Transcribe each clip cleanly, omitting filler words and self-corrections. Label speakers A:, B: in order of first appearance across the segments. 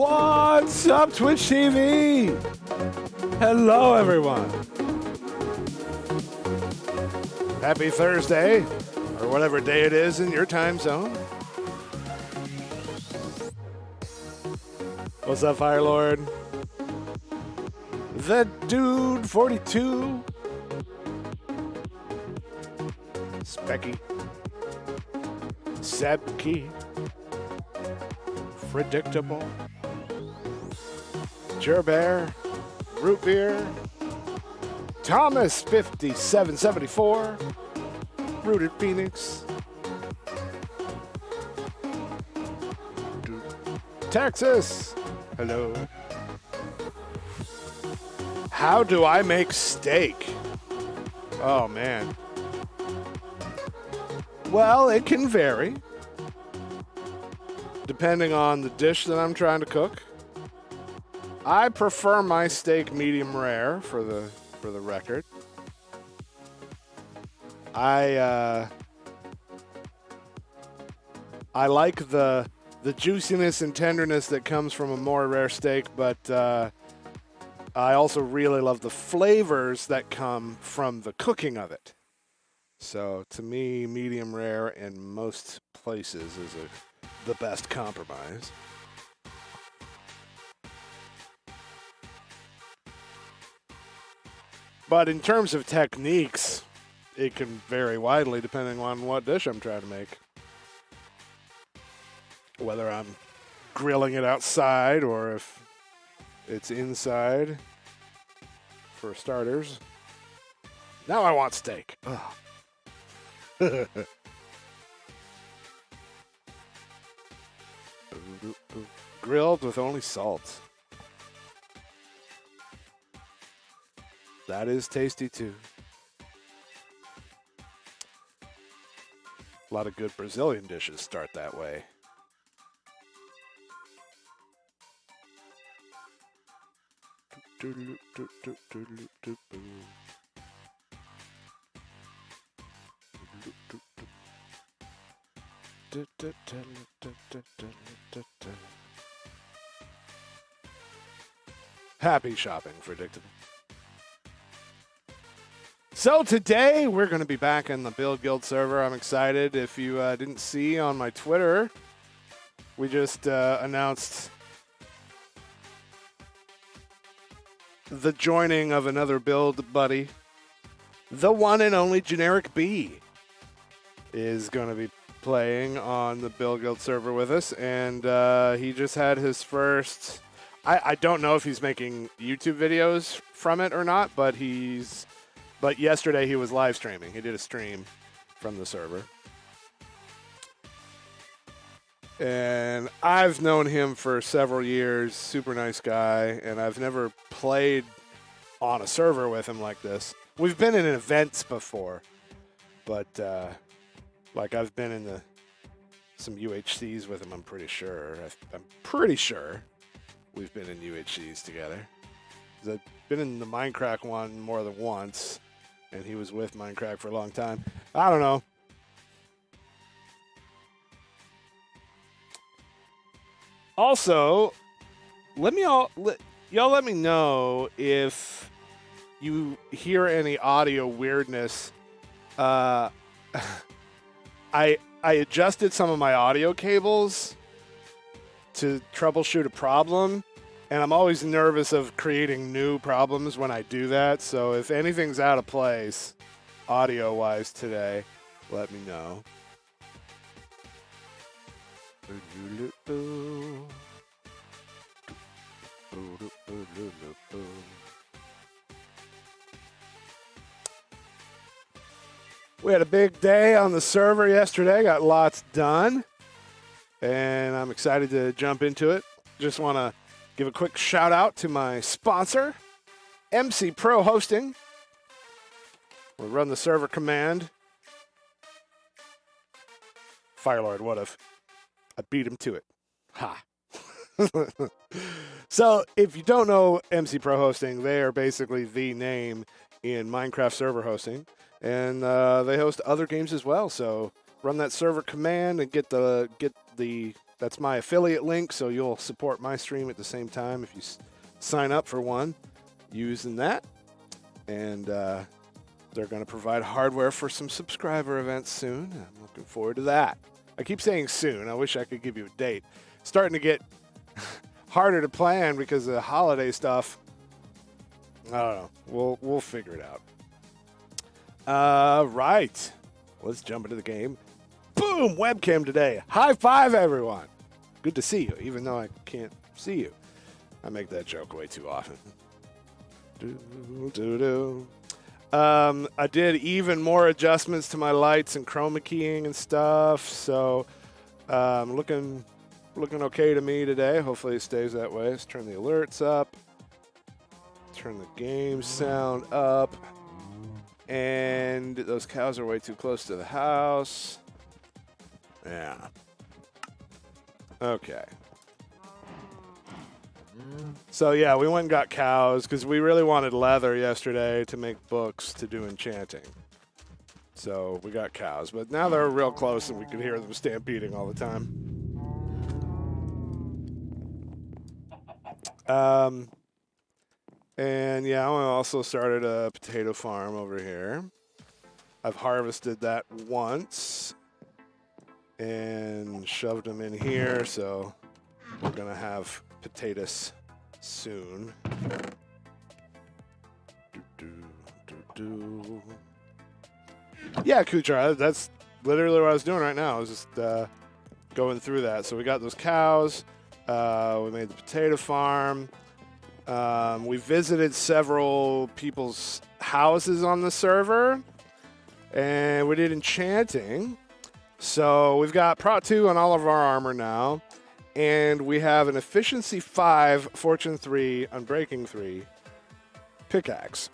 A: What's up, Twitch TV? Hello, everyone. Happy Thursday, or whatever day it is in your time zone. What's up, Firelord? The Dude 42. Specky. Sebkey. Predictable. Gerbear. Root Beer. Thomas 5774. Rooted Phoenix. Texas. Hello. How do I make steak? Oh, man. Well, it can vary depending on the dish that I'm trying to cook. I prefer my steak medium rare for the record. I like the juiciness and tenderness that comes from a more rare steak, but I also really love the flavors that come from the cooking of it. So to me, medium rare in most places is the best compromise. But in terms of techniques, it can vary widely depending on what dish I'm trying to make. Whether I'm grilling it outside or if it's inside, for starters. Now I want steak. Grilled with only salt. That is tasty too. A lot of good Brazilian dishes start that way. Happy shopping, Predictable. So today we're going to be back in the Build Guild server. I'm excited. If you didn't see on my Twitter, we just announced the joining of another build buddy. The one and only Generic B is going to be playing on the Build Guild server with us, and he just had his first... I don't know if he's making YouTube videos from it or not, but yesterday he was live streaming. He did a stream from the server. And I've known him for several years, super nice guy, and I've never played on a server with him like this. We've been in events before, but I've been in some UHCs with him, I'm pretty sure. I'm pretty sure we've been in UHCs together. I've been in the Minecraft one more than once, and he was with Minecraft for a long time. I don't know. Also, y'all let me know if you hear any audio weirdness. I adjusted some of my audio cables to troubleshoot a problem, and I'm always nervous of creating new problems when I do that. So if anything's out of place audio-wise today, let me know. We had a big day on the server yesterday, got lots done, and I'm excited to jump into it. Just want to give a quick shout out to my sponsor, MC Pro Hosting. We'll run the server command. Firelord, what if I beat him to it? Ha. So if you don't know MC Pro Hosting, they are basically the name in Minecraft server hosting, and they host other games as well. So run that server command and get the That's my affiliate link, so you'll support my stream at the same time if you sign up for one using that. And they're going to provide hardware for some subscriber events soon. I'm looking forward to that. I keep saying soon. I wish I could give you a date. Starting to get harder to plan because of the holiday stuff. I don't know. We'll figure it out. Right. Let's jump into the game. Boom! Webcam today. High five, everyone. Good to see you, even though I can't see you. I make that joke way too often. I did even more adjustments to my lights and chroma keying and stuff, so looking okay to me today. Hopefully it stays that way. Let's turn the alerts up. Turn the game sound up. And those cows are way too close to the house. Yeah. Okay. So, yeah, we went and got cows because we really wanted leather yesterday to make books to do enchanting. So we got cows. But now they're real close and we can hear them stampeding all the time. And, yeah, I also started a potato farm over here. I've harvested that once and shoved them in here, so we're going to have potatoes soon. Yeah, Kuchar, that's literally what I was doing right now. I was just going through that. So we got those cows. We made the potato farm. We visited several people's houses on the server, and we did enchanting. So we've got Prot 2 on all of our armor now, and we have an Efficiency 5, Fortune 3, Unbreaking 3 pickaxe,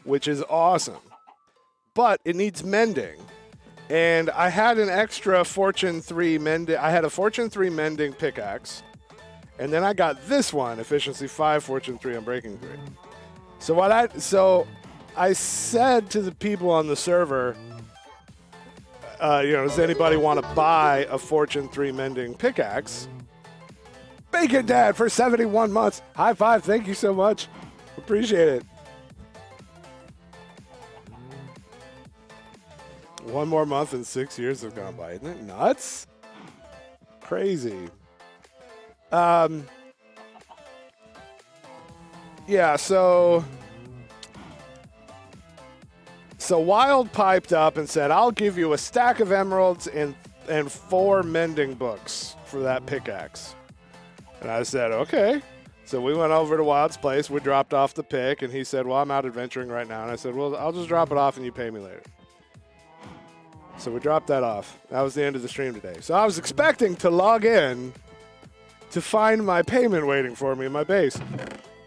A: which is awesome. But it needs mending, and I had an extra Fortune 3 mending. I had a Fortune 3 mending pickaxe. And then I got this one, Efficiency 5, Fortune 3, Unbreaking 3. So I said to the people on the server, does anybody want to buy a Fortune 3 mending pickaxe? Bacon Dad for 71 months. High five. Thank you so much. Appreciate it. One more month and 6 years have gone by. Isn't it nuts? Crazy. Yeah, so Wild piped up and said, I'll give you a stack of emeralds and 4 mending books for that pickaxe. And I said, okay. So we went over to Wild's place. We dropped off the pick, and he said, well, I'm out adventuring right now. And I said, well, I'll just drop it off and you pay me later. So we dropped that off. That was the end of the stream today. So I was expecting to log in to find my payment waiting for me in my base.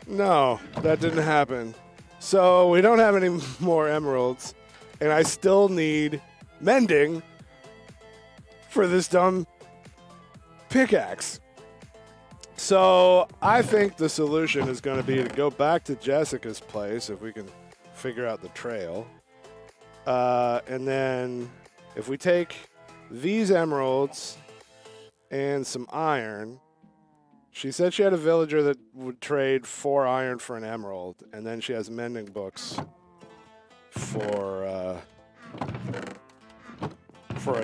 A: No, that didn't happen. So we don't have any more emeralds, and I still need mending for this dumb pickaxe. So I think the solution is going to be to go back to Jessica's place if we can figure out the trail. And then if we take these emeralds and some iron. She said she had a villager that would trade 4 iron for an emerald, and then she has mending books for a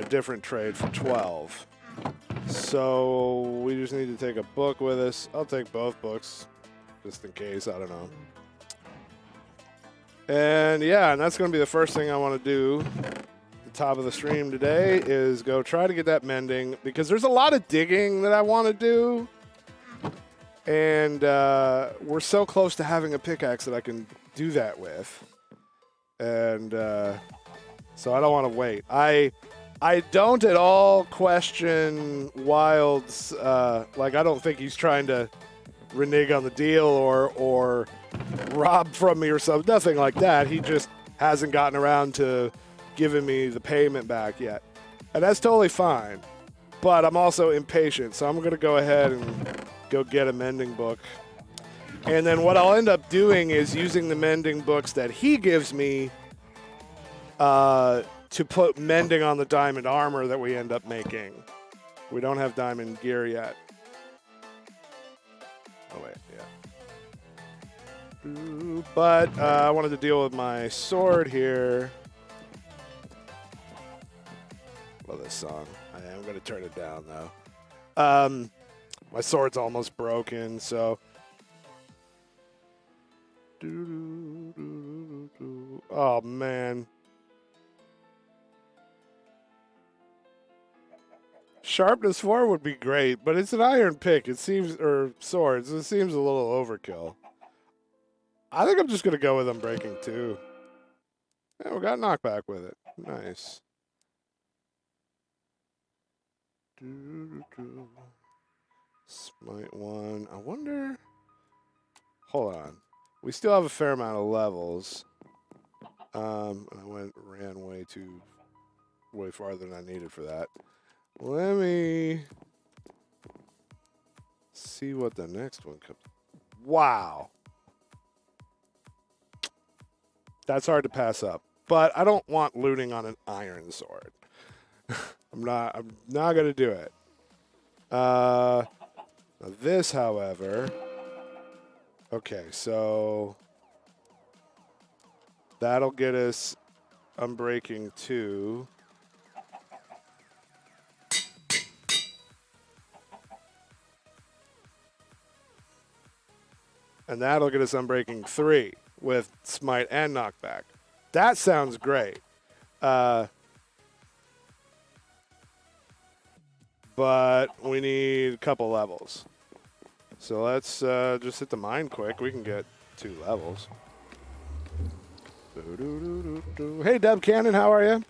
A: different trade for 12. So we just need to take a book with us. I'll take both books, just in case. I don't know. And yeah, and that's going to be the first thing I want to do. The top of the stream today is go try to get that mending, because there's a lot of digging that I want to do. And we're so close to having a pickaxe that I can do that with. And so I don't want to wait. I don't at all question Wild's, I don't think he's trying to renege on the deal or rob from me or something. Nothing like that. He just hasn't gotten around to giving me the payment back yet. And that's totally fine. But I'm also impatient, so I'm going to go ahead and go get a mending book. And then what I'll end up doing is using the mending books that he gives me to put mending on the diamond armor that we end up making. We don't have diamond gear yet. Oh, wait, yeah. But I wanted to deal with my sword here. Love this song. I am going to turn it down, though. My sword's almost broken, so... Oh, man. Sharpness 4 would be great, but it's an iron pick. It seems, or swords. It seems a little overkill. I think I'm just gonna go with Unbreaking 2. Yeah, we got knockback with it. Nice. Smite 1. I wonder. Hold on. We still have a fair amount of levels. I ran way farther than I needed for that. Let me see what the next one comes. Wow. That's hard to pass up. But I don't want looting on an iron sword. I'm not gonna do it. This, however. Okay, so that'll get us Unbreaking 2. And that'll get us Unbreaking 3 with Smite and Knockback. That sounds great. But we need a couple levels. So let's just hit the mine quick. We can get 2 levels. Hey, Dub Cannon, how are you?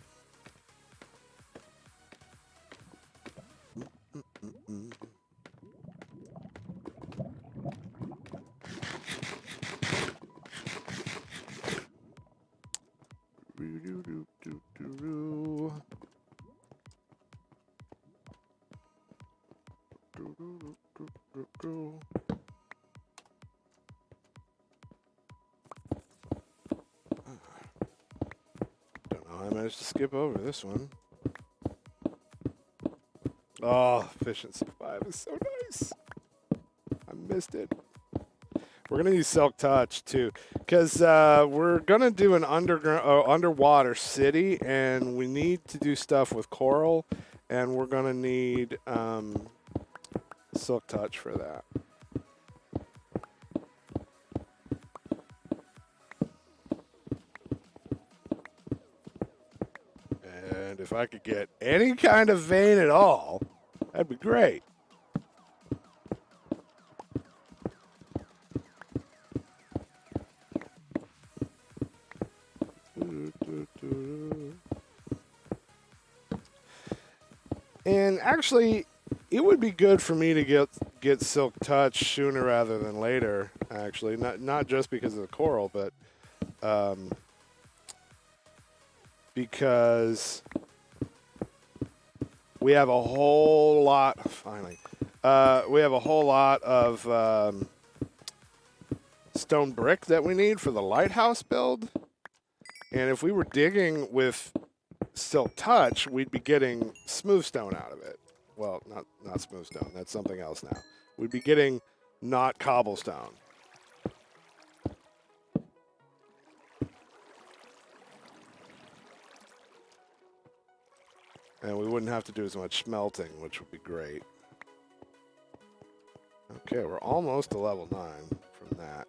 A: Don't know how I managed to skip over this one. Oh, efficiency 5 is so nice. I missed it. We're gonna use Silk Touch too, because we're gonna do an underwater city, and we need to do stuff with coral, and we're gonna need Silk Touch for that. And if I could get any kind of vein at all, that'd be great. And actually, it would be good for me to get Silk Touch sooner rather than later. Actually, not just because of the coral, but because we have a whole lot. Finally, we have a whole lot of stone brick that we need for the lighthouse build. And if we were digging with Silk Touch, we'd be getting smooth stone out of it. Well, not smooth stone. That's something else now. We'd be getting not cobblestone. And we wouldn't have to do as much smelting, which would be great. Okay, we're almost to level 9 from that.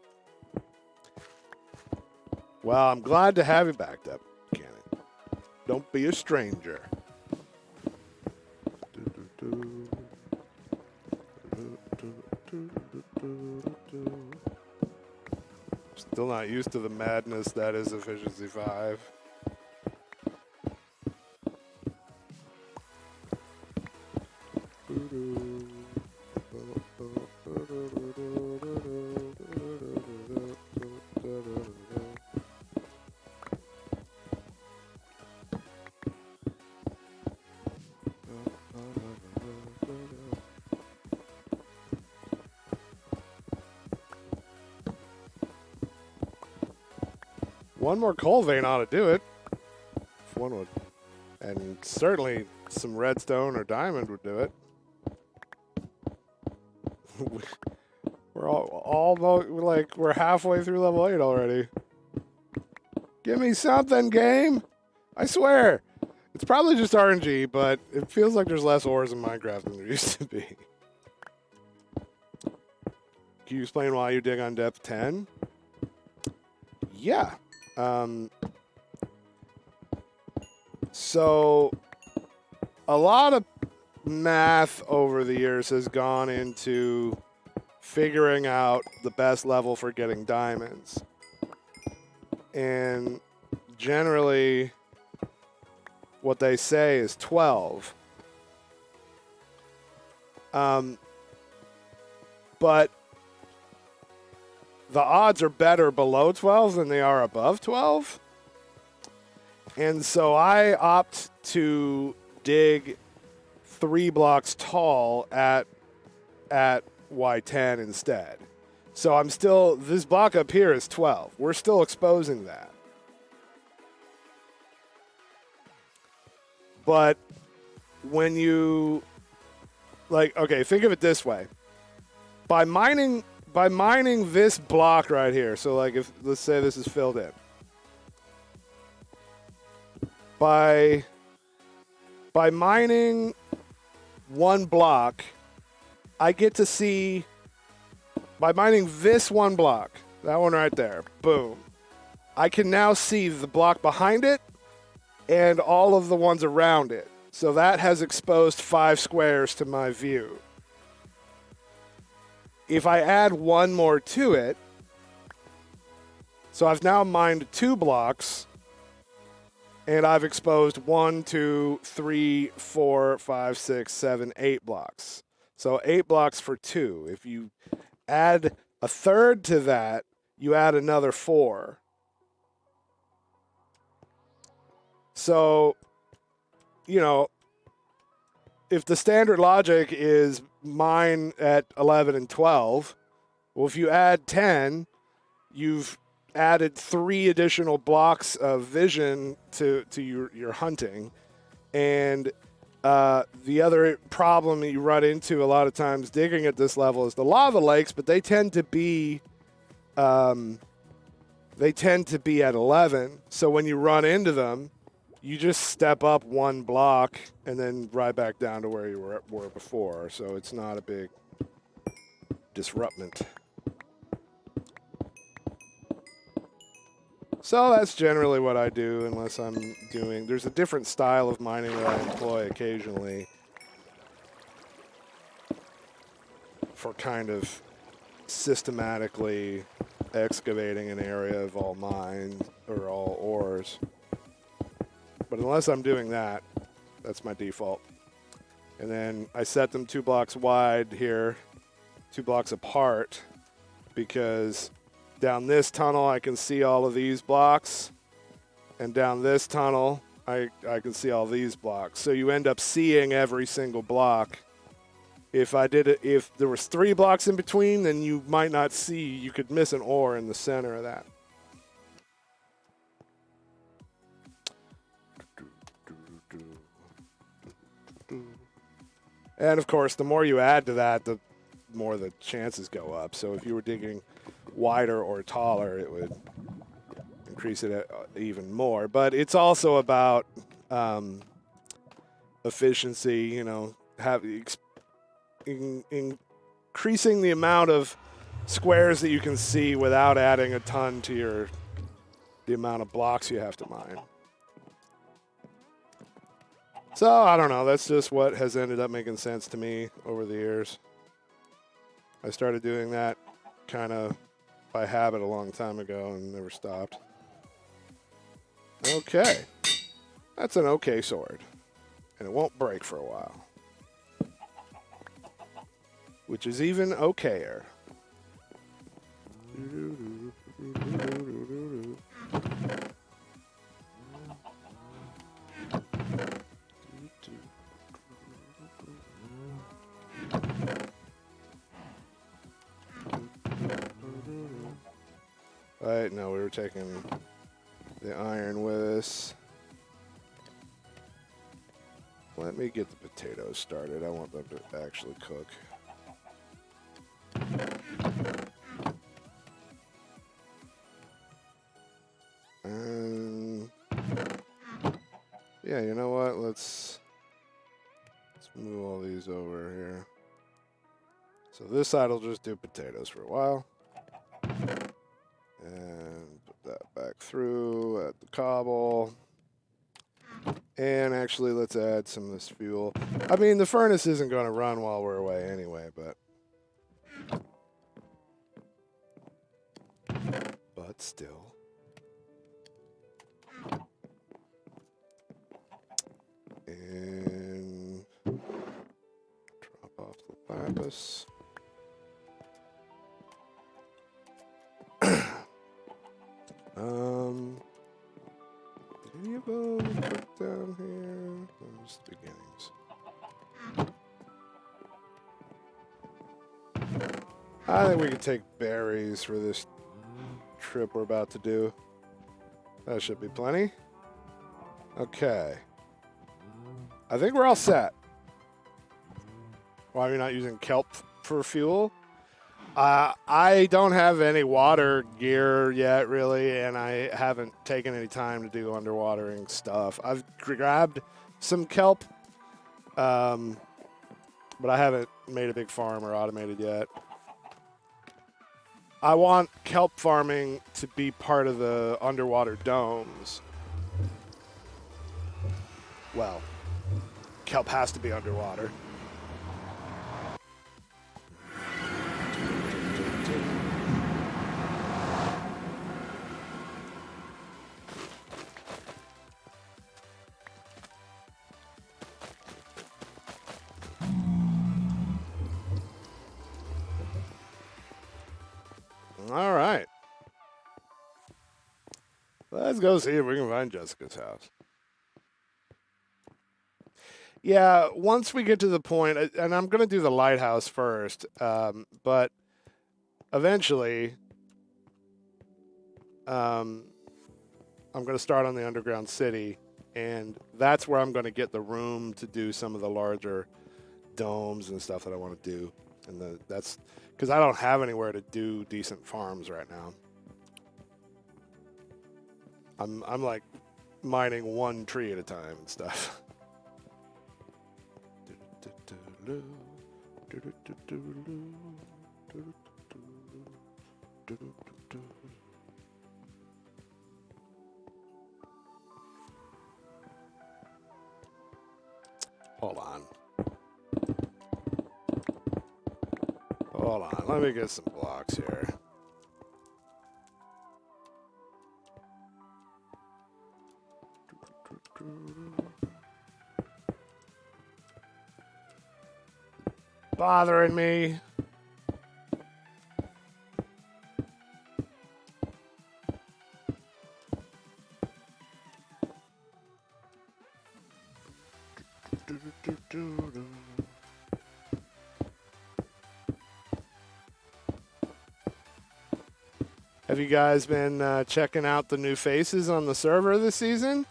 A: Well, I'm glad to have you back up, Cannon. Don't be a stranger. Still not used to the madness that is efficiency 5. One more coal vein ought to do it. If one would. And certainly some redstone or diamond would do it. We're almost like we're halfway through level 8 already. Give me something, game. I swear. It's probably just RNG, but it feels like there's less ores in Minecraft than there used to be. Can you explain why you dig on depth 10? Yeah. So a lot of math over the years has gone into figuring out the best level for getting diamonds. And generally, what they say is 12. But the odds are better below 12 than they are above 12. And so I opt to dig 3 blocks tall at Y10 instead. So I'm still, this block up here is 12. We're still exposing that. But when you, like, okay, think of it this way. By mining this block right here, so like if, let's say this is filled in. By mining 1 block, I get to see, by mining this 1 block, that one right there, boom, I can now see the block behind it and all of the ones around it. So that has exposed 5 squares to my view. If I add 1 more to it, so I've now mined 2 blocks, and I've exposed 1, 2, 3, 4, 5, 6, 7, 8 blocks. So 8 blocks for 2. If you add a third to that, you add another 4. So, you know, if the standard logic is mine at 11 and 12, well, if you add 10, you've added 3 additional blocks of vision to your hunting. And the other problem that you run into a lot of times digging at this level is the lava lakes, but they tend to be at 11. So when you run into them, you just step up 1 block and then right back down to where you were before. So it's not a big disruptment. So that's generally what I do unless I'm doing... There's a different style of mining that I employ occasionally for kind of systematically excavating an area of all mines or all ores. But unless I'm doing that, that's my default. And then I set them 2 blocks wide here, 2 blocks apart, because down this tunnel I can see all of these blocks, and down this tunnel I can see all these blocks. So you end up seeing every single block. If there was 3 blocks in between, then you might not see, you could miss an ore in the center of that. And of course, the more you add to that, the more the chances go up. So if you were digging wider or taller, it would increase it even more. But it's also about efficiency, you know, increasing the amount of squares that you can see without adding a ton to the amount of blocks you have to mine. So, I don't know. That's just what has ended up making sense to me over the years. I started doing that kind of by habit a long time ago and never stopped. Okay. That's an okay sword. And it won't break for a while. Which is even okayer. Right, no, we were taking the iron with us. Let me get the potatoes started. I want them to actually cook. Yeah, you know what? Let's move all these over here. So this side will just do potatoes for a while. And put that back through, add the cobble. And actually, let's add some of this fuel. I mean, the furnace isn't going to run while we're away anyway, but still. And drop off the lapis. Did any of them put down here? No, just the beginnings. I think we could take berries for this trip we're about to do. That should be plenty. Okay. I think we're all set. Why are we not using kelp for fuel? I don't have any water gear yet, really, and I haven't taken any time to do underwatering stuff. I've grabbed some kelp, but I haven't made a big farm or automated yet. I want kelp farming to be part of the underwater domes. Well, kelp has to be underwater. All right. Let's go see if we can find Jessica's house. Yeah, once we get to the point, and I'm going to do the lighthouse first, but eventually I'm going to start on the underground city, and that's where I'm going to get the room to do some of the larger domes and stuff that I want to do. And that's because I don't have anywhere to do decent farms right now. I'm like mining one tree at a time and stuff. Hold on. Hold on. Let me get some blocks here. Bothering me. Have you guys been checking out the new faces on the server this season?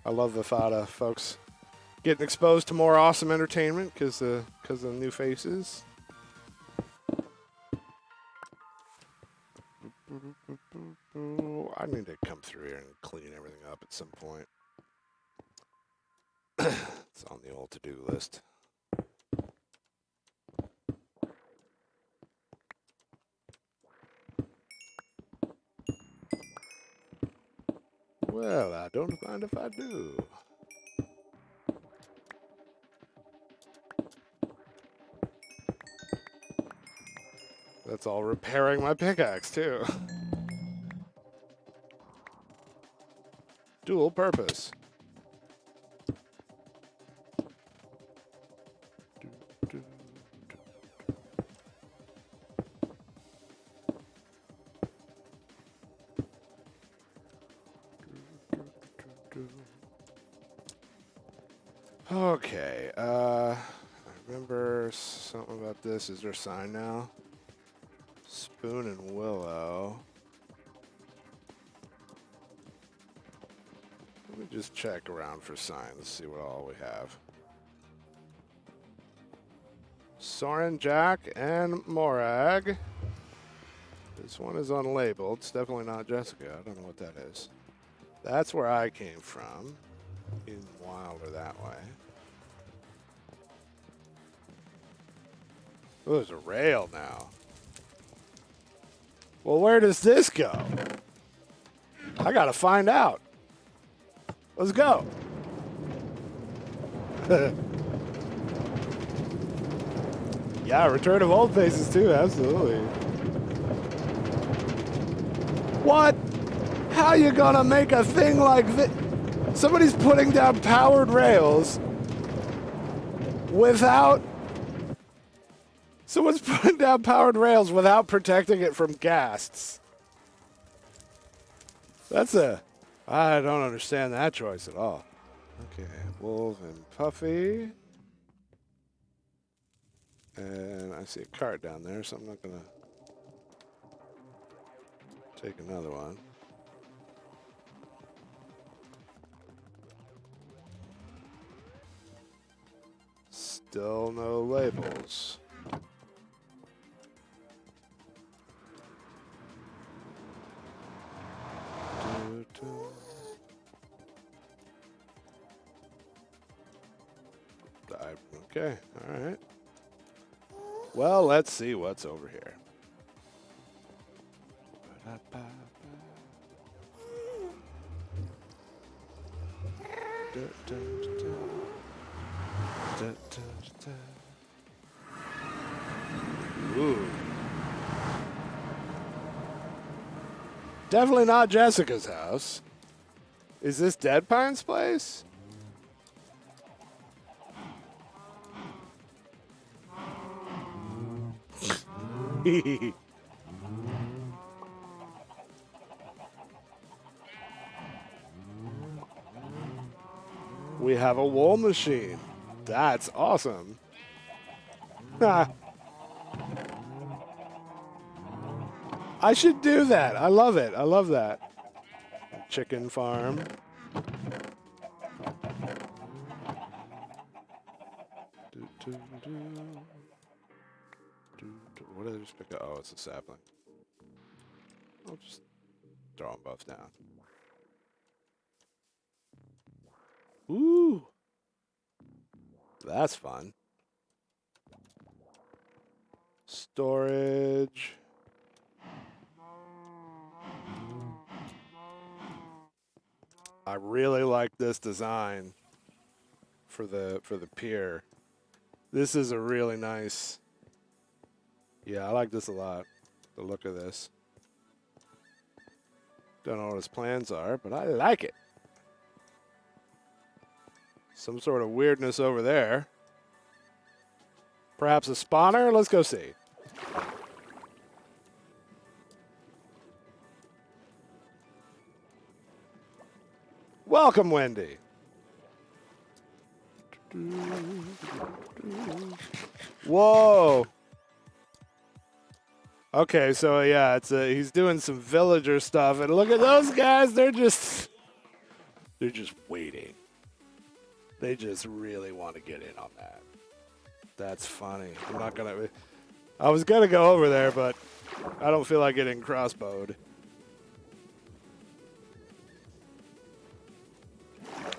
A: I love the Fada, folks. Getting exposed to more awesome entertainment because of new faces. I need to come through here and clean everything up at some point. It's on the old to-do list. Well, I don't mind if I do. That's all repairing my pickaxe, too. Dual purpose. Okay, I remember something about this. Is there a sign now? Spoon and Willow. Let me just check around for signs, see what all we have. Soren, Jack, and Morag. This one is unlabeled. It's definitely not Jessica. I don't know what that is. That's where I came from. In Wilder that way. Oh, there's a rail now. Well, where does this go? I gotta find out. Let's go. Yeah, Return of Old Faces too, absolutely. What? How you gonna make a thing like this? Somebody's putting down powered rails without... Someone's putting down powered rails without protecting it from ghasts. That's a... I don't understand that choice at all. Okay, Wolf and Puffy. And I see a cart down there, so I'm not gonna take another one. Still no labels. Okay, all right. Well, let's see what's over here. Ooh. Definitely not Jessica's house. Is this Dead Pine's place? We have a wool machine. That's awesome. I should do that. I love it. I love that. Chicken farm. What did I just pick up? Oh, it's a sapling. I'll just throw them both down. Ooh. That's fun. Storage. I really like this design for the pier. This is a really nice. Yeah, I like this a lot. The look of this. Don't know what his plans are, but I like it. Some sort of weirdness over there. Perhaps a spawner? Let's go see. Welcome, Wendy. Whoa. Okay, so yeah, it's he's doing some villager stuff, and look at those guys. They're just waiting. They just really want to get in on that. That's funny. I'm not gonna. I was gonna go over there, but I don't feel like getting crossbowed.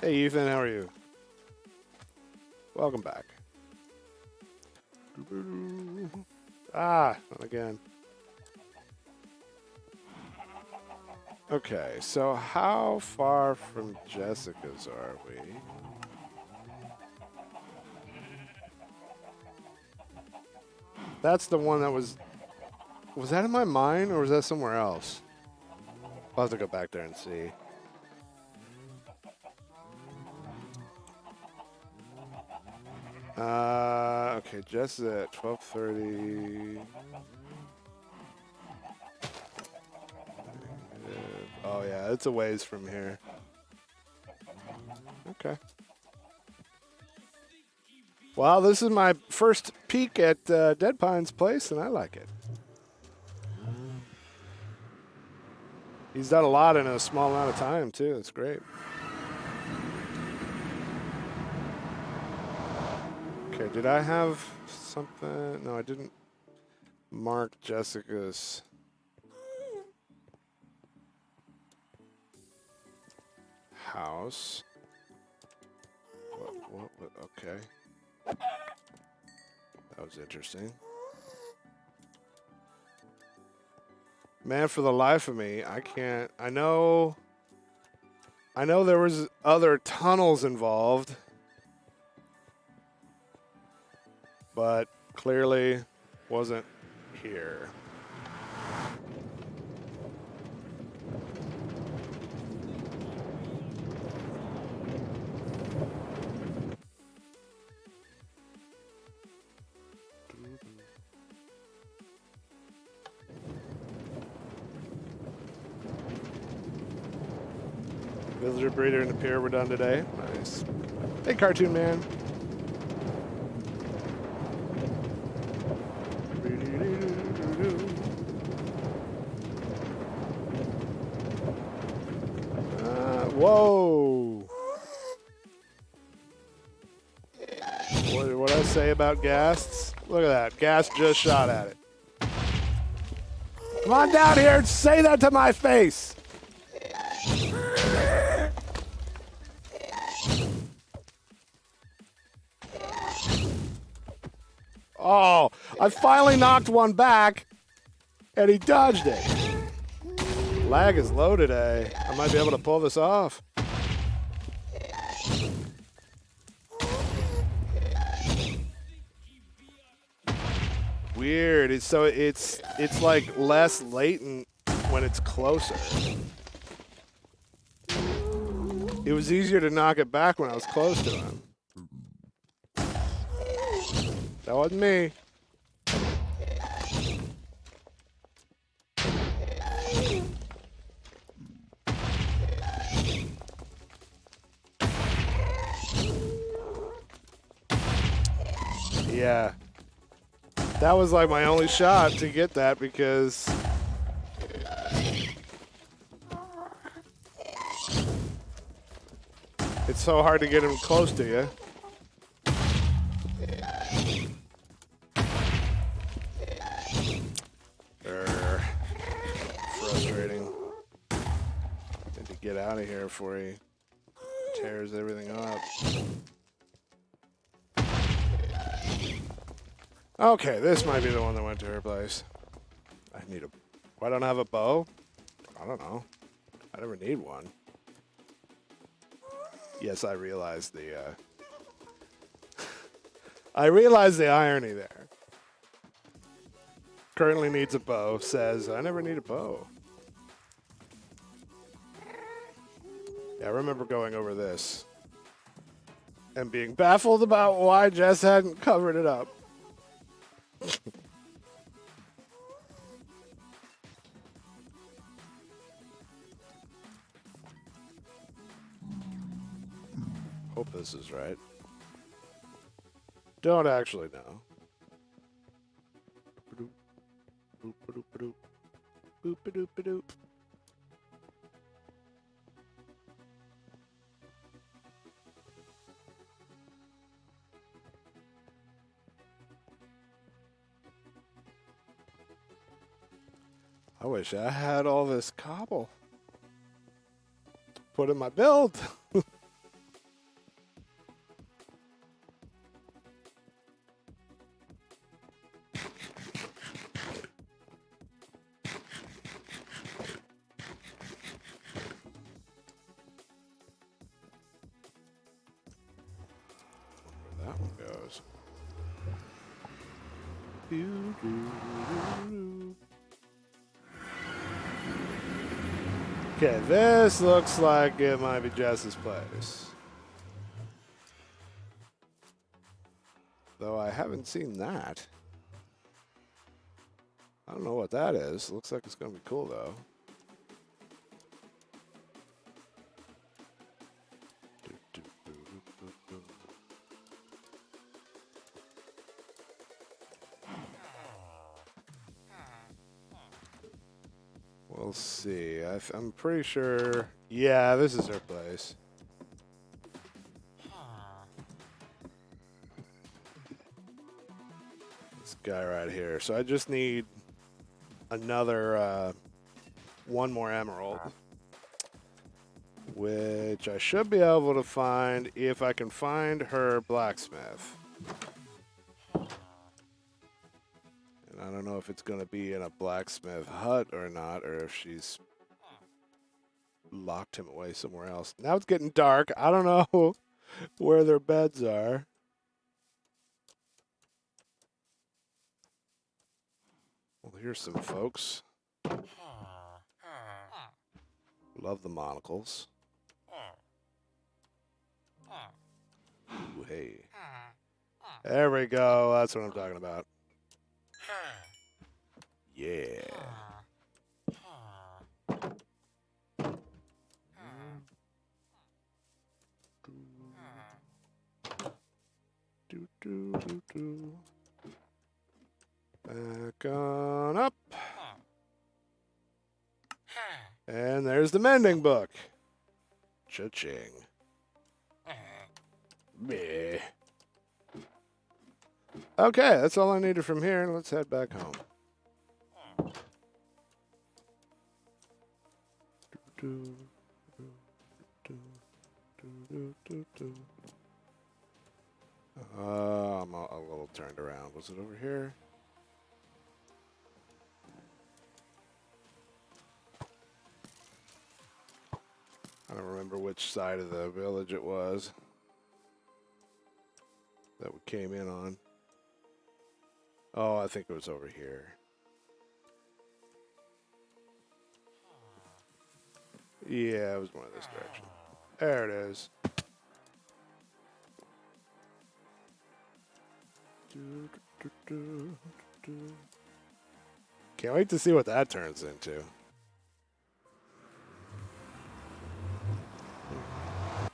A: Hey, Ethan, how are you? Welcome back. Ah, not again. Okay, so how far from Jessica's are we? That's the one that was that in my mind or was that somewhere else? I'll have to go back there and see. Okay, Jess is at 12:30. Oh yeah, it's a ways from here. Okay. Well, this is my first peek at Dead Pine's place, and I like it. He's done a lot in a small amount of time, too. It's great. Okay, did I have something? No, I didn't mark Jessica's house. What? Okay. That was interesting. Man, for the life of me, I can't. I know there was other tunnels involved, but clearly wasn't here. Villager breeder and the pier were done today. Nice. Hey, Cartoon Man. Whoa. What did I say about Ghasts? Look at that. Ghast just shot at it. Come on down here and say that to my face. Oh, I finally knocked one back, and he dodged it. Lag is low today. I might be able to pull this off. Weird. It's like less latent when it's closer. It was easier to knock it back when I was close to him. That wasn't me. Yeah. That was like my only shot to get that because it's so hard to get him close to you. Frustrating. Need to get out of here before he tears everything up. Okay, this might be the one that went to her place. Why don't I have a bow? I don't know. I never need one. Yes, I realize the I realize the irony there. Currently needs a bow, says, I never need a bow. Yeah, I remember going over this and being baffled about why Jess hadn't covered it up. Hope this is right. Don't actually know. Boop-a-doop-a-doop. I wish I had all this cobble to put in my build. Where that one goes. Okay, this looks like it might be Jess's place. Though I haven't seen that. I don't know what that is. Looks like it's going to be cool, though. We'll see. I'm pretty sure. Yeah, this is her place. This guy right here. So I just need another one more emerald, which I should be able to find if I can find her blacksmith. And I don't know if it's going to be in a blacksmith hut or not, or if she's locked him away somewhere else. Now it's getting dark. I don't know where their beds are. Well, here's some folks. Love the monocles. Ooh, hey. There we go. That's what I'm talking about. Yeah. Do, do, do, do. Back on up. And there's the mending book. Cha-ching. Meh. Okay, that's all I needed from here. Let's head back home. I'm a little turned around. Was it over here? I don't remember which side of the village it was that we came in on. Oh, I think it was over here. Yeah, it was one of this direction. There it is. Can't wait to see what that turns into.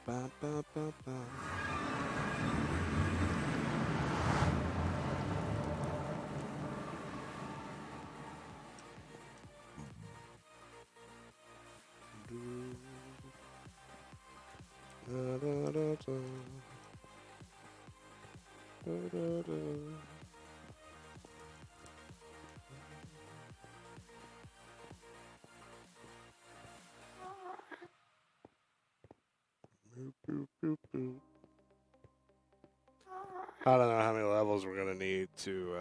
A: Ba, ba, ba, ba. Da, da, da, da. Da, da, da. Boop, boop, boop, boop. I don't know how many levels we're gonna need to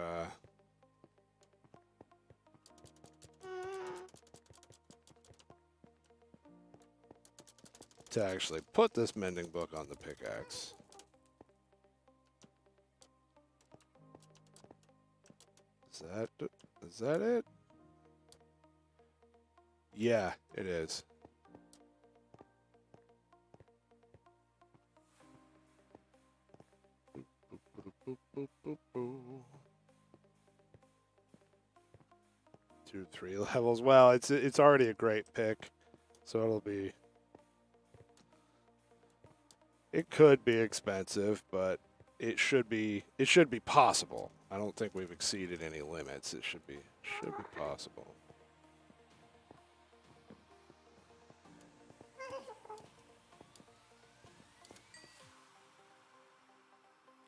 A: actually put this mending book on the pickaxe. Is that it? Yeah, it is. Boop, boop, boop, boop. 2, 3 levels. Well, it's already a great pick, so it'll be. It could be expensive, but it should be possible. I don't think we've exceeded any limits. It should be possible.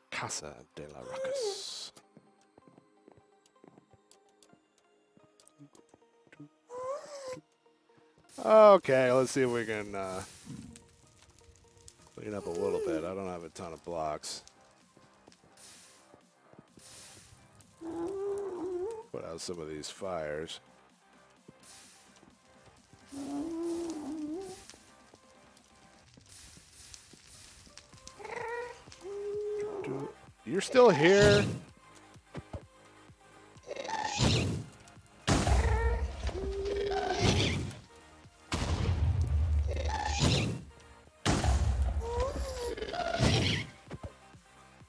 A: Casa de la Rocas. Okay, let's see if we can clean up a little bit. I don't have a ton of blocks. Put out some of these fires. You're still here?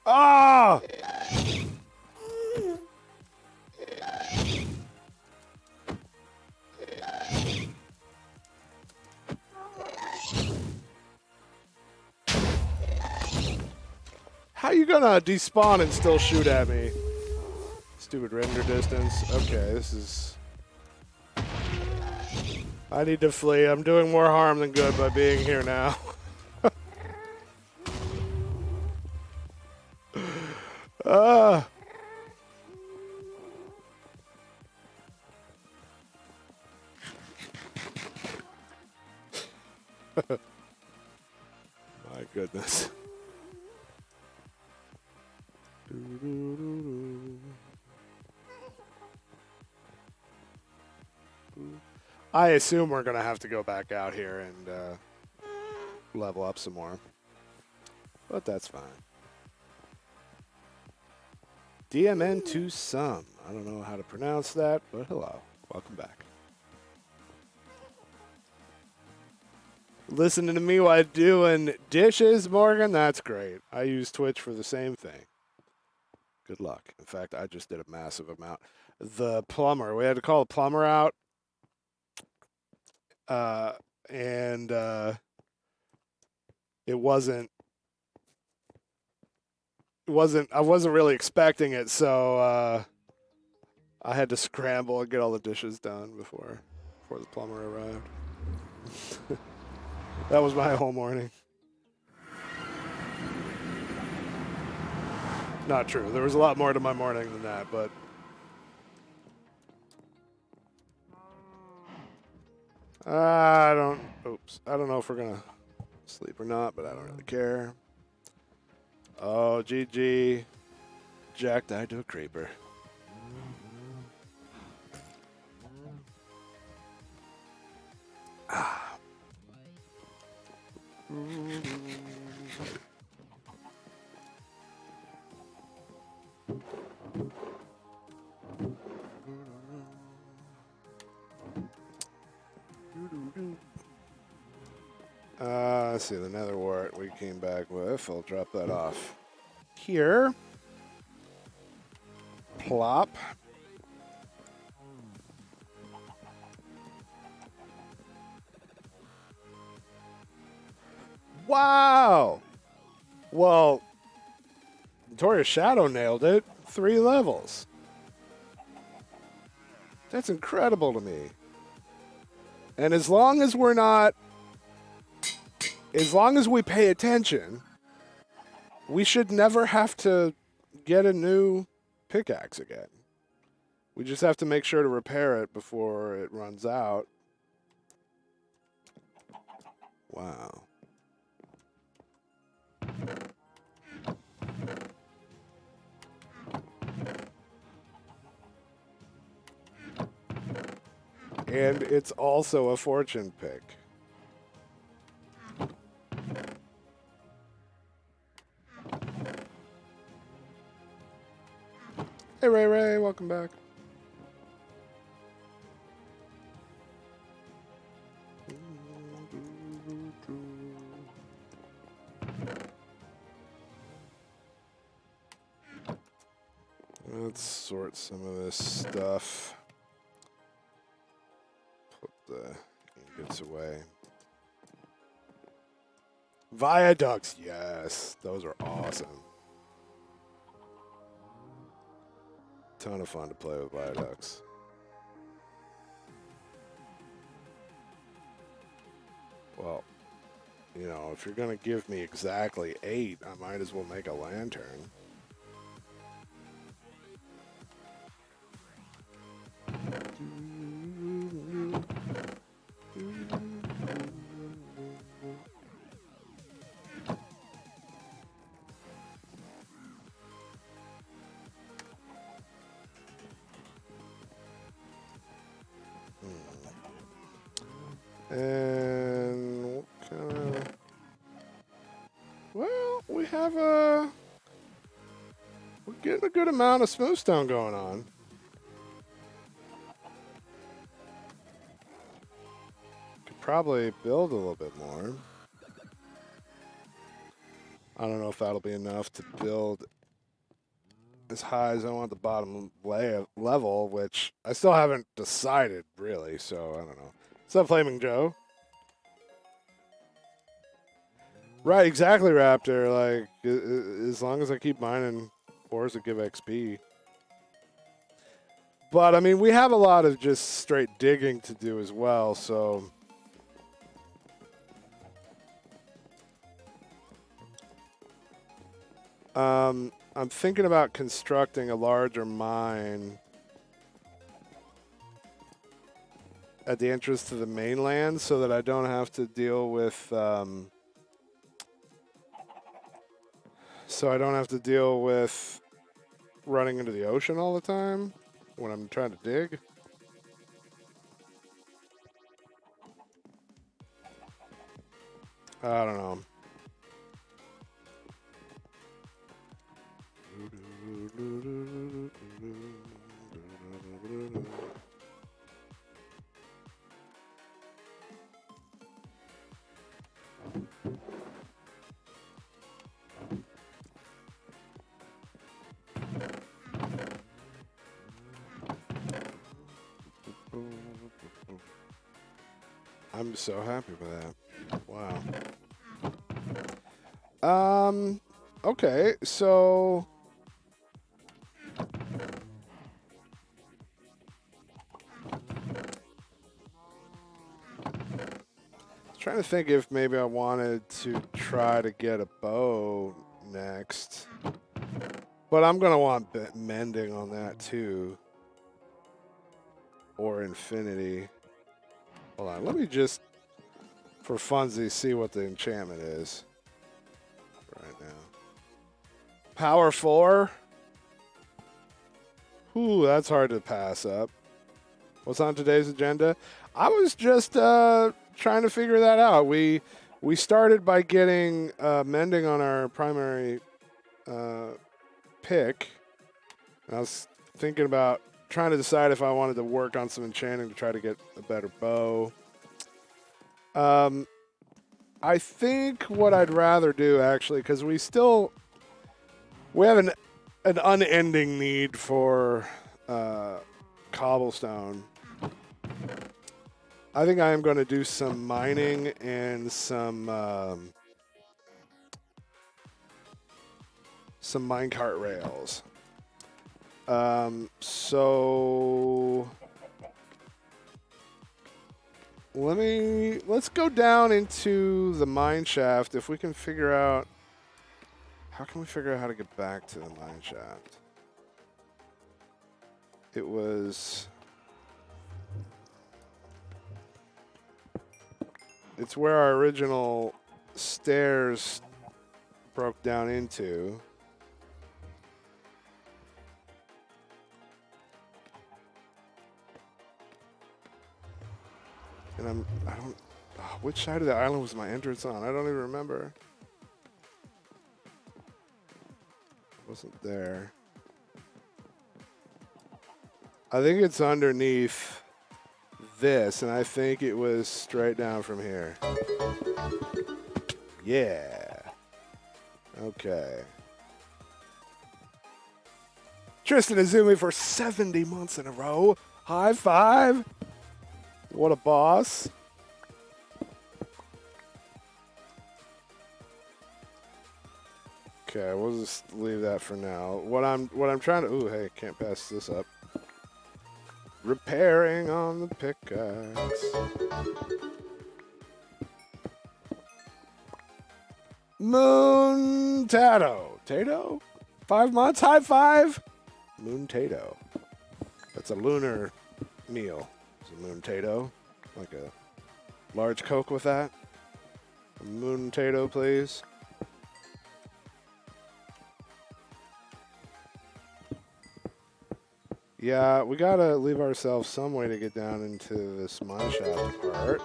A: Ah! How you gonna despawn and still shoot at me? Stupid render distance. Okay, this is... I need to flee. I'm doing more harm than good by being here now. My goodness. I assume we're going to have to go back out here and level up some more. But that's fine. DMN to some. I don't know how to pronounce that, but hello. Welcome back. Listening to me while doing dishes, Morgan? That's great. I use Twitch for the same thing. Good luck. In fact, I just did a massive amount. The plumber, we had to call a plumber out. And it wasn't, I wasn't really expecting it, so I had to scramble and get all the dishes done before the plumber arrived. That was my whole morning. Not true. There was a lot more to my morning than that, but I don't know if we're gonna sleep or not, but I don't really care. Oh, GG. Jack died to a creeper. Let's see, the nether wart we came back with. I'll drop that off here. Plop. Wow. Well, Notorious Shadow nailed it. 3 levels. That's incredible to me. And as long as we're not, as long as we pay attention, we should never have to get a new pickaxe again. We just have to make sure to repair it before it runs out. Wow. And it's also a fortune pick. Hey, Ray, welcome back. Let's sort some of this stuff. Put the ingots away. Viaducts, yes. Those are awesome. Ton of fun to play with viaducts. Well, you know, if you're going to give me exactly 8, I might as well make a lantern. And what kind of... Well, we have a... We're getting a good amount of smoothstone going on. Could probably build a little bit more. I don't know if that'll be enough to build as high as I want the bottom level, which I still haven't decided, really, so I don't know. What's up, Flaming Joe? Right, exactly, Raptor. Like, as long as I keep mining ores that give XP. But, I mean, we have a lot of just straight digging to do as well, so... I'm thinking about constructing a larger mine at the entrance to the mainland so that I don't have to deal with running into the ocean all the time when I'm trying to dig. I don't know. I'm so happy with that. Wow. Okay, so trying to think if maybe I wanted to try to get a bow next. But I'm going to want mending on that too. Or infinity. Hold on, let me just, for funsies, see what the enchantment is right now. Power 4. Ooh, that's hard to pass up. What's on today's agenda? I was just trying to figure that out. We started by getting mending on our primary pick. And I was thinking about trying to decide if I wanted to work on some enchanting to try to get a better bow. I think what I'd rather do, actually, because we have an unending need for cobblestone. I think I am going to do some mining and some minecart rails. So let's go down into the mine shaft. If we can figure out, how can we figure out how to get back to the mine shaft? It's where our original stairs broke down into. And which side of the island was my entrance on? I don't even remember. It wasn't there. I think it's underneath this, and I think it was straight down from here. Yeah. Okay. Tristan Izumi for 70 months in a row. High five. What a boss. Okay, we'll just leave that for now. What I'm trying to, ooh, hey, can't pass this up. Repairing on the pickaxe. Moon Tato. Tato? 5 months? High five. Moon Tato. That's a lunar meal. It's a moon Tato. Like a large Coke with that. A moon Tato, please. Yeah, we gotta leave ourselves some way to get down into this mine shaft part.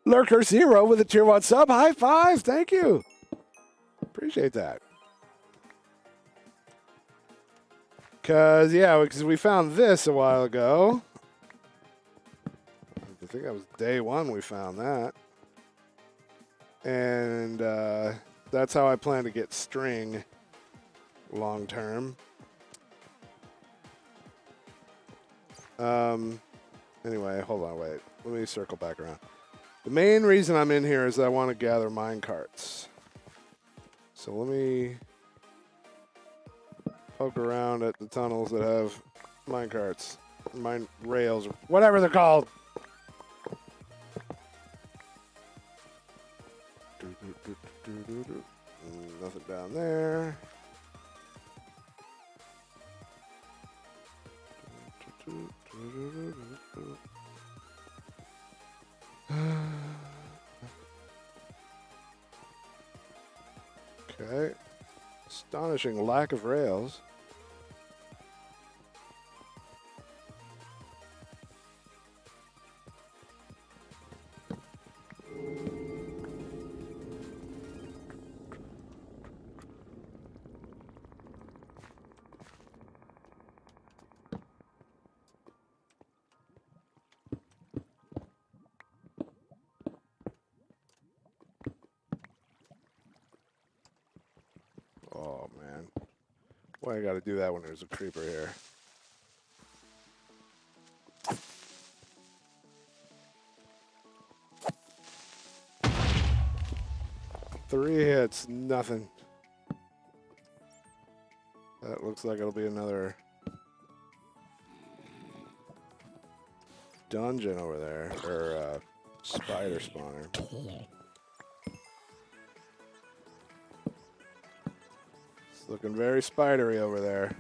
A: Lurker Zero with a tier 1 sub. High five. Thank you. Appreciate that. Because we found this a while ago. I think that was day 1 we found that. And that's how I plan to get string long term. Anyway, hold on, wait. Let me circle back around. The main reason I'm in here is I want to gather mine carts. So let me poke around at the tunnels that have mine carts, mine rails, or whatever they're called. Nothing down there. Okay. Astonishing lack of rails. Oh, man. Why I gotta do that when there's a creeper here? Three hits, nothing. That looks like it'll be another dungeon over there, or spider spawner. It's looking very spidery over there.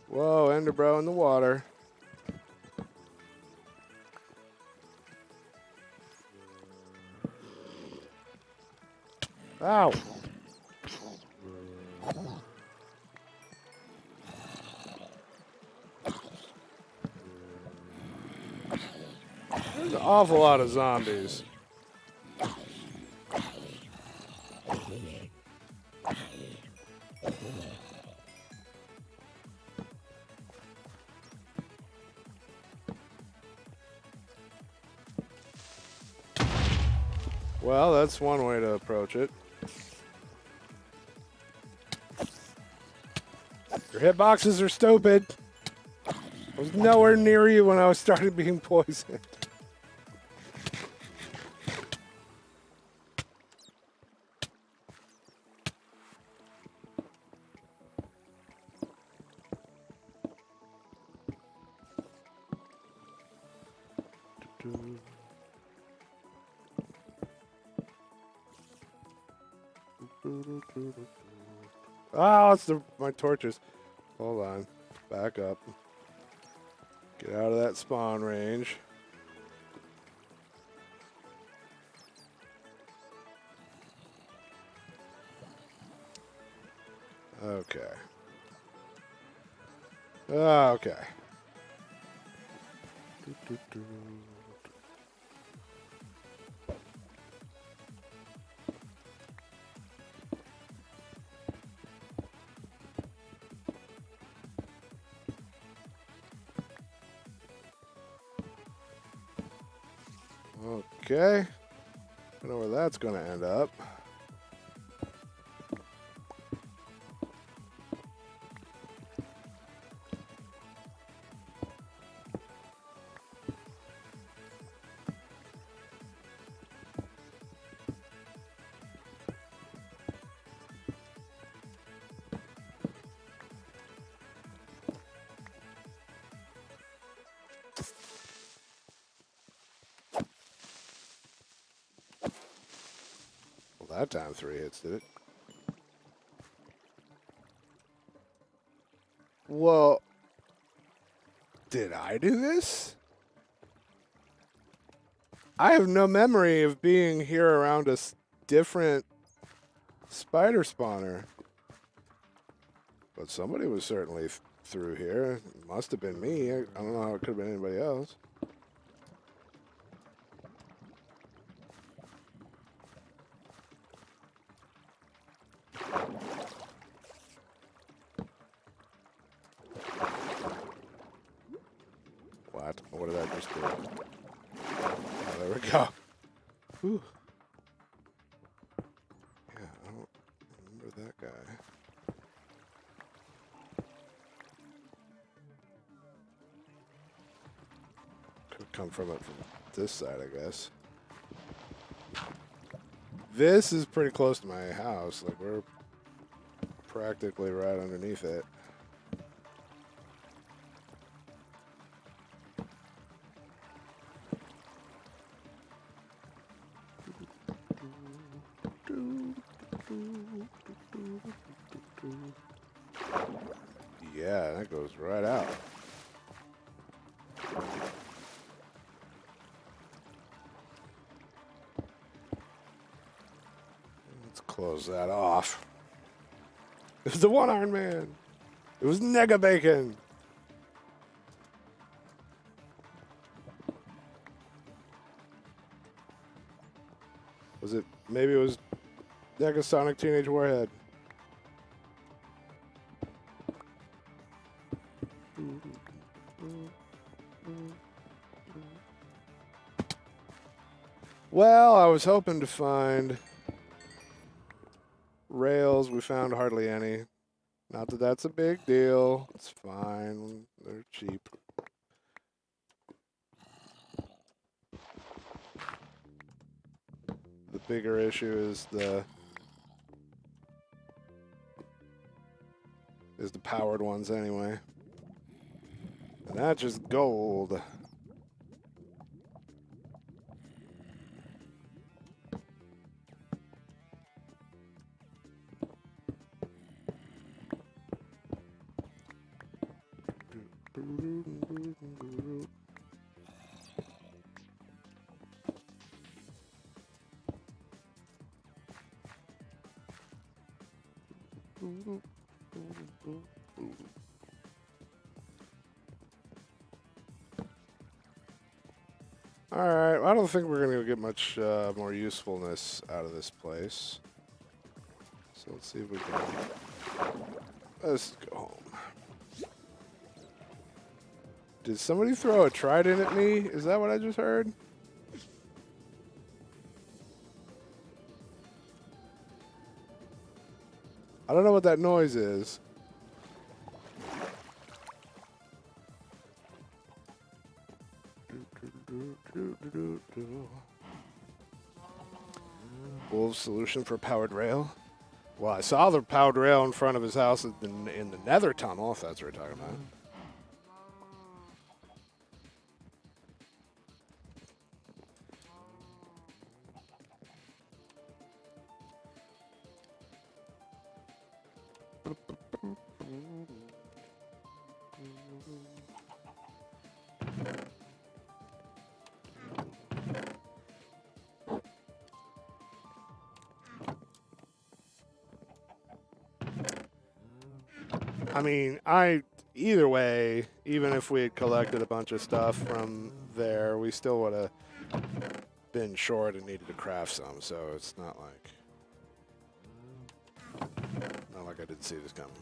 A: Whoa, Enderbro in the water. Ow! There's an awful lot of zombies. Well, that's one way to approach it. Your hitboxes are stupid. I was nowhere near you when I was started being poisoned. Oh, it's my torches. Hold on. Back up. Get out of that spawn range. Okay. Okay. Okay. I know where that's going to end up. Well, that time 3 hits, did it? Well, did I do this? I have no memory of being here around a different spider spawner. But somebody was certainly through here. It must have been me. I don't know how it could have been anybody else. What? What did I just do? Oh, there we go. Whew. Yeah, I don't remember that guy. Could come from it from this side, I guess. This is pretty close to my house. Like, we're practically right underneath it. Yeah, that goes right out. close that off. It was the One Iron Man. It was Nega Bacon. Was it? Maybe it was Negasonic Teenage Warhead. Well, I was hoping to find rails. We found hardly any. Not that that's a big deal. It's fine. They're cheap. The bigger issue is the powered ones anyway. And that's just gold. Alright, I don't think we're going to get much more usefulness out of this place. So let's see if we can... Let's go home. Did somebody throw a trident at me? Is that what I just heard? I don't know what that noise is. Wolf's solution for powered rail? Well, I saw the powered rail in front of his house in the nether tunnel, if that's what you're talking about. I mean, either way, even if we had collected a bunch of stuff from there, we still would have been short and needed to craft some, so it's not like I didn't see this coming.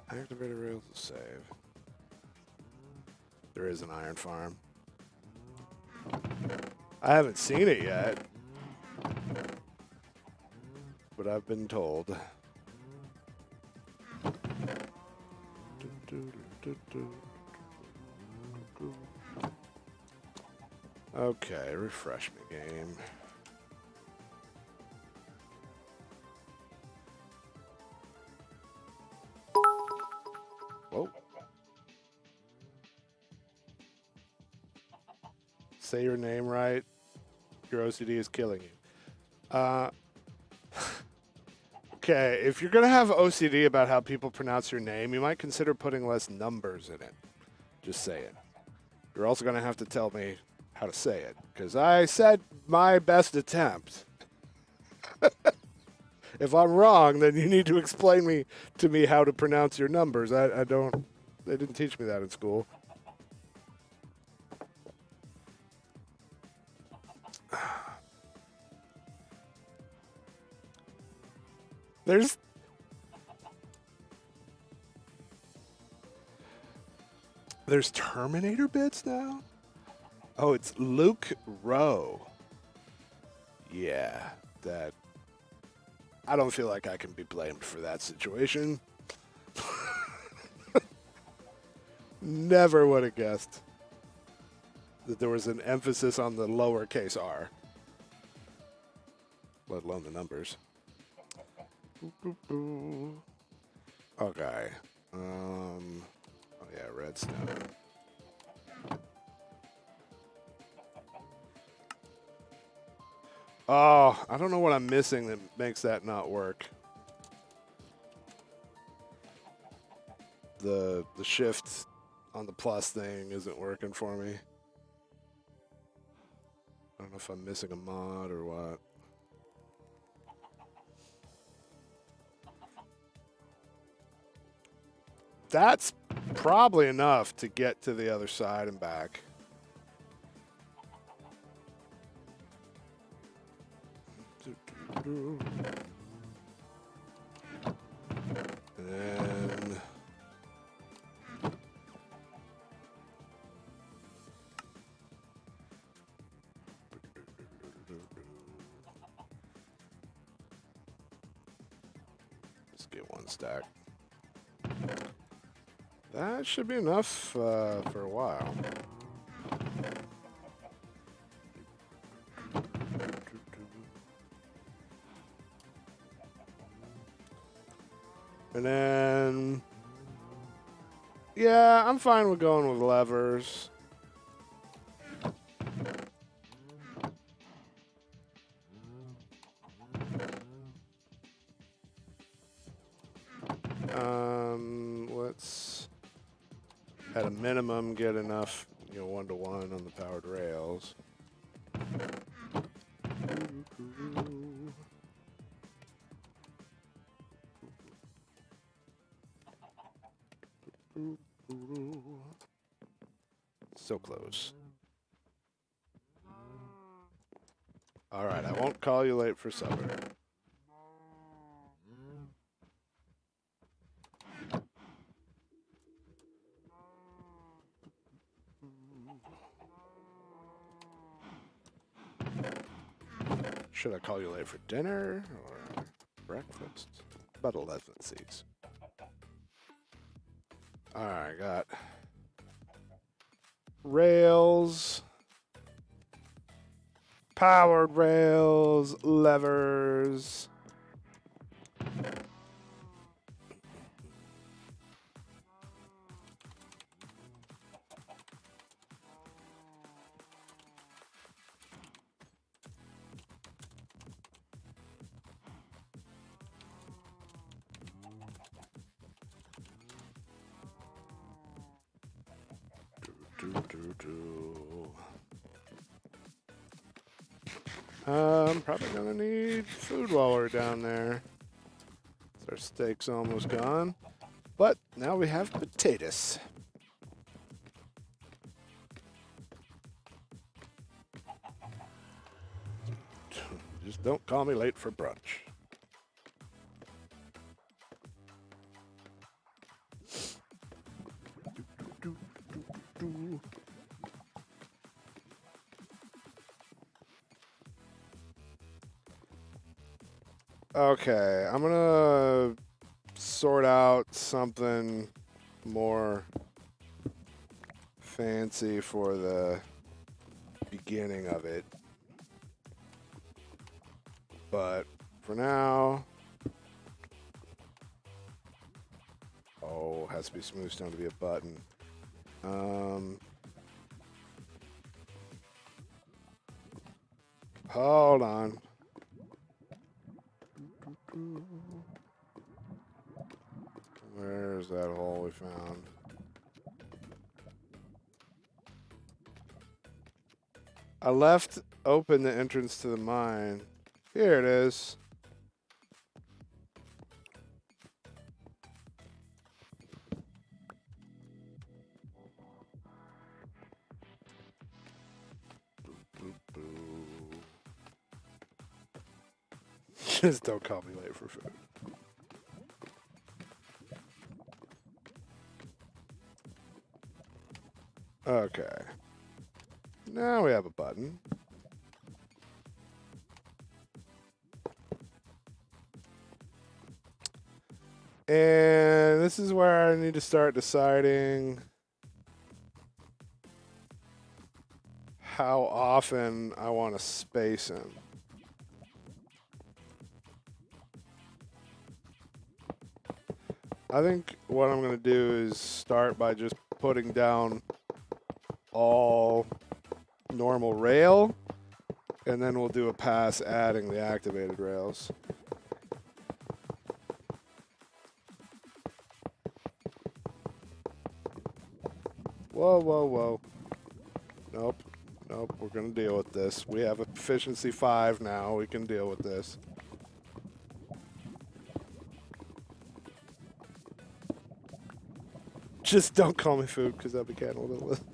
A: Activated rails to save. There is an iron farm. I haven't seen it yet, but I've been told. Okay, refresh me, game. Whoa. Say your name right. Your OCD is killing you. Okay, if you're going to have OCD about how people pronounce your name, you might consider putting less numbers in it. Just say it. You're also going to have to tell me how to say it, because I said my best attempt. If I'm wrong, then you need to explain to me how to pronounce your numbers. I don't. They didn't teach me that in school. There's Terminator bits now? Oh, it's Luke Rowe. Yeah, that... I don't feel like I can be blamed for that situation. Never would have guessed that there was an emphasis on the lowercase r, let alone the numbers. Okay. Oh yeah, redstone. Oh, I don't know what I'm missing that makes that not work. the shift on the plus thing isn't working for me. I don't know if I'm missing a mod or what. That's probably enough to get to the other side and back. And then let's get one stack. That should be enough for a while. And then, yeah, I'm fine with going with levers. Let's, at a minimum, get enough, 1-to-1 on the powered rails. So close. All right, I won't call you late for supper. Should I call you late for dinner or breakfast? About 11 seats. All right, got rails, powered rails, levers. I'm probably gonna need food while we're down there. Our steak's almost gone, but now we have potatoes. Just don't call me late for brunch. Okay, I'm gonna sort out something more fancy for the beginning of it. But for now, has to be smooth stone to be a button. Hold on. Where's that hole we found? I left open the entrance to the mine. Here it is. Just don't call me late for food. Okay. Now we have a button. And this is where I need to start deciding how often I want to space him. I think what I'm going to do is start by just putting down all normal rail, and then we'll do a pass adding the activated rails. Whoa, whoa, whoa. Nope. Nope, we're going to deal with this. We have efficiency 5 now. We can deal with this. Just don't call me food, because I'll be cannibalism.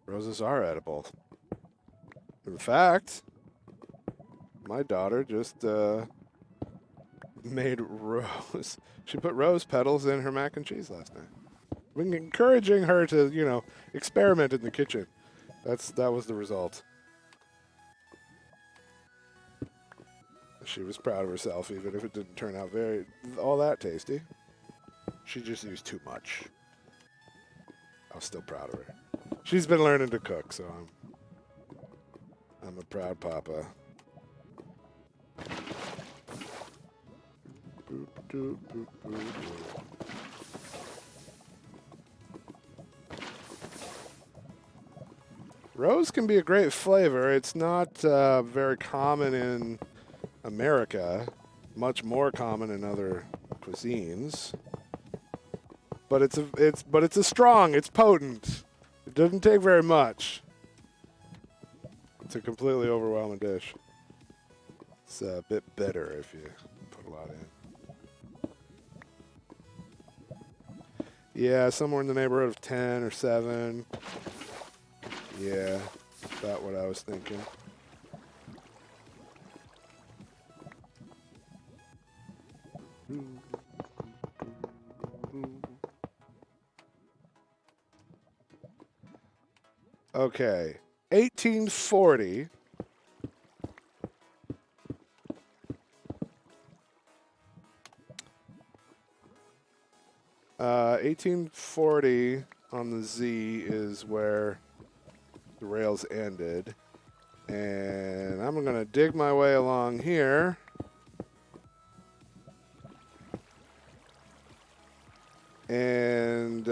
A: Roses are edible. In fact, my daughter just made rose. She put rose petals in her mac and cheese last night. I've been encouraging her to, you know, experiment in the kitchen. That was the result. She was proud of herself, even if it didn't turn out all that tasty. She just used too much. I was still proud of her. She's been learning to cook, so I'm a proud papa. Rose can be a great flavor. It's not very common in America, much more common in other cuisines. But it's potent. It doesn't take very much. It's a completely overwhelming dish. It's a bit bitter if you put a lot in. Yeah, somewhere in the neighborhood of 10 or 7. Yeah, about what I was thinking. Okay, 1840. Uh, 1840 on the Z is where the rails ended. And I'm going to dig my way along here. And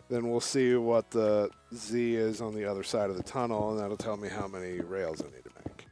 A: then we'll see what the Z is on the other side of the tunnel, and that'll tell me how many rails I need to make.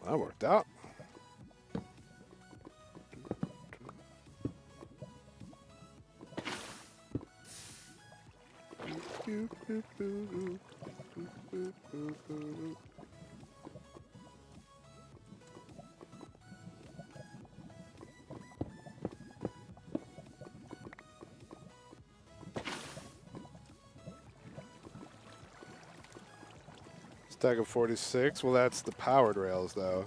A: That worked out. Stack of 46. Well, that's the powered rails, though.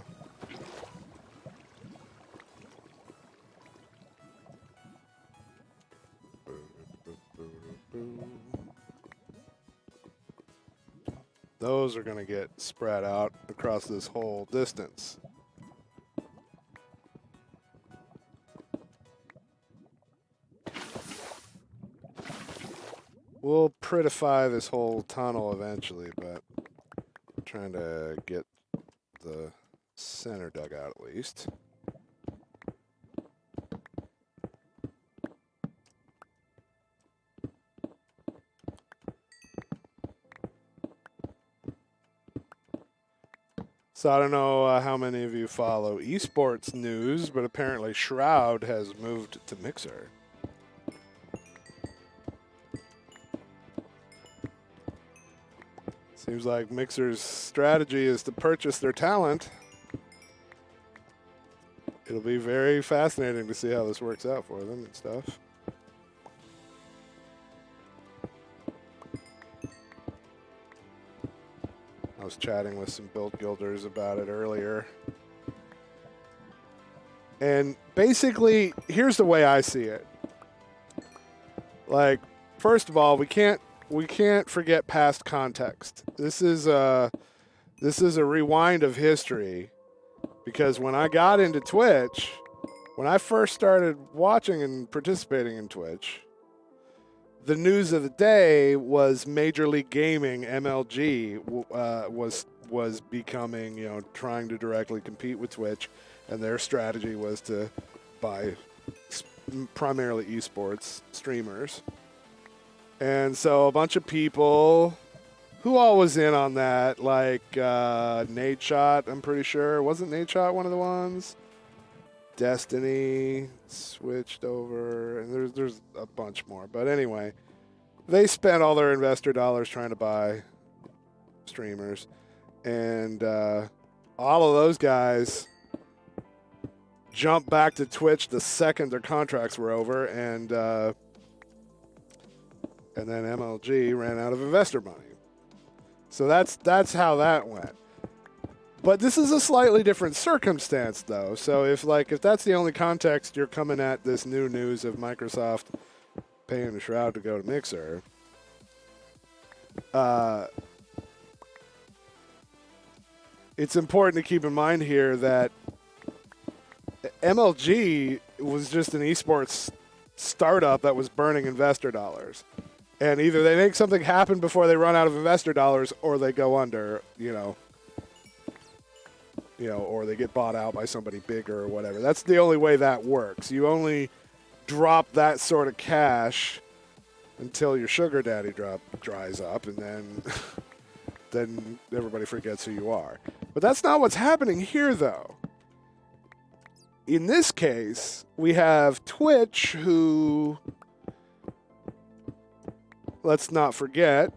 A: Those are going to get spread out across this whole distance. We'll prettify this whole tunnel eventually, but I'm trying to get the center dug out at least. So I don't know how many of you follow esports news, but apparently Shroud has moved to Mixer. Seems like Mixer's strategy is to purchase their talent. It'll be very fascinating to see how this works out for them and stuff. I was chatting with some build guilders about it earlier. And basically, here's the way I see it. Like, first of all, we can't forget past context. This is a rewind of history, because when I got into Twitch, when I first started watching and participating in Twitch, the news of the day was Major League Gaming (MLG) was becoming, trying to directly compete with Twitch, and their strategy was to buy primarily esports streamers. And so a bunch of people, who all was in on that? Like Nadeshot, I'm pretty sure. Wasn't Nadeshot one of the ones? Destiny switched over, and there's a bunch more. But anyway, they spent all their investor dollars trying to buy streamers. And all of those guys jumped back to Twitch the second their contracts were over, and then MLG ran out of investor money. So that's how that went. But this is a slightly different circumstance, though. So if that's the only context you're coming at this new news of Microsoft paying the Shroud to go to Mixer, it's important to keep in mind here that MLG was just an esports startup that was burning investor dollars. And either they make something happen before they run out of investor dollars, or they go under, or they get bought out by somebody bigger or whatever. That's the only way that works. You only drop that sort of cash until your sugar daddy dries up, and then everybody forgets who you are. But that's not what's happening here, though. In this case, we have Twitch, who, let's not forget,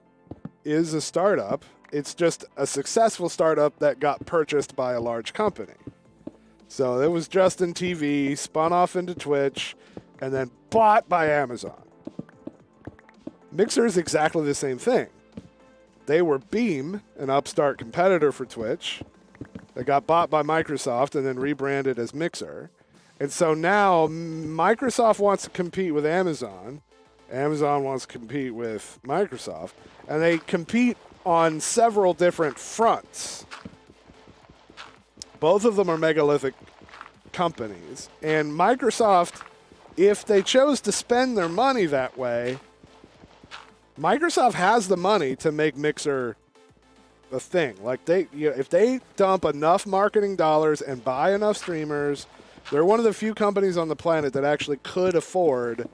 A: is a startup. It's just a successful startup that got purchased by a large company. So it was Justin TV, spun off into Twitch, and then bought by Amazon. Mixer is exactly the same thing. They were Beam, an upstart competitor for Twitch. They got bought by Microsoft and then rebranded as Mixer. And so now Microsoft wants to compete with Amazon. Amazon wants to compete with Microsoft. And they compete on several different fronts. Both of them are megalithic companies. And Microsoft, if they chose to spend their money that way, Microsoft has the money to make Mixer a thing. Like if they dump enough marketing dollars and buy enough streamers, they're one of the few companies on the planet that actually could afford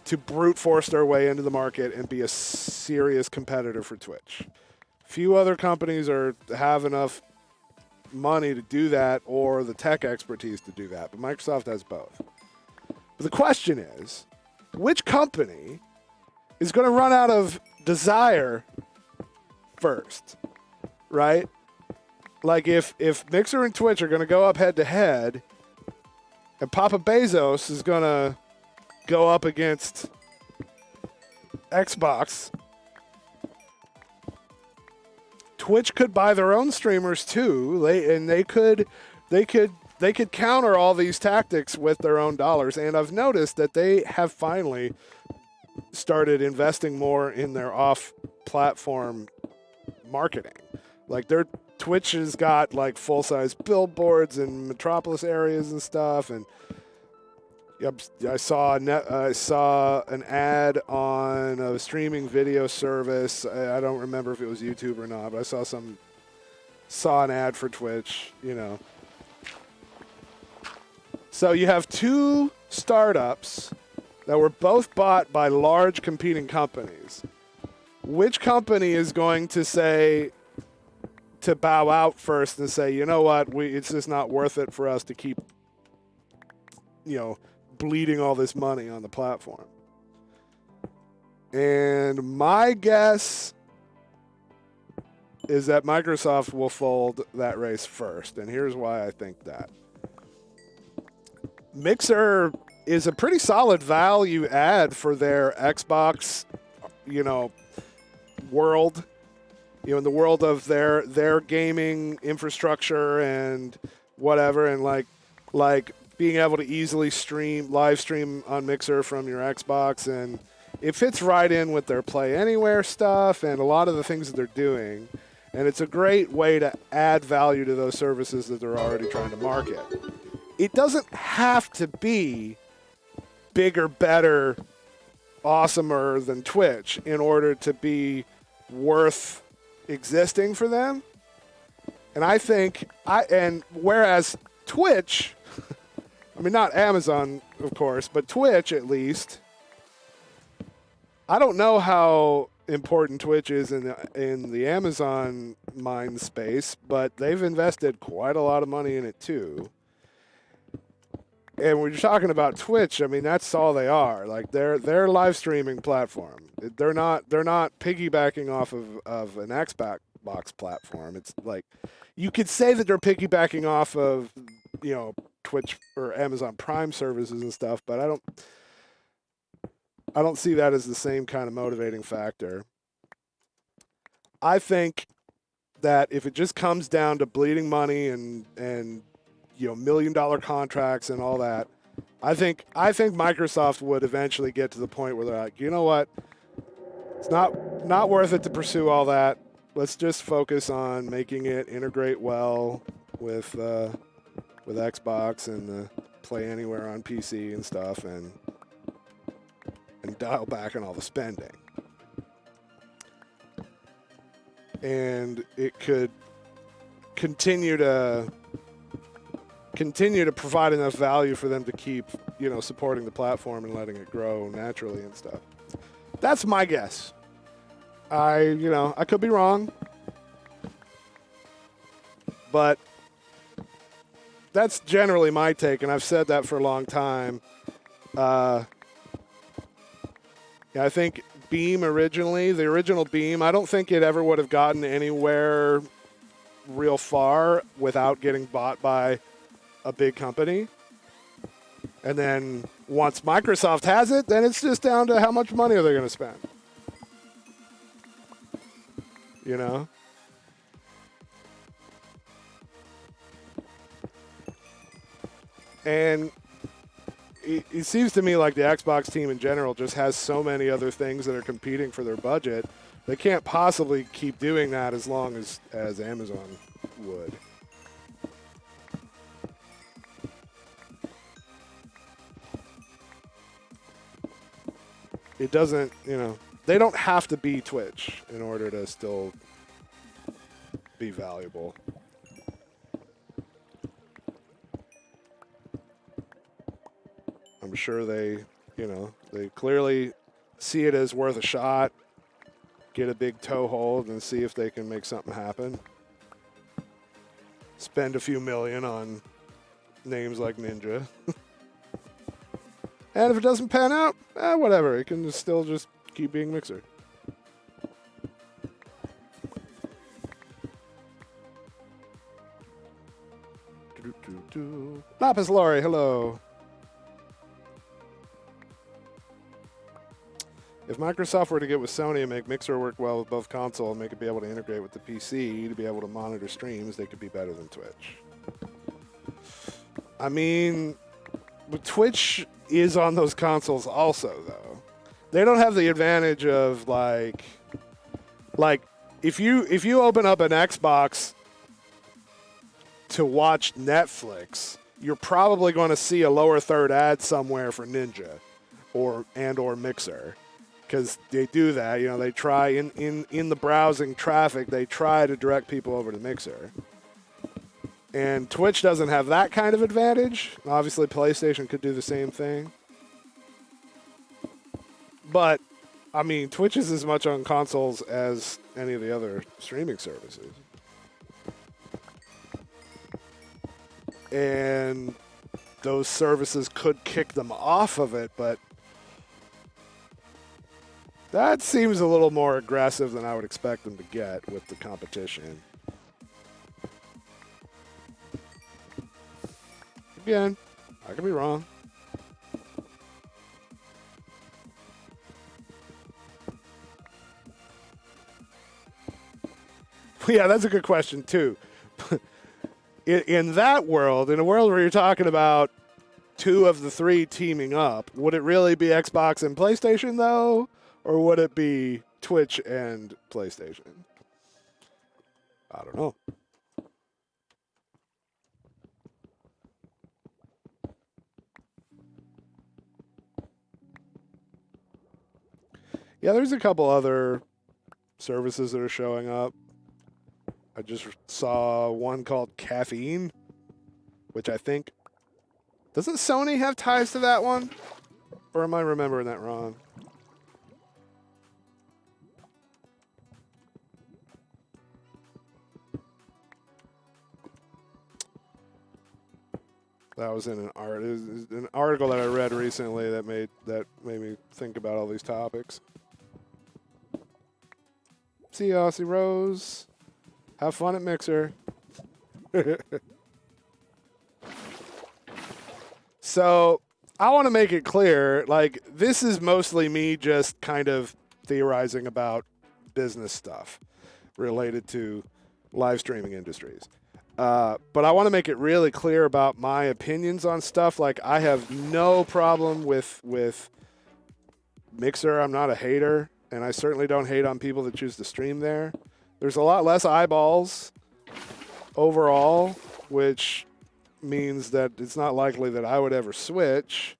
A: to brute force their way into the market and be a serious competitor for Twitch. Few other companies have enough money to do that or the tech expertise to do that, but Microsoft has both. But the question is, which company is going to run out of desire first, right? Like if Mixer and Twitch are going to go up head-to-head, and Papa Bezos is going to go up against Xbox, Twitch could buy their own streamers too. They could counter all these tactics with their own dollars. And I've noticed that they have finally started investing more in their off-platform marketing. Like their Twitch has got like full-size billboards in metropolis areas and stuff, and I saw an ad on a streaming video service. I don't remember if it was YouTube or not, but I saw an ad for Twitch, So you have two startups that were both bought by large competing companies. Which company is going to bow out first and say, you know what, it's just not worth it for us to keep, bleeding all this money on the platform? And my guess is that Microsoft will fold that race first, and here's why I think that. Mixer is a pretty solid value add for their Xbox, world. In the world of their gaming infrastructure and whatever, and like being able to easily live stream on Mixer from your Xbox, and it fits right in with their Play Anywhere stuff and a lot of the things that they're doing. And it's a great way to add value to those services that they're already trying to market. It doesn't have to be bigger, better, awesomer than Twitch in order to be worth existing for them. And I think whereas Twitch, I mean, not Amazon, of course, but Twitch at least, I don't know how important Twitch is in the Amazon mind space, but they've invested quite a lot of money in it too. And when you're talking about Twitch, I mean, that's all they are. Like they're a live streaming platform. They're not piggybacking off of an Xbox platform. It's like you could say that they're piggybacking off of, Twitch or Amazon Prime services and stuff, but I don't see that as the same kind of motivating factor. I think that if it just comes down to bleeding money and $1 million contracts and all that, I think Microsoft would eventually get to the point where they're like, you know what? It's not worth it to pursue all that. Let's just focus on making it integrate well with Xbox and the Play Anywhere on PC and stuff, and dial back on all the spending. And it could continue to provide enough value for them to keep, supporting the platform and letting it grow naturally and stuff. That's my guess. I could be wrong, but that's generally my take, and I've said that for a long time. I think Beam the original Beam, I don't think it ever would have gotten anywhere real far without getting bought by a big company. And then once Microsoft has it, then it's just down to how much money are they going to spend. And it seems to me like the Xbox team in general just has so many other things that are competing for their budget. They can't possibly keep doing that as long as Amazon would. It doesn't, they don't have to be Twitch in order to still be valuable. I'm sure they clearly see it as worth a shot, get a big toehold, and see if they can make something happen. Spend a few million on names like Ninja. And if it doesn't pan out, whatever. It can still just keep being Mixer. Lapis Lori, hello. If Microsoft were to get with Sony and make Mixer work well with both console and make it be able to integrate with the PC to be able to monitor streams, they could be better than Twitch. I mean, Twitch is on those consoles also, though. They don't have the advantage of like if you open up an Xbox to watch Netflix, you're probably going to see a lower third ad somewhere for Ninja or Mixer. Because they do that, they try in the browsing traffic, they try to direct people over to Mixer. And Twitch doesn't have that kind of advantage. Obviously, PlayStation could do the same thing. But, I mean, Twitch is as much on consoles as any of the other streaming services. And those services could kick them off of it, but That seems a little more aggressive than I would expect them to get with the competition. Again, I could be wrong. Yeah, that's a good question, too. In that world, in a world where you're talking about 2 of the 3 teaming up, would it really be Xbox and PlayStation, though? Or would it be Twitch and PlayStation? I don't know. Yeah, there's a couple other services that are showing up. I just saw one called Caffeine, which I think... Doesn't Sony have ties to that one? Or am I remembering that wrong? That was in an article that I read recently that made me think about all these topics. See you, Aussie Rose. Have fun at Mixer. So I want to make it clear, like, this is mostly me just kind of theorizing about business stuff related to live streaming industries. But I want to make it really clear about my opinions on stuff. Like, I have no problem with Mixer. I'm not a hater, and I certainly don't hate on people that choose to stream there. There's a lot less eyeballs overall, which means that it's not likely that I would ever switch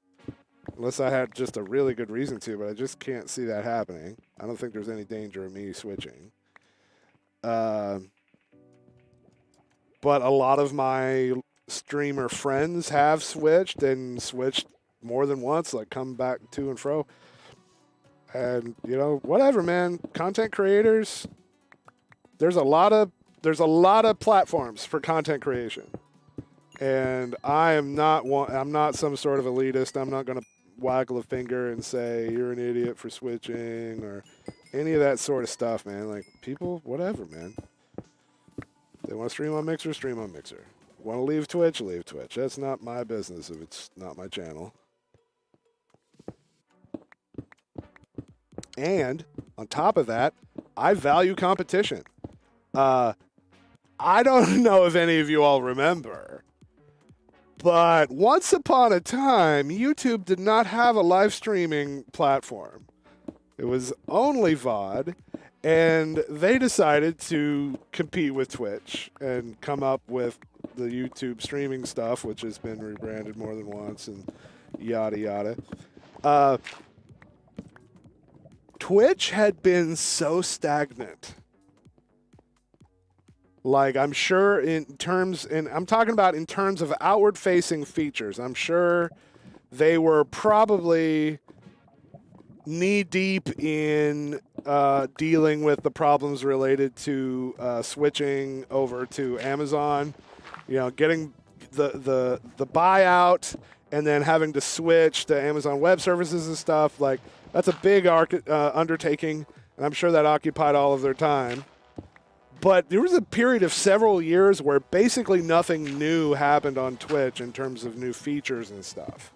A: unless I had just a really good reason to, but I just can't see that happening. I don't think there's any danger of me switching. But a lot of my streamer friends have switched and switched more than once, like come back to and fro. And, you know, whatever, man. Content creators, there's a lot of platforms for content creation. And I'm not some sort of elitist. I'm not going to waggle a finger and say you're an idiot for switching or any of that sort of stuff, man. Like, people, whatever, man. They want to stream on Mixer, stream on Mixer. Want to leave Twitch, leave Twitch. That's not my business if it's not my channel. And on top of that, I value competition. I don't know if any of you all remember, but once upon a time, YouTube did not have a live streaming platform. It was only VOD. And they decided to compete with Twitch and come up with the YouTube streaming stuff, which has been rebranded more than once and yada, yada. Twitch had been so stagnant. Like, I'm sure and I'm talking about in terms of outward-facing features, I'm sure they were probably knee-deep in dealing with the problems related to switching over to Amazon, you know, getting the buyout and then having to switch to Amazon Web Services and stuff. Like, that's a big undertaking, and I'm sure that occupied all of their time. But there was a period of several years where basically nothing new happened on Twitch in terms of new features and stuff.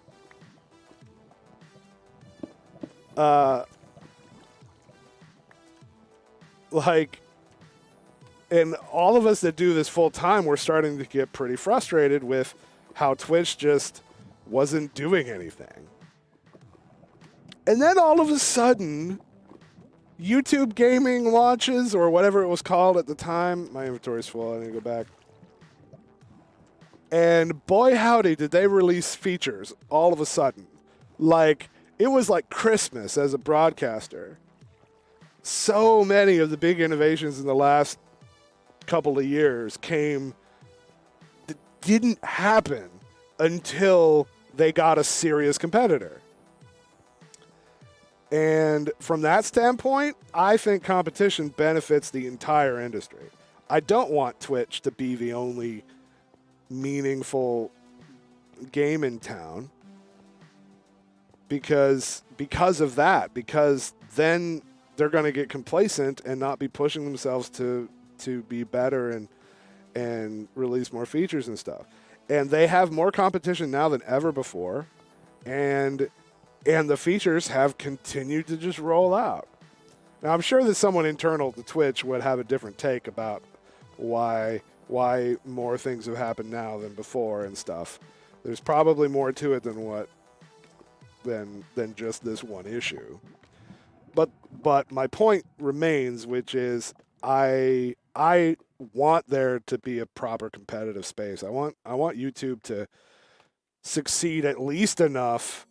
A: And all of us that do this full time, we're starting to get pretty frustrated with how Twitch just wasn't doing anything. And then all of a sudden, YouTube gaming launches, or whatever it was called at the time. My inventory's full, I need to go back. And boy howdy, did they release features all of a sudden. Like, it was like Christmas as a broadcaster. So many of the big innovations in the last couple of years that didn't happen until they got a serious competitor. And from that standpoint, I think competition benefits the entire industry. I don't want Twitch to be the only meaningful game in town because of that. Because then they're going to get complacent and not be pushing themselves to be better and release more features and stuff. And they have more competition now than ever before, and the features have continued to just roll out. Now, I'm sure that someone internal to Twitch would have a different take about why more things have happened now than before and stuff. There's probably more to it than just this one issue. But my point remains, which is I want there to be a proper competitive space. I want YouTube to succeed at least enough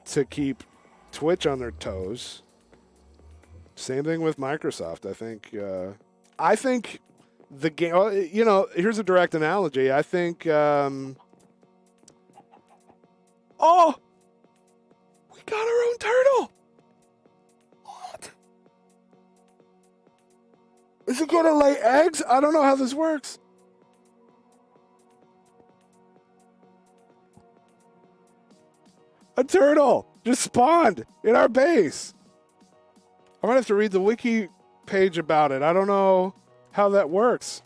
A: to keep Twitch on their toes. Same thing with Microsoft. I think the game. You know, here's a direct analogy. I think. Oh, we got our own turtle. What? Is it gonna lay eggs? I don't know how this works. A turtle just spawned in our base. I'm going to have to read the wiki page about it. I don't know how that works.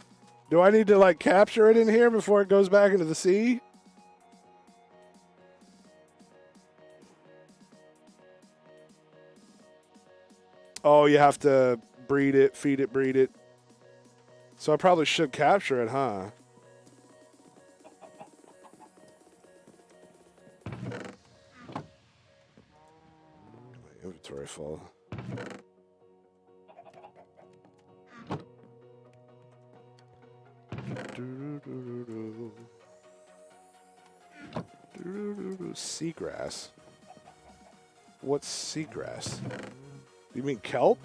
A: Do I need to, like, capture it in here before it goes back into the sea? Oh, you have to breed it, feed it, breed it. So I probably should capture it, huh? My inventory full. Seagrass. What's seagrass? You mean kelp?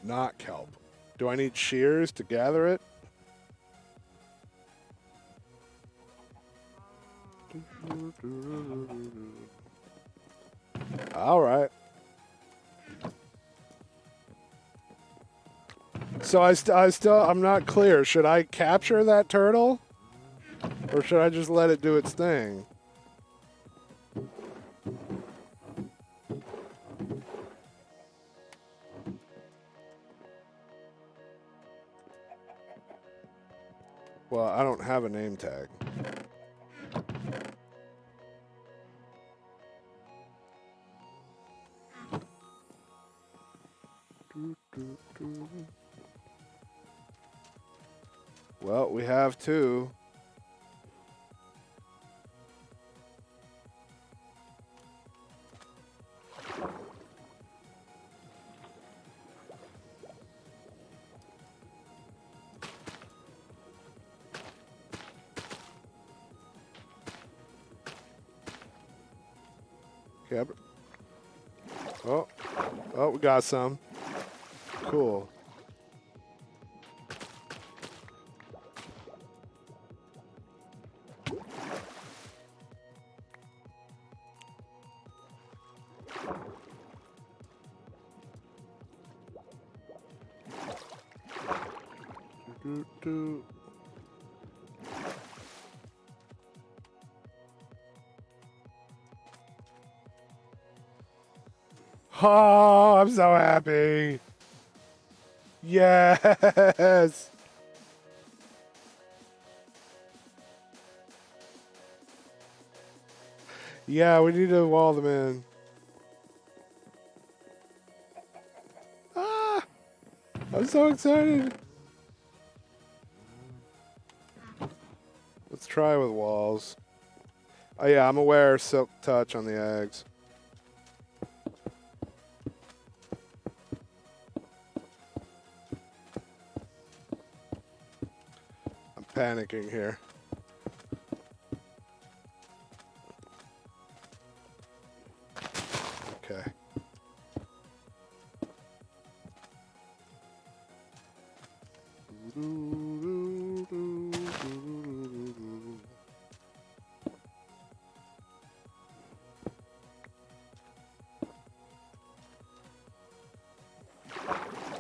A: Not kelp. Do I need shears to gather it? All right. So I'm not clear. Should I capture that turtle? Or should I just let it do its thing? Well, I don't have a name tag. Well, we have two. Okay. Oh, we got some. Cool. Oh, I'm so happy. Yes. Yeah, we need to wall them in. Ah, I'm so excited. Let's try with walls. Oh yeah, I'm aware silk touch on the eggs. I'm panicking here. Okay.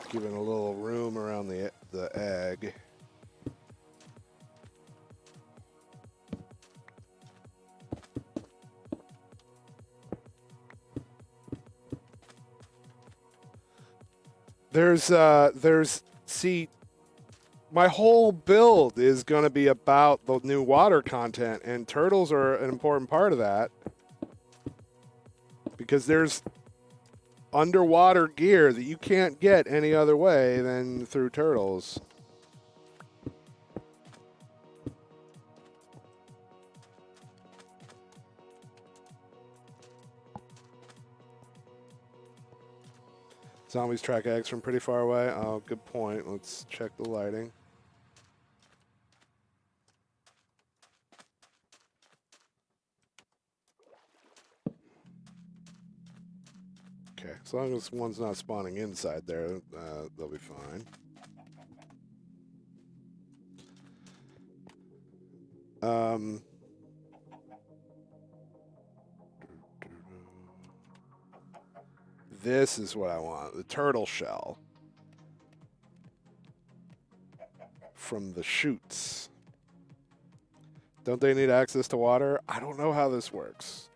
A: Giving a little room around the egg. See, my whole build is going to be about the new water content, and turtles are an important part of that because there's underwater gear that you can't get any other way than through turtles. Zombies track eggs from pretty far away. Oh, good point. Let's check the lighting. Okay, as long as one's not spawning inside there, they'll be fine. This is what I want, the turtle shell from the chutes. Don't they need access to water? I don't know how this works.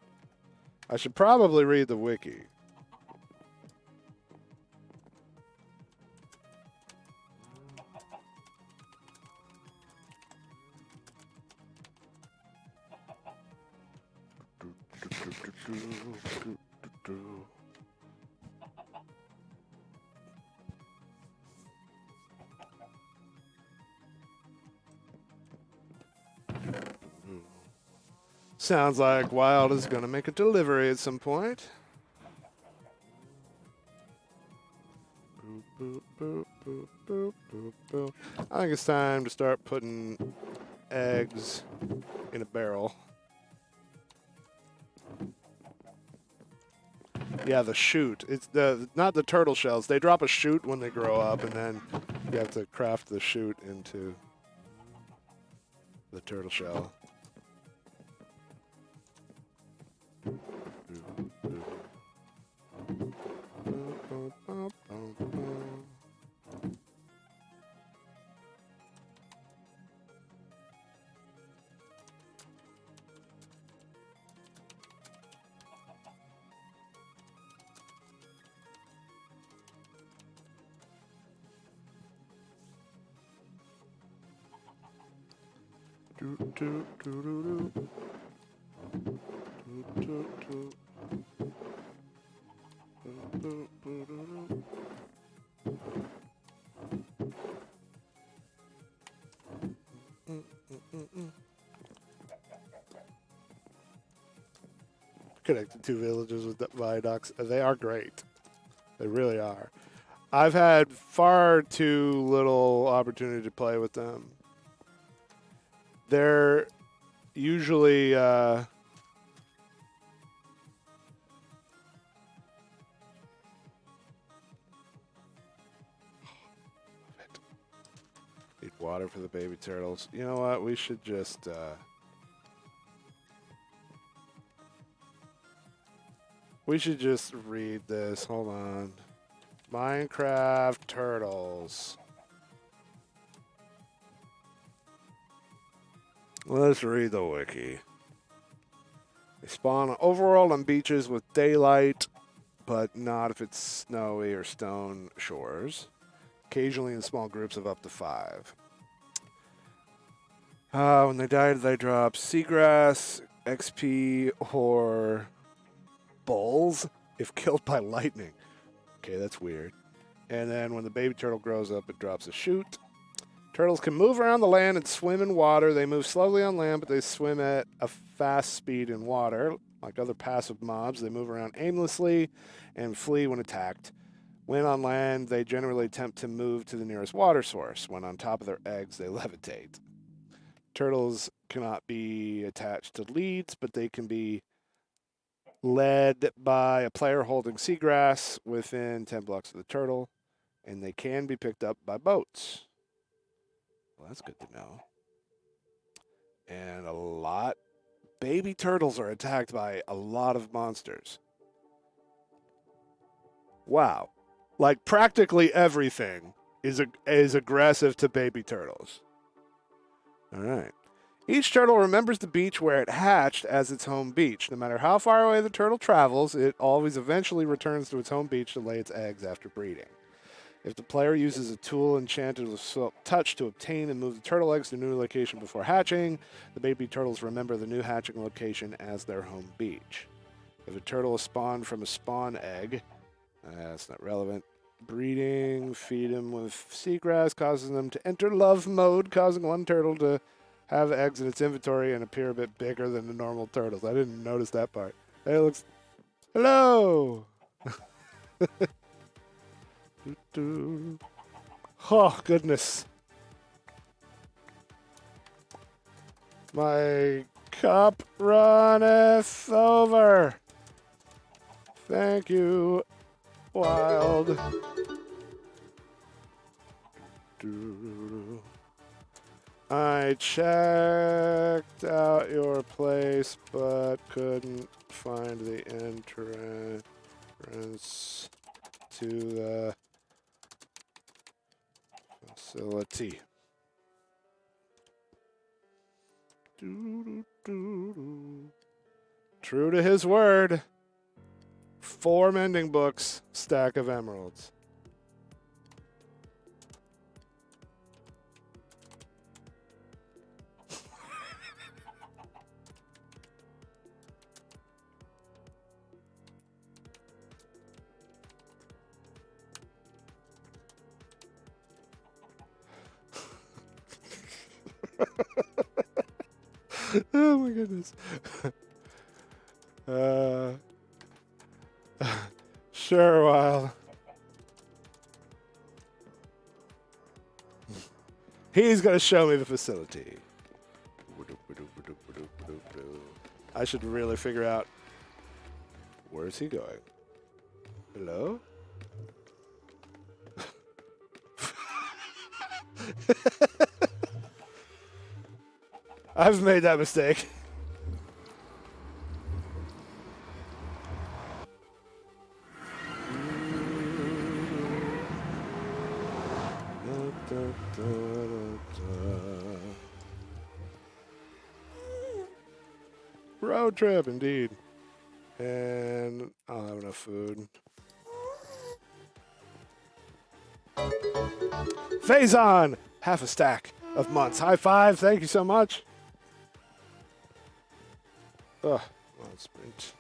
A: I should probably read the wiki. Sounds like Wild is going to make a delivery at some point. I think it's time to start putting eggs in a barrel. Yeah, the chute. It's not the turtle shells. They drop a chute when they grow up, and then you have to craft the chute into the turtle shell. Connected two villages with viaducts. They are great. They really are. I've had far too little opportunity to play with them. They're usually need water for the baby turtles. You know what? We should just read this. Hold on. Minecraft turtles. Let's read the wiki. They spawn on overworld on beaches with daylight, but not if it's snowy or stone shores. Occasionally in small groups of up to 5. When they die, they drop seagrass, XP, or bulls if killed by lightning. Okay, that's weird. And then when the baby turtle grows up, it drops a chute. Turtles can move around the land and swim in water. They move slowly on land, but they swim at a fast speed in water. Like other passive mobs, they move around aimlessly and flee when attacked. When on land, they generally attempt to move to the nearest water source. When on top of their eggs, they levitate. Turtles cannot be attached to leads, but they can be led by a player holding seagrass within 10 blocks of the turtle, and they can be picked up by boats. Well, that's good to know. And baby turtles are attacked by a lot of monsters. Wow. Like practically everything is aggressive to baby turtles. All right. Each turtle remembers the beach where it hatched as its home beach. No matter how far away the turtle travels, it always eventually returns to its home beach to lay its eggs after breeding. If the player uses a tool enchanted with touch to obtain and move the turtle eggs to a new location before hatching, the baby turtles remember the new hatching location as their home beach. If a turtle is spawned from a spawn egg, that's not relevant. Breeding, feed them with seagrass, causes them to enter love mode, causing one turtle to have eggs in its inventory and appear a bit bigger than the normal turtles. I didn't notice that part. Hey, it looks... Hello! Oh, goodness. My cup runneth over. Thank you, Wild. I checked out your place, but couldn't find the entrance to the facility. True to his word. 4 mending books, stack of emeralds. Oh my goodness. Sure, Wild. He's going to show me the facility. I should really figure out, where's he going? Hello? I've made that mistake. Road trip, indeed. And I don't have enough food. Phazon! Half a stack of months. High five. Thank you so much. Ugh. Well, sprint.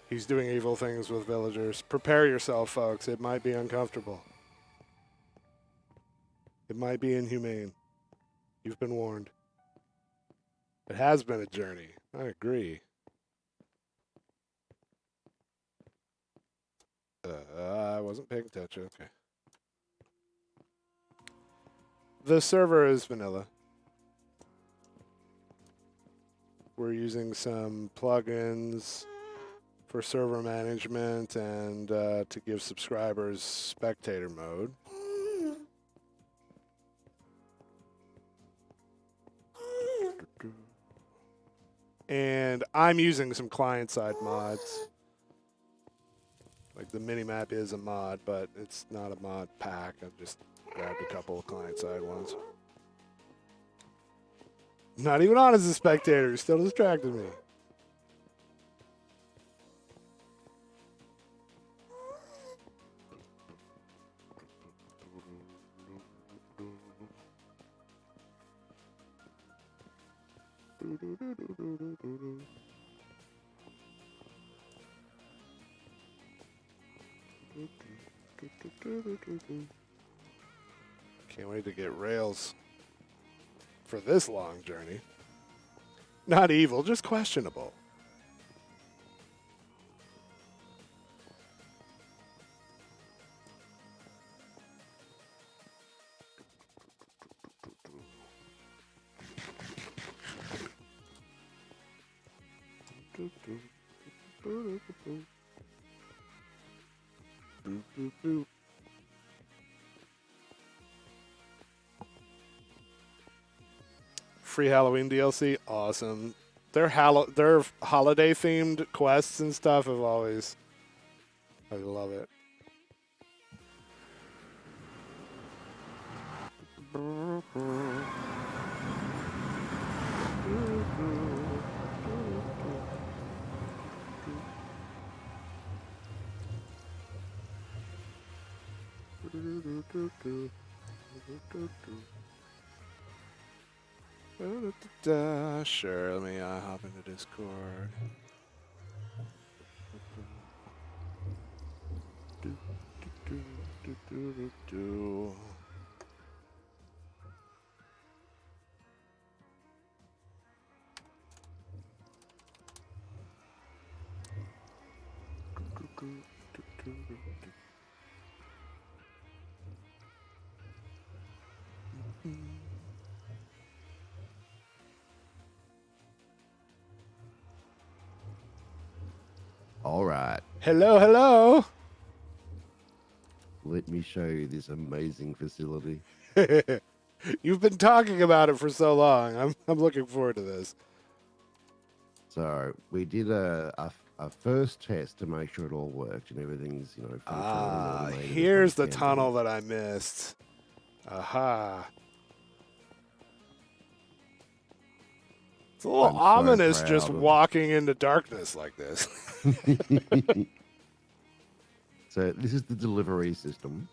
A: He's doing evil things with villagers. Prepare yourself, folks. It might be uncomfortable. It might be inhumane. You've been warned. It has been a journey. I agree. I wasn't paying attention. Okay. The server is vanilla. We're using some plugins for server management and to give subscribers spectator mode. And I'm using some client-side mods. Like the minimap is a mod, but it's not a mod pack. I've just grabbed a couple of client-side ones. Not even on as a spectator. He still distracted me. Can't wait to get rails for this long journey. Not evil, just questionable. free Halloween DLC. Awesome. Their holiday themed quests and stuff have always. I love it. Sure, let me hop into Discord.
B: All right.
A: Hello, hello.
B: Let me show you this amazing facility.
A: You've been talking about it for so long. I'm looking forward to this.
B: So we did a first test to make sure it all worked and everything's, you know, automated.
A: Here's the tunnel that I missed. Aha. It's a little ominous just walking into darkness like this.
B: So this is the delivery system.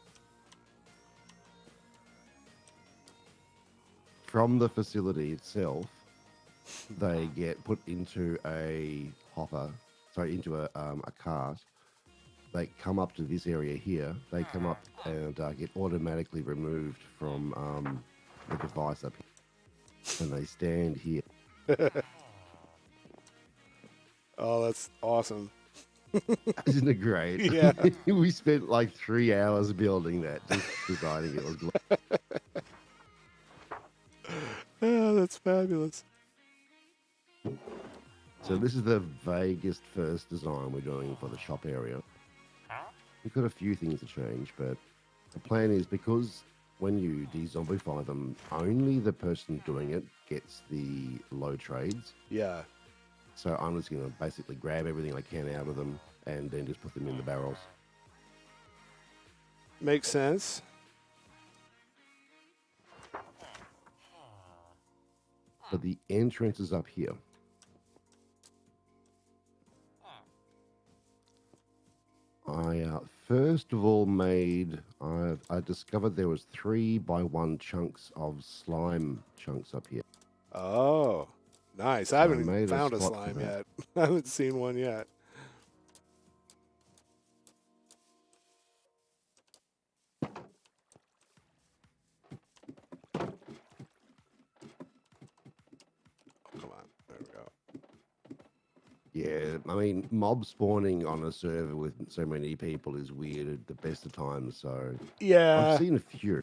B: From the facility itself, they get put into a hopper, sorry, into a cart. They come up to this area here. They come up and get automatically removed from the device up here. And they stand here.
A: Oh, that's awesome.
B: Isn't it great?
A: Yeah.
B: We spent like 3 hours building that, just designing it.
A: Oh, that's fabulous.
B: So this is the vaguest first design we're doing for the shop area. We've got a few things to change, but the plan is because when you de-zombify them, only the person doing it gets the low trades.
A: Yeah.
B: So I'm just going to basically grab everything I can out of them and then just put them in the barrels.
A: Makes sense.
B: But the entrance is up here. I first of all I discovered there was 3x1 chunks of slime chunks up here.
A: Oh, nice. I haven't found a slime yet. I haven't seen one yet. Come on. There we go.
B: Yeah, I mean, mob spawning on a server with so many people is weird at the best of times, so...
A: Yeah.
B: I've seen a few.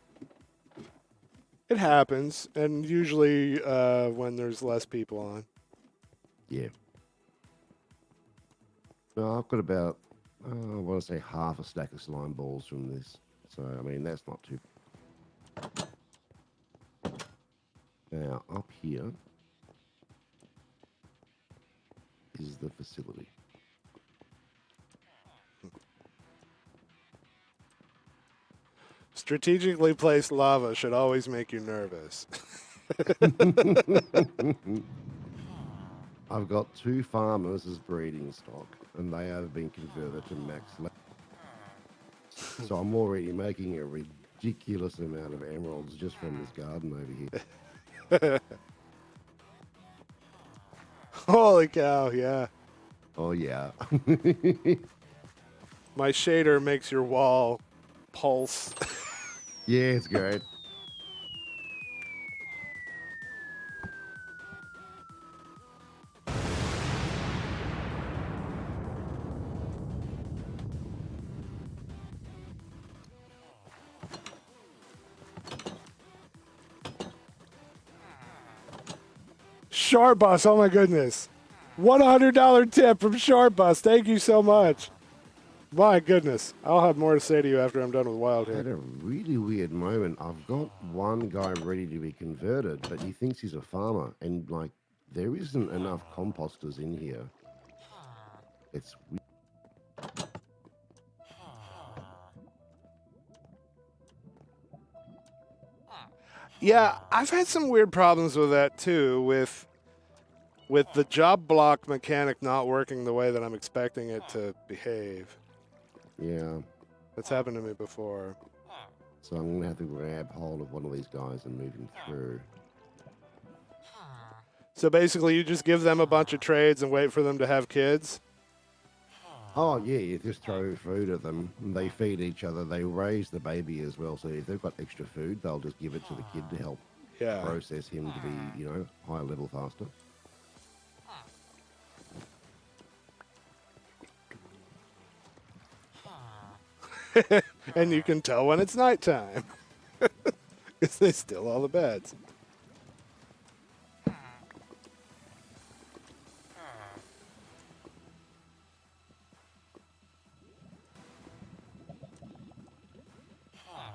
A: It happens, and usually when there's less people on.
B: Yeah. No, I've got about, I want to say half a stack of slime balls from this. So, I mean, that's not too... Now, up here is the facility.
A: Strategically placed lava should always make you nervous.
B: I've got 2 farmers as breeding stock, and they have been converted to max level. So I'm already making a ridiculous amount of emeralds just from this garden over here.
A: Holy cow, yeah.
B: Oh, yeah.
A: My shader makes your wall pulse.
B: Yeah, it's great.
A: Short Bus, oh my goodness. $100 tip from Short Bus. Thank you so much. My goodness. I'll have more to say to you after I'm done with Wild
B: I had
A: here.
B: a really weird moment. I've got one guy ready to be converted, but he thinks he's a farmer, and like there isn't enough composters in here. It's
A: Yeah, I've had some weird problems with that too, with the job block mechanic not working the way that I'm expecting it to behave.
B: yeah.
A: That's happened to me before.
B: So I'm gonna have to grab hold of one of these guys and move him through.
A: So basically, you just give them a bunch of trades and wait for them to have kids?
B: Oh yeah, you just throw food at them. And they feed each other. They raise the baby as well. So if they've got extra food, they'll just give it to the kid to help
A: Yeah.
B: process him to be, higher level faster.
A: And you can tell when it's nighttime. Because they steal all the beds.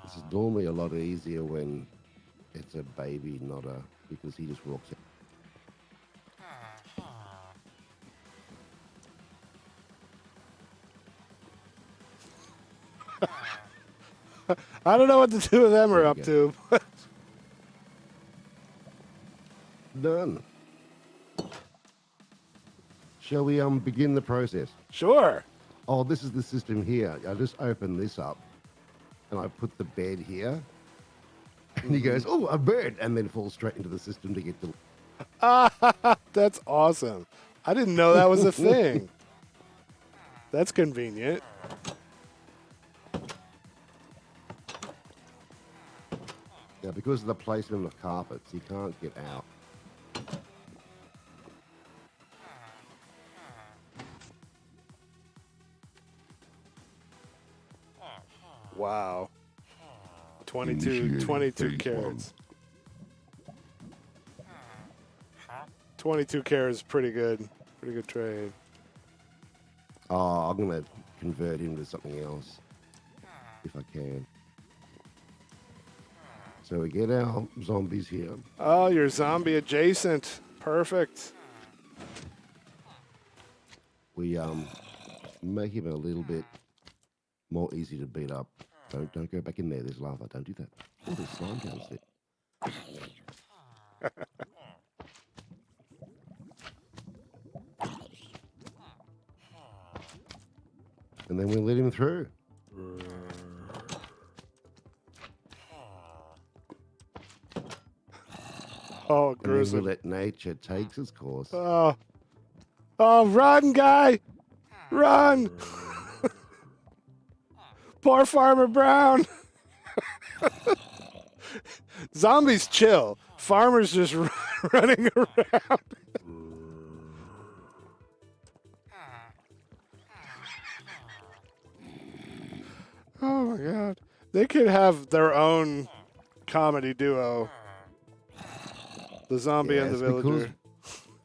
B: This is normally a lot easier when it's a baby, not a because he just walks in.
A: I don't know what the two of them are
B: There
A: up
B: you
A: to.
B: Done. Shall we begin the process?
A: Sure.
B: Oh, this is the system here. I just open this up and I put the bed here. And he goes, oh, a bird, and then falls straight into the system to get the.
A: That's awesome. I didn't know that was a thing. That's convenient.
B: Yeah, because of the placement of carpets, he can't get out.
A: Wow. 22
B: Initiating phase
A: carats. 22 carats, pretty good. Pretty good trade.
B: Oh, I'm going to convert him to something else if I can. So we get our zombies here.
A: Oh, you're zombie adjacent. Perfect.
B: We make him a little bit more easy to beat up. Don't go back in there. There's lava. Don't do that. Oh, there's slime downstairs. And then we let him through.
A: Oh,
B: And then we
A: gruesome.
B: let nature take its course.
A: Oh. Oh, run, guy. Run. Poor Farmer Brown. Zombies chill. Farmers just running around. Oh my god. They could have their own comedy duo. The zombie and the villager.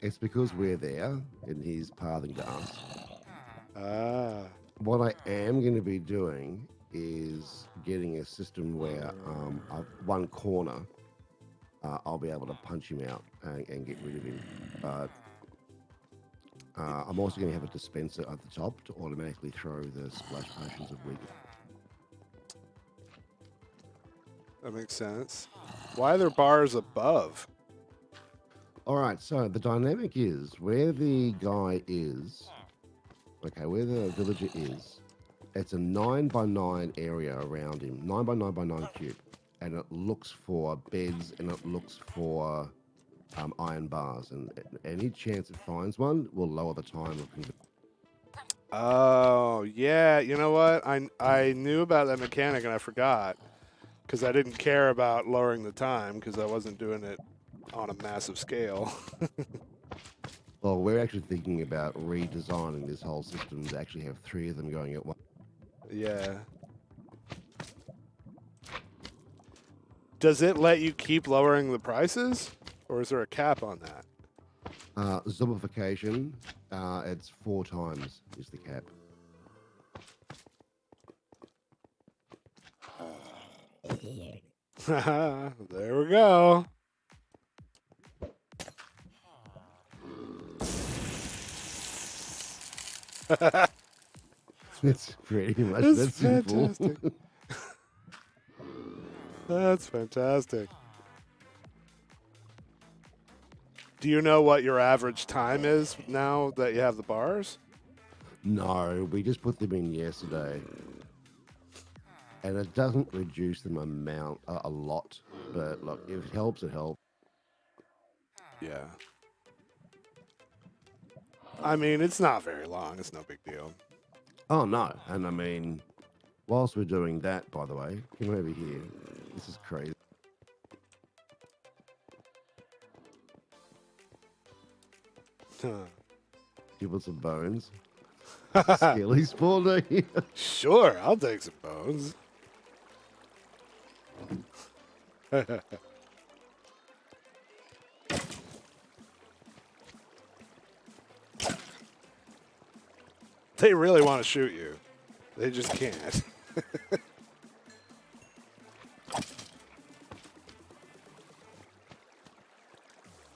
B: It's because we're there and he's pathing to us.
A: Ah.
B: What I am going to be doing is getting a system where one corner I'll be able to punch him out and get rid of him. I'm also going to have a dispenser at the top to automatically throw the splash potions of weakness.
A: That makes sense. Why are there bars above?
B: All right, so the dynamic is where the guy is, where the villager is, it's a 9x9 area around him, 9x9x9 cube, and it looks for beds and it looks for iron bars, and any chance it finds one will lower the time of conversion.
A: Oh, yeah. You know what? I knew about that mechanic and I forgot because I didn't care about lowering the time because I wasn't doing it on a massive scale.
B: Well, we're actually thinking about redesigning this whole system to actually have 3 of them going at once.
A: Yeah. Does it let you keep lowering the prices? Or is there a cap on that?
B: Zombification, it's 4 times is the cap.
A: There we go.
B: It's pretty much
A: That's
B: that simple.
A: fantastic. That's fantastic. Do you know what your average time is now that you have the bars?
B: No, we just put them in yesterday. And it doesn't reduce them a lot. But look, if it helps, it helps.
A: Yeah. I mean, it's not very long. It's no big deal.
B: Oh, no. And I mean, whilst we're doing that, by the way, come over here. This is crazy. Give us some bones. Skelly spawned here.
A: Sure, I'll take some bones. They really want to shoot you. They just can't.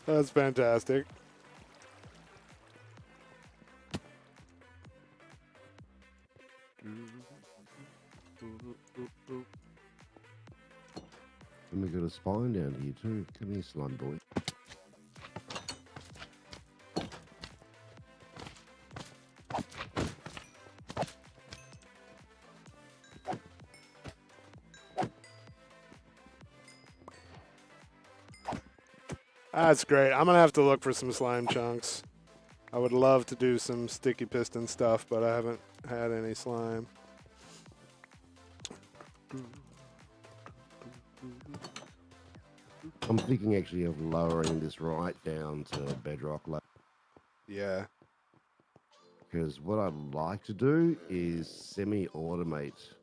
A: That's fantastic.
B: And we got a spine down here too. Come here, slime boy.
A: That's great. I'm going to have to look for some slime chunks. I would love to do some sticky piston stuff, but I haven't had any slime.
B: I'm thinking actually of lowering this right down to bedrock level.
A: Yeah.
B: Because what I'd like to do is semi-automate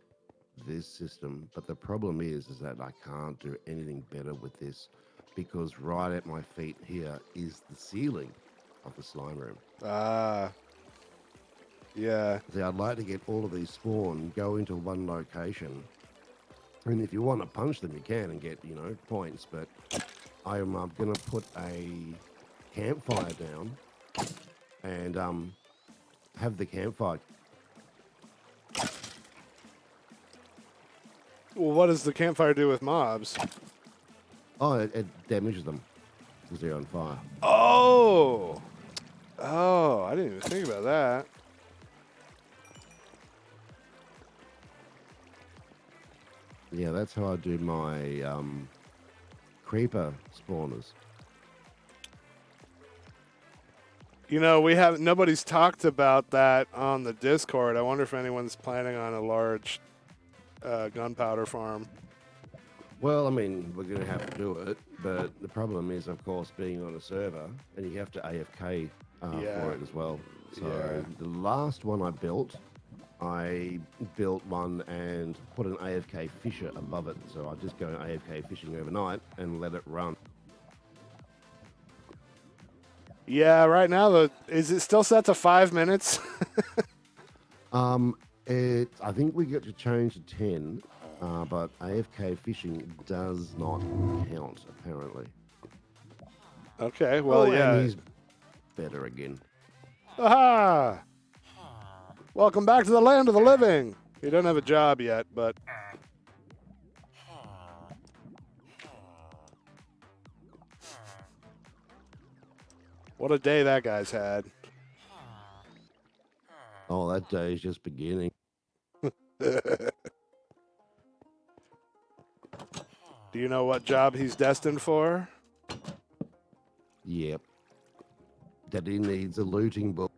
B: this system, but the problem is that I can't do anything better with this because right at my feet here is the ceiling of the slime room.
A: Ah. Yeah.
B: See, I'd like to get all of these spawn, go into one location, and if you want to punch them, you can and get, points, but I'm going to put a campfire down and have the campfire.
A: Well, what does the campfire do with mobs?
B: Oh, it damages them because they're on fire.
A: Oh! Oh, I didn't even think about that.
B: Yeah, that's how I do my creeper spawners.
A: Nobody's talked about that on the Discord. I wonder if anyone's planning on a large gunpowder farm.
B: Well, I mean, we're going to have to do it, but the problem is, of course, being on a server, and you have to AFK for it as well. So the last one I built one and put an AFK fisher above it. So I just go AFK fishing overnight and let it run.
A: Yeah, right now, is it still set to 5 minutes?
B: I think we get to change to 10, but AFK fishing does not count, apparently.
A: Okay, well, yeah.
B: And he's better again.
A: Aha! Welcome back to the land of the living. You don't have a job yet, but... What a day that guy's had.
B: Oh, that day is just beginning.
A: Do you know what job he's destined for?
B: Yep. Daddy needs a looting book.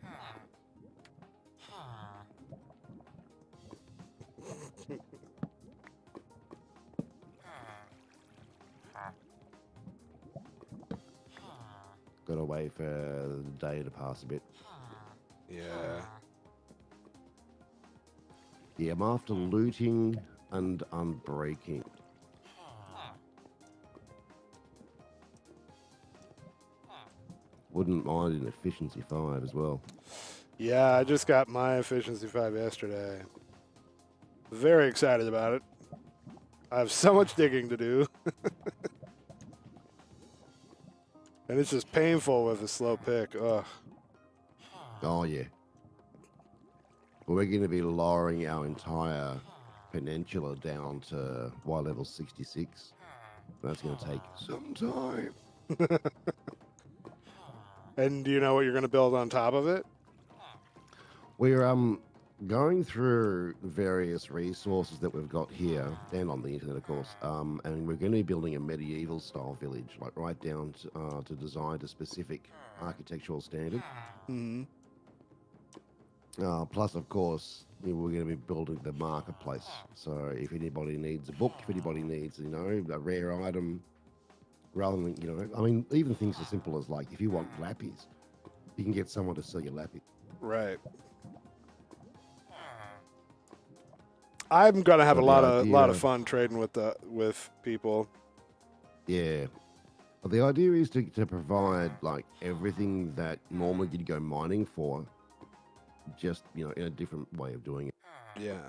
B: Gotta wait for the day to pass a bit.
A: Yeah.
B: Yeah, I'm after looting and unbreaking. Wouldn't mind an efficiency 5 as well.
A: Yeah, I just got my efficiency 5 yesterday. Very excited about it. I have so much digging to do. And it's just painful with a slow pick. Ugh.
B: Oh, yeah. We're going to be lowering our entire peninsula down to Y level 66. That's going to take some time.
A: And do you know what you're going to build on top of it?
B: We're going through various resources that we've got here and on the internet, of course. And we're going to be building a medieval style village, like right down to design to specific architectural standard.
A: Mm-hmm.
B: Plus, of course, we're going to be building the marketplace. So if anybody needs a book, if anybody needs, a rare item, rather than, I mean, even things as simple as like if you want lappies, you can get someone to sell you lappies.
A: Right. I'm gonna have
B: But
A: a
B: the
A: lot of
B: idea-
A: fun trading with people.
B: Yeah. But the idea is to provide like everything that normally you'd go mining for, just in a different way of doing it.
A: Yeah.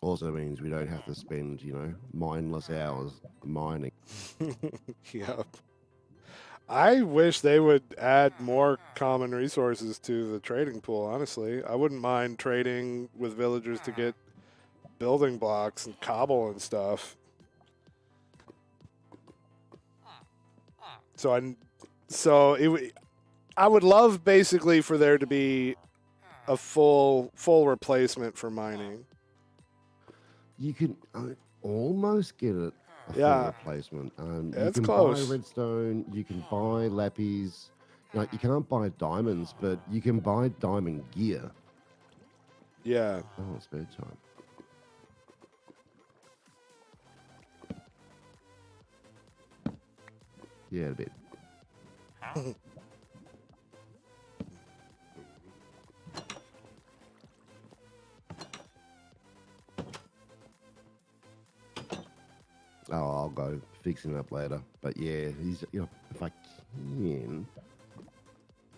B: Also means we don't have to spend, mindless hours mining.
A: Yep. I wish they would add more common resources to the trading pool, honestly. I wouldn't mind trading with villagers to get building blocks and cobble and stuff. I would love basically for there to be a full replacement for mining.
B: You can almost get it a full
A: Yeah.
B: replacement. You
A: It's
B: can
A: close.
B: buy redstone, you can buy lappies. You can't buy diamonds, but you can buy diamond gear.
A: Yeah.
B: Oh, it's bedtime. Yeah, a bit. Oh, I'll go fix him up later. But yeah, he's if I can,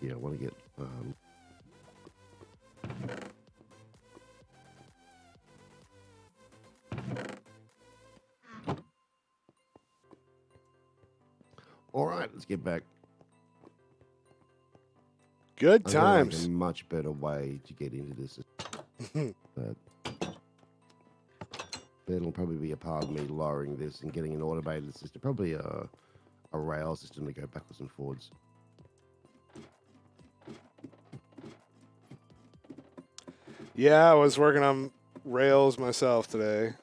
B: I want to get All right, let's get back.
A: Good
B: I'm gonna make
A: times.
B: a much better way to get into this. But that'll probably be a part of me lowering this and getting an automated system, probably a rail system to go backwards and forwards.
A: Yeah, I was working on rails myself today.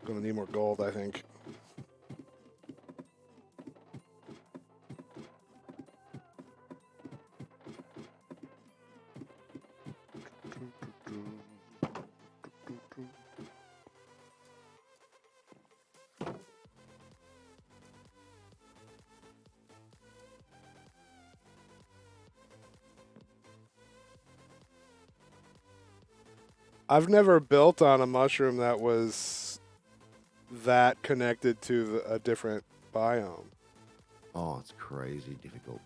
A: Gonna need more gold, I think. I've never built on a mushroom that was that connected to a different biome.
B: Oh, it's crazy difficult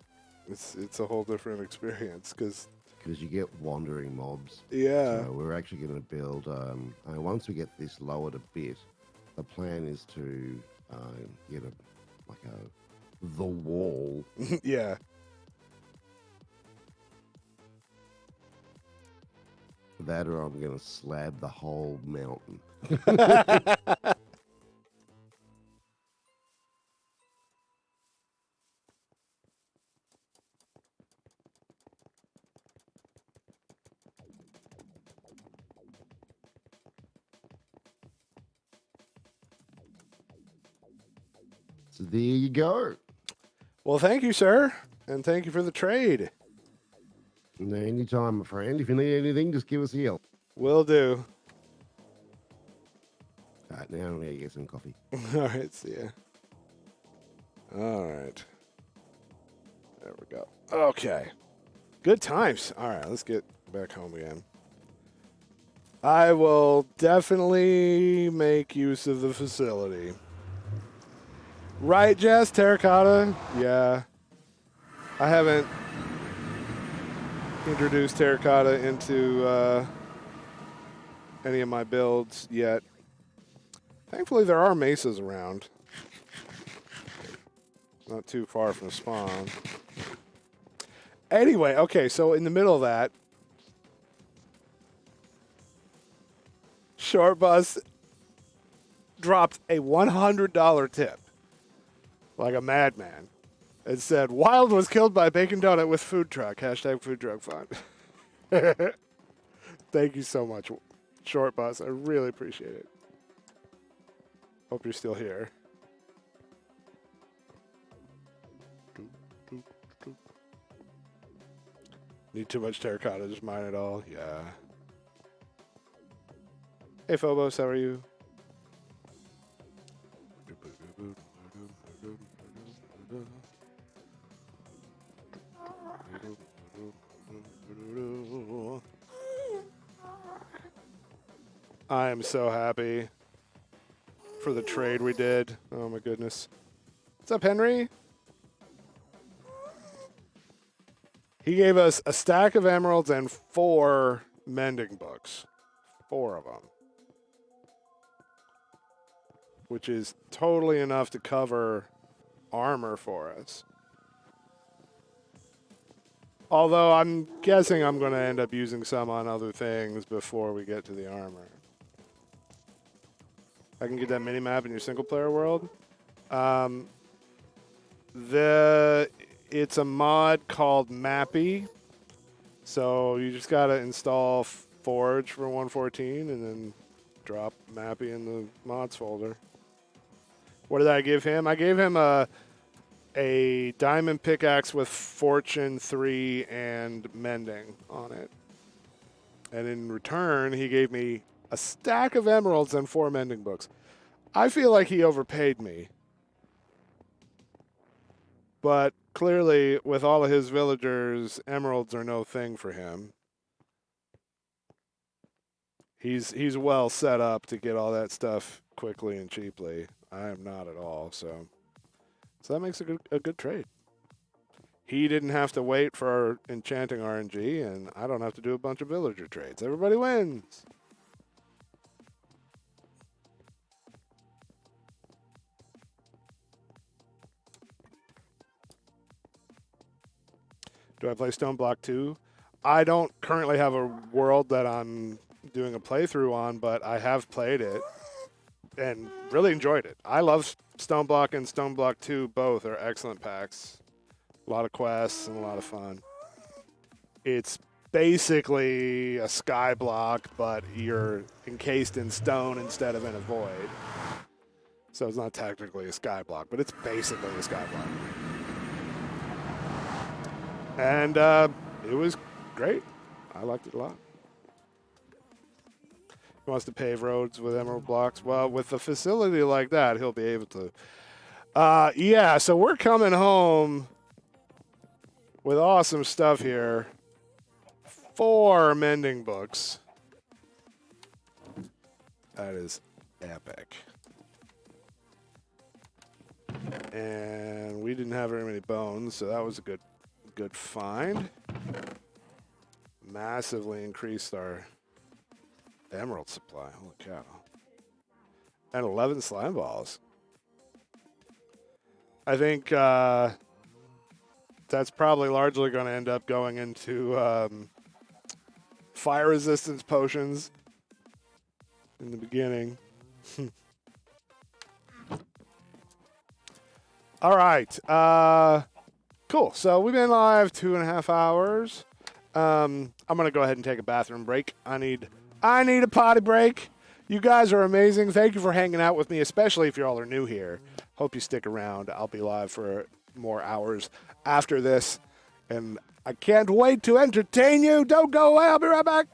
A: It's a whole different experience because
B: because you get wandering mobs.
A: yeah.
B: So we're actually going to build. Once we get this lowered a bit, the plan is to get the wall.
A: Yeah.
B: That, or I'm going to slab the whole mountain. So there you go.
A: Well, thank you, sir, and thank you for the trade.
B: Anytime, my friend. If you need anything, just give us a yell.
A: Will do.
B: All right, now I'm going to get some coffee.
A: All right, see ya. All right. There we go. Okay. Good times. All right, let's get back home again. I will definitely make use of the facility. Right, Jess? Terracotta? Yeah. I haven't introduced terracotta into any of my builds yet. Thankfully, there are mesas around. Not too far from spawn. Anyway, okay, so in the middle of that, Short Bus dropped a $100 tip, like a madman. It said, Wild was killed by Bacon Donut with food truck. Hashtag food truck fun. Thank you so much, Short Bus. I really appreciate it. Hope you're still here. Need too much terracotta, just mine it all. Yeah. Hey, Phobos, how are you? I am so happy for the trade we did. Oh my goodness. What's up, Henry? He gave us a stack of emeralds and 4 mending books. 4 of them. Which is totally enough to cover armor for us. Although I'm guessing I'm going to end up using some on other things before we get to the armor. I can get that mini-map in your single-player world. It's a mod called Mappy. So you just got to install Forge for 114 and then drop Mappy in the mods folder. What did I give him? I gave him a diamond pickaxe with Fortune 3 and Mending on it. And in return, he gave me a stack of emeralds and 4 mending books. I feel like he overpaid me. But clearly, with all of his villagers, emeralds are no thing for him. He's well set up to get all that stuff quickly and cheaply. I am not at all, so that makes a good trade. He didn't have to wait for enchanting RNG, and I don't have to do a bunch of villager trades. Everybody wins. Do I play Stone Block 2? I don't currently have a world that I'm doing a playthrough on, but I have played it and really enjoyed it. I love Stone Block and Stone Block 2. Both are excellent packs. A lot of quests and a lot of fun. It's basically a sky block, but you're encased in stone instead of in a void. So it's not technically a sky block, but it's basically a sky block. And it was great. I liked it a lot. He wants to pave roads with emerald blocks. Well, with a facility like that, he'll be able to. Yeah, so we're coming home with awesome stuff here. 4 mending books. That is epic. And we didn't have very many bones, so that was a good find. Massively increased our emerald supply. Holy cow. And 11 slime balls. I think that's probably largely going to end up going into fire resistance potions in the beginning. All right. Cool. So we've been live 2.5 hours. I'm going to go ahead and take a bathroom break. I need a potty break. You guys are amazing. Thank you for hanging out with me, especially if you all are new here. Hope you stick around. I'll be live for more hours after this. And I can't wait to entertain you. Don't go away. I'll be right back.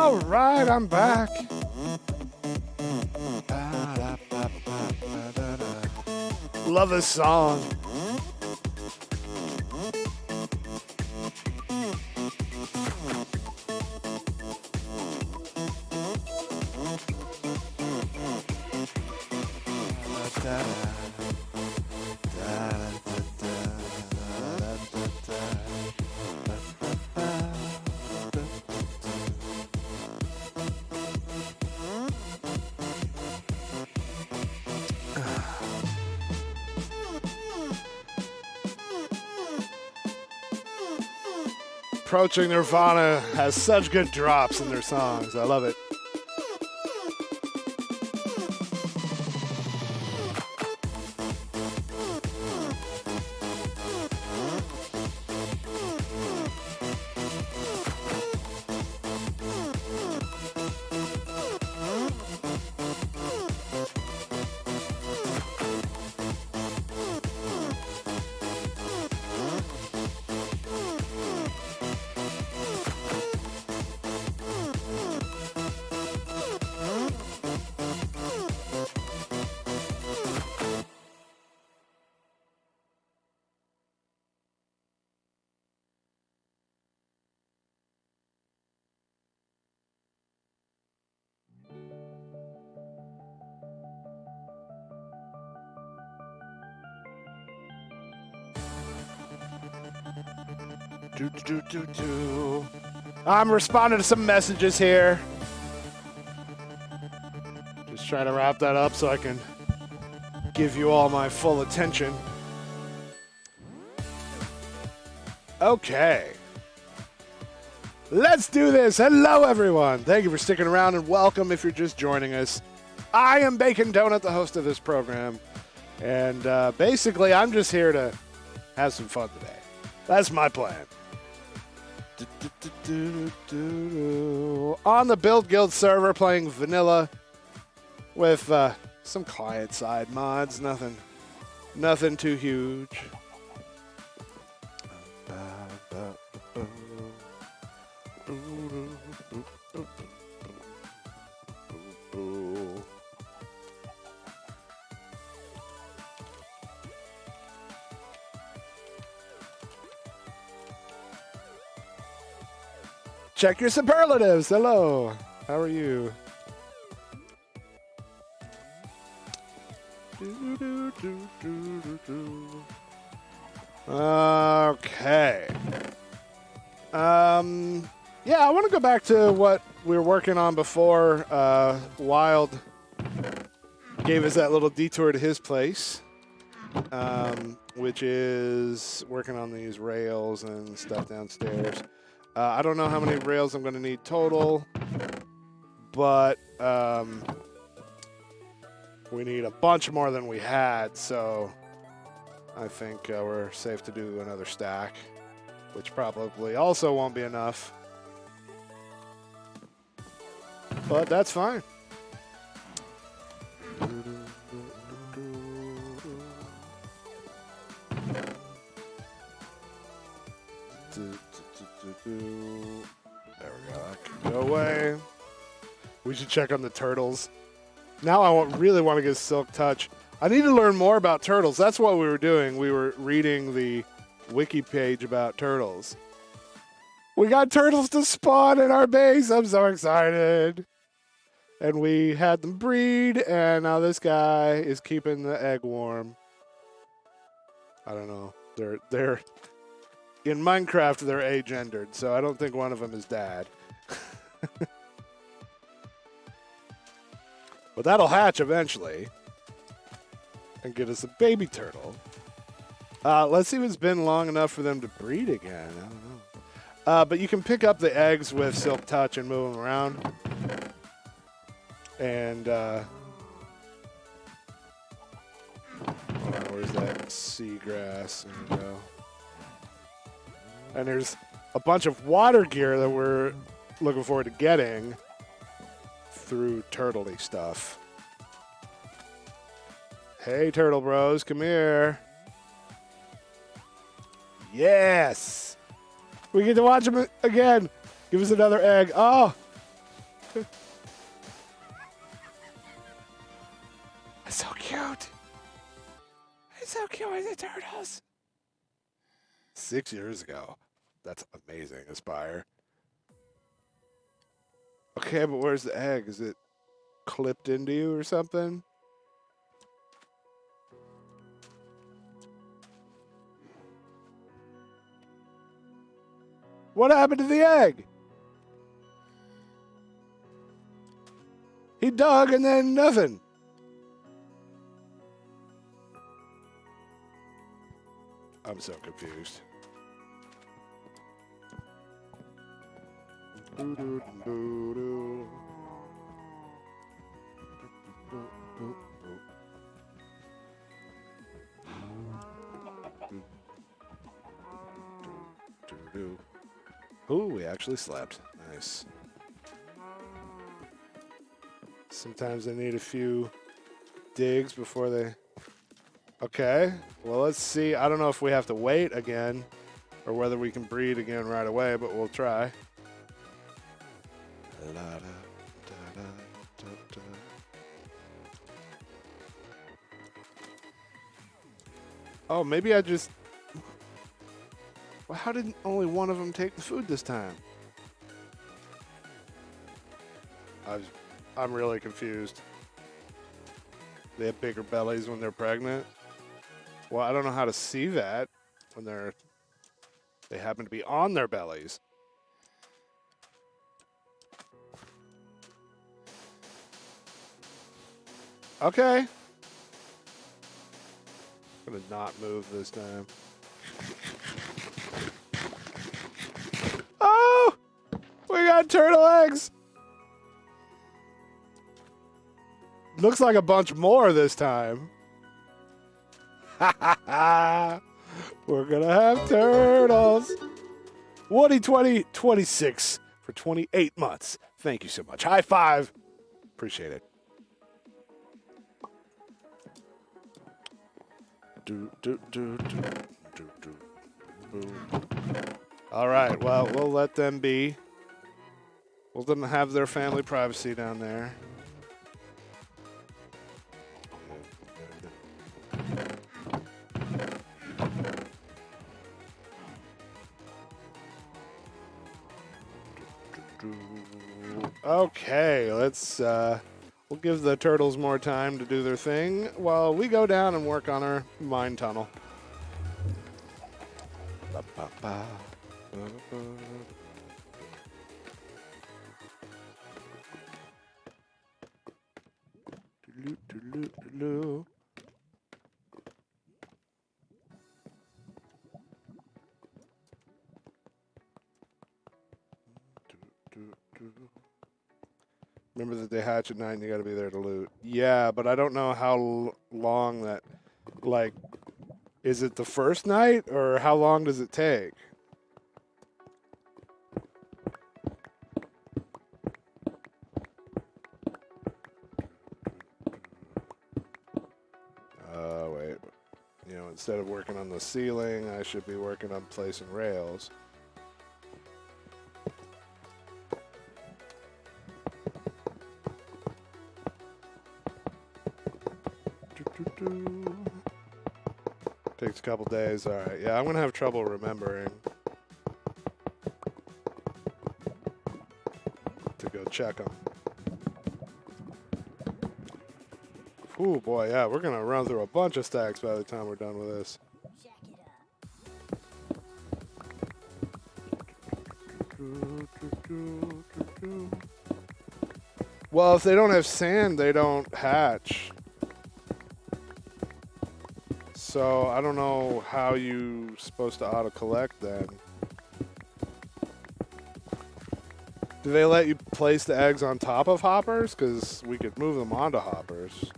A: All right, I'm back. Love this song. Approaching Nirvana has such good drops in their songs. I love it. I'm responding to some messages here. Just trying to wrap that up so I can give you all my full attention. Okay. Let's do this. Hello, everyone. Thank you for sticking around and welcome if you're just joining us. I am Bacon Donut, the host of this program. And basically, I'm just here to have some fun today. That's my plan. On the Build Guild server, playing vanilla with some client side mods. Nothing too huge. Check your superlatives. Hello. How are you? Okay. Yeah, I want to go back to what we were working on before Wild gave us that little detour to his place, which is working on these rails and stuff downstairs. I don't know how many rails I'm going to need total, but we need a bunch more than we had, so I think we're safe to do another stack, which probably also won't be enough. But that's fine. There we go. That can go away. We should check on the turtles. Now I really want to get Silk Touch. I need to learn more about turtles. That's what we were doing. We were reading the wiki page about turtles. We got turtles to spawn in our base. I'm so excited. And we had them breed, and now this guy is keeping the egg warm. I don't know. They're in Minecraft, they're agendered, so I don't think one of them is dad. But that'll hatch eventually and get us a baby turtle. Let's see if it's been long enough for them to breed again. I don't know. But you can pick up the eggs with Silk Touch and move them around. And hold on, where's that seagrass? There we go. And there's a bunch of water gear that we're looking forward to getting through turtley stuff. Hey, turtle bros, come here. Yes! We get to watch them again. Give us another egg. Oh! It's so cute. It's so cute with the turtles. 6 years ago. That's amazing, Aspire. Okay, but where's the egg? Is it clipped into you or something? What happened to the egg? He dug and then nothing. I'm so confused. Ooh, we actually slept. Nice. Sometimes they need a few digs before they... Okay, well, let's see. I don't know if we have to wait again or whether we can breed again right away, but we'll try. Oh, maybe I just... Well, how did only one of them take the food this time? I'm really confused. They have bigger bellies when they're pregnant. Well, I don't know how to see that when they happen to be on their bellies. Okay. I'm gonna not move this time. Oh! We got turtle eggs! Looks like a bunch more this time. Ha ha ha! We're gonna have turtles! Woody 2026 for 28 months. Thank you so much. High five. Appreciate it. All right, well, we'll let them be. We'll let them have their family privacy down there. Okay, let's we'll give the turtles more time to do their thing while we go down and work on our mine tunnel. Remember that they hatch at night and you got to be there to loot. Yeah, but I don't know how long that, like, is it the first night or how long does it take? Wait. You know, instead of working on the ceiling, I should be working on placing rails. Takes a couple days. All right. Yeah, I'm going to have trouble remembering to go check them. Ooh, boy, yeah, we're going to run through a bunch of stacks by the time we're done with this. Well, if they don't have sand, they don't hatch. So I don't know how you're supposed to auto-collect then. Do they let you place the eggs on top of hoppers? Because we could move them onto hoppers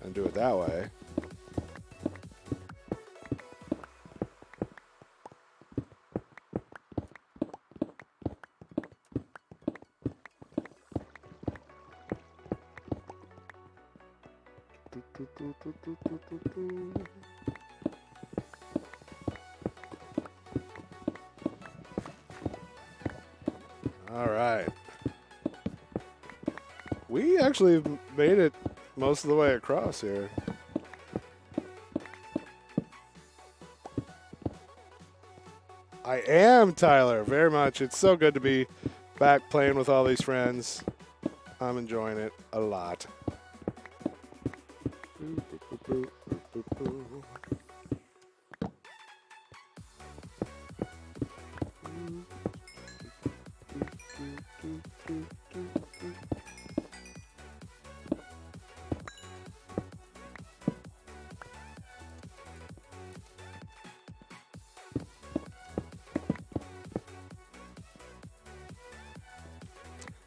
A: and do it that way. All right. actually made it most of the way across here. I am, Tyler, very much. It's so good to be back playing with all these friends. I'm enjoying it a lot.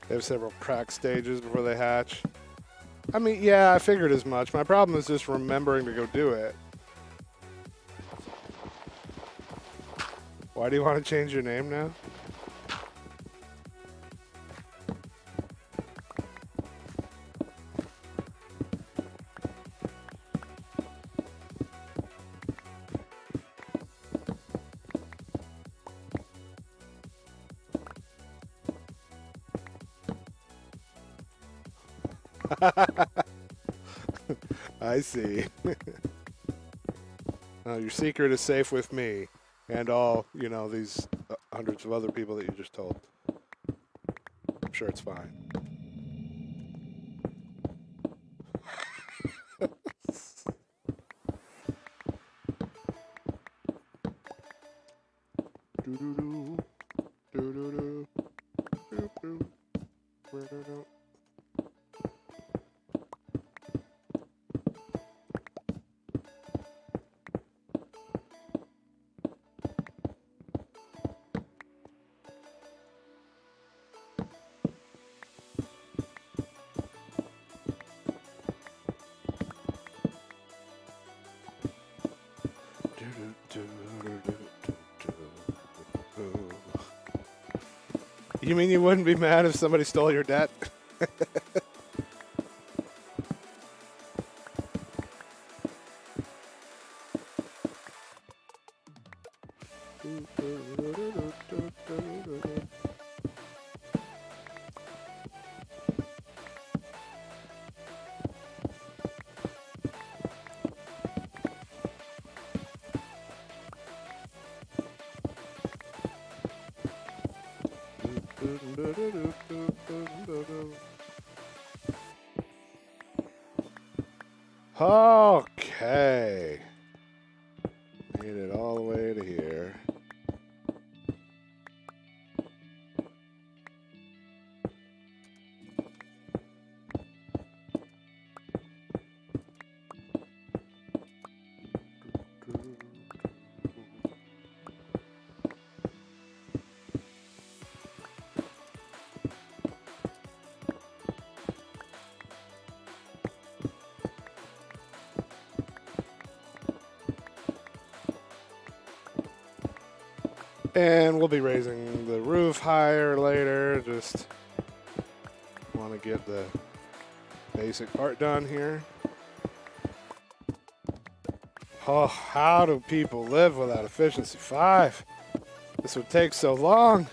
A: They have several crack stages before they hatch. I mean, yeah, I figured as much. My problem is just remembering to go do it. Why do you want to change your name now? I see. Your secret is safe with me and all, these hundreds of other people that you just told. I'm sure it's fine. You mean you wouldn't be mad if somebody stole your debt? Okay. Made it all the way to here. And we'll be raising the roof higher later. Just want to get the basic part done here. Oh, how do people live without efficiency 5? This would take so long.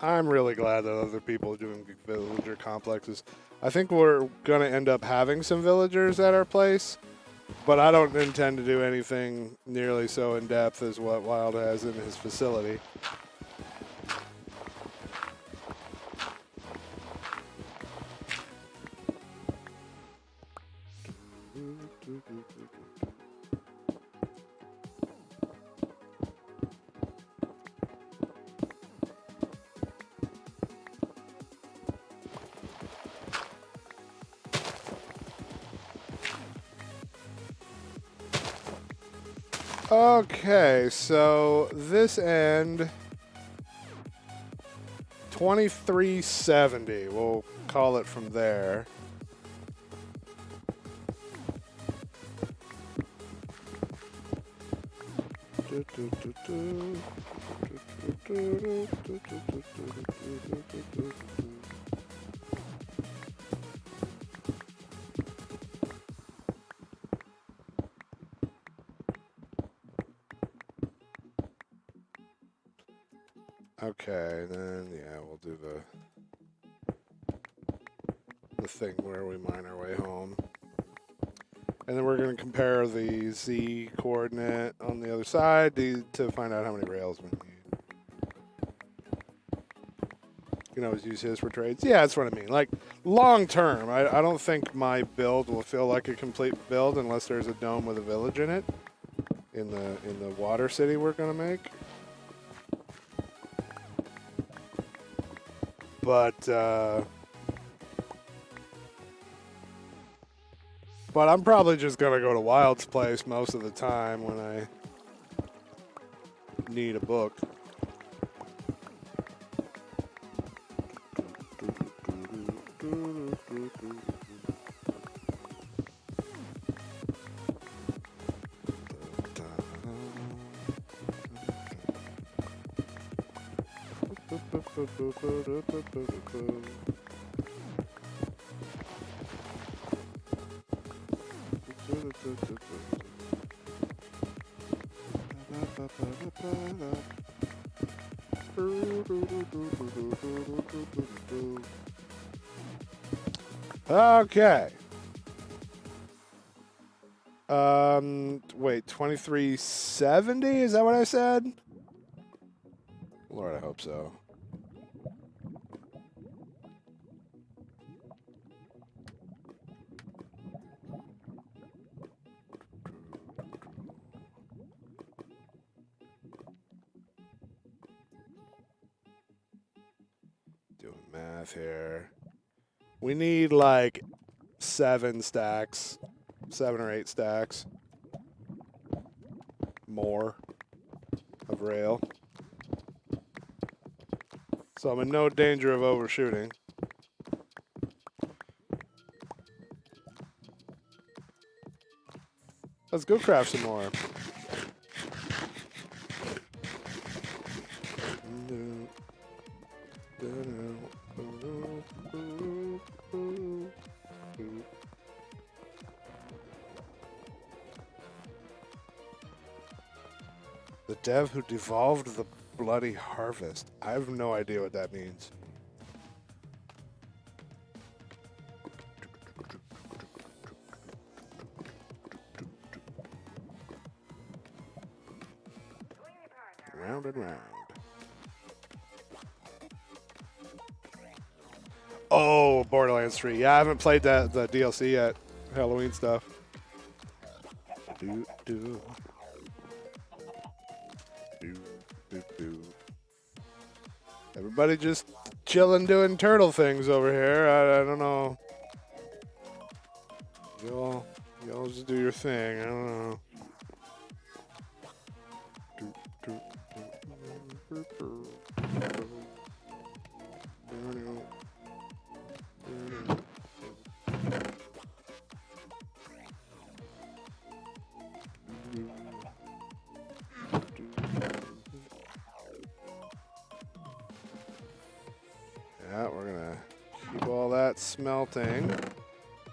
A: I'm really glad that other people are doing villager complexes. I think we're going to end up having some villagers at our place, but I don't intend to do anything nearly so in-depth as what Wild has in his facility. Okay, so this end 2370. We'll call it from there. Okay, then yeah, we'll do the thing where we mine our way home. And then we're going to compare the Z coordinate on the other side to find out how many rails we need. You can always use his for trades. Yeah, that's what I mean. Like, long term, I don't think my build will feel like a complete build unless there's a dome with a village in it. In the water city we're going to make. But I'm probably just going to go to Wild's place most of the time when I need a book. Okay. Wait, 2370? Is that what I said? Lord, I hope so. Doing math here. We need like 7 stacks, 7 or 8 stacks more of rail. So I'm in no danger of overshooting. Let's go craft some more. The dev who devolved the bloody harvest. I have no idea what that means. Round and round. Oh, Borderlands 3. Yeah, I haven't played the DLC yet. Halloween stuff. Everybody just chilling doing turtle things over here. I don't know. Y'all just do your thing. I don't know. Yeah, we're gonna keep all that smelting.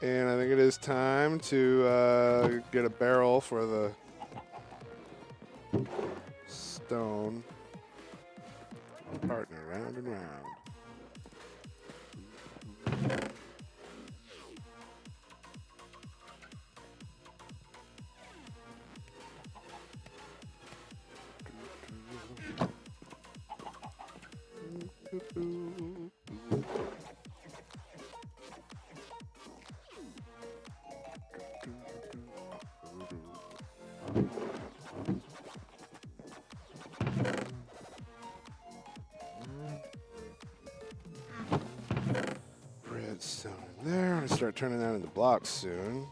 A: And I think it is time to get a barrel for the stone. Partner, round and round. Redstone in there. I'm gonna start turning that into blocks soon.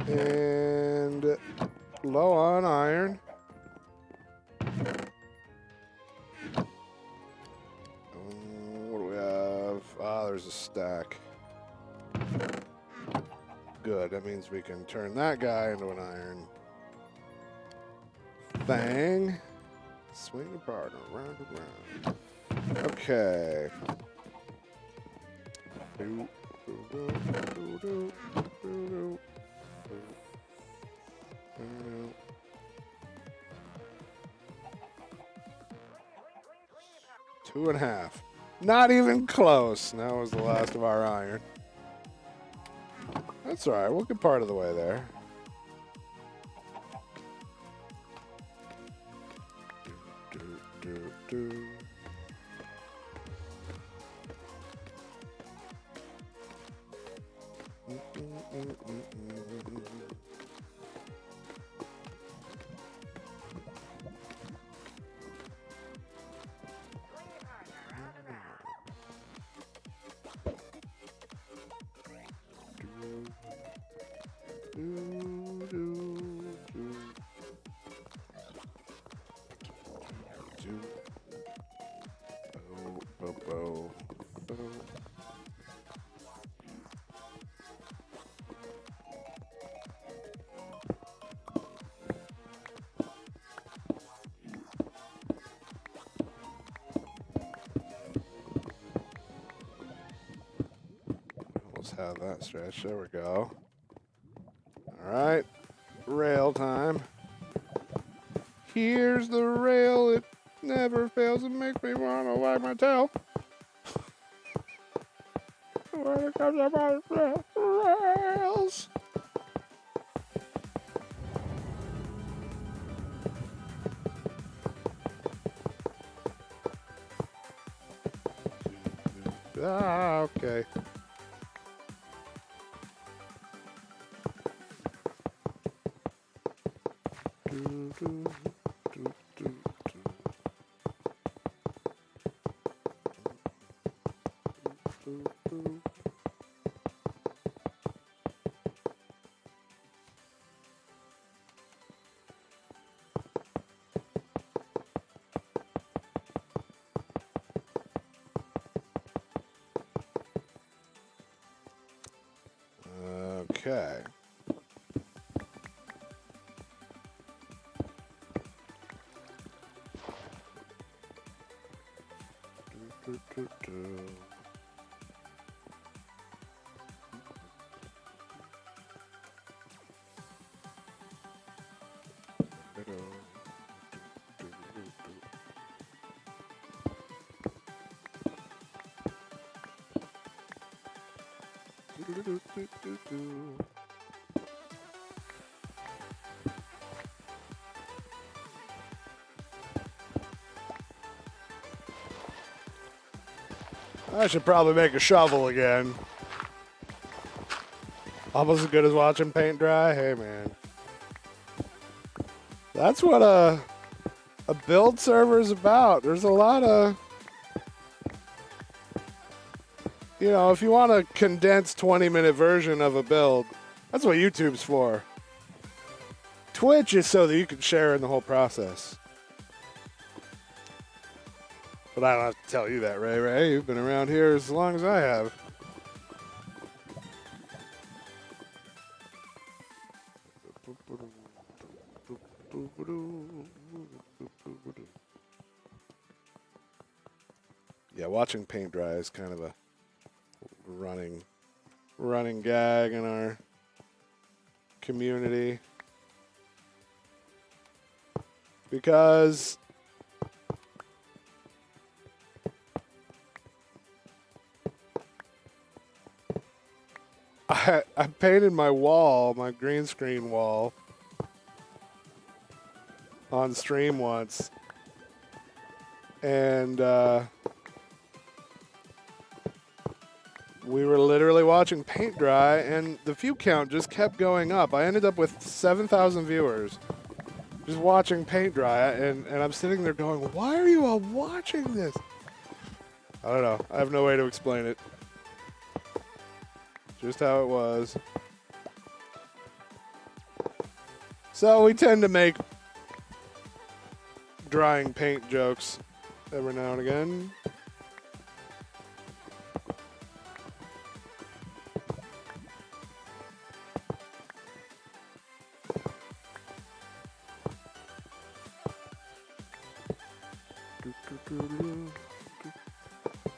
A: And low on iron. What do we have? Ah, there's a stack. Good, that means we can turn that guy into an iron thing. Swing the partner, round and round. Okay. 2.5. Not even close. That was the last of our iron. That's all right. We'll get part of the way there. Let's have that stretch. There we go. All right. Rail time. Here's the rail. It never fails to make me want to wag my tail. When it comes about rails. Ah, okay. Okay. I should probably make a shovel again. Almost as good as watching paint dry. Hey, man. That's what a build server is about. There's a lot of... You know, if you want a condensed 20-minute version of a build, that's what YouTube's for. Twitch is so that you can share in the whole process. But I don't have to tell you that, Ray. Ray, you've been around here as long as I have. Yeah, watching paint dry is kind of a running gag in our community. Because I painted my wall, my green screen wall, on stream once, and we were literally watching paint dry, and the view count just kept going up. I ended up with 7,000 viewers just watching paint dry, and I'm sitting there going, why are you all watching this? I don't know. I have no way to explain it. Just how it was. So we tend to make drying paint jokes every now and again.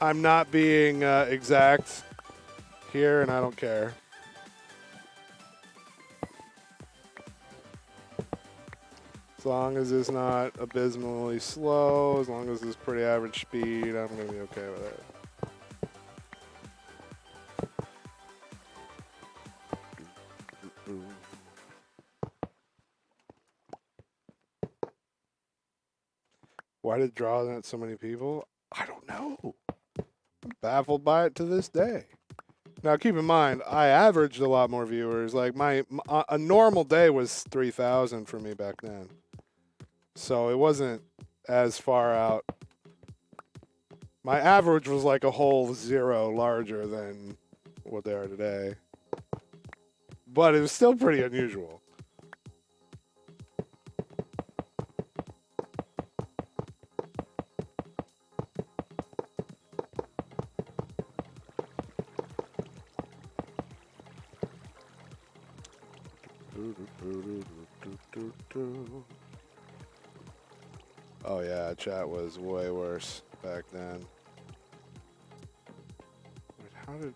A: I'm not being exact here, and I don't care. As long as it's not abysmally slow, as long as it's pretty average speed, I'm going to be okay with it. Why did it draw that so many people? I don't know. I'm baffled by it to this day. Now, keep in mind, I averaged a lot more viewers. Like a normal day was 3,000 for me back then. So it wasn't as far out. My average was like a whole zero larger than what they are today. But it was still pretty unusual. Oh yeah, chat was way worse back then. Wait, how did...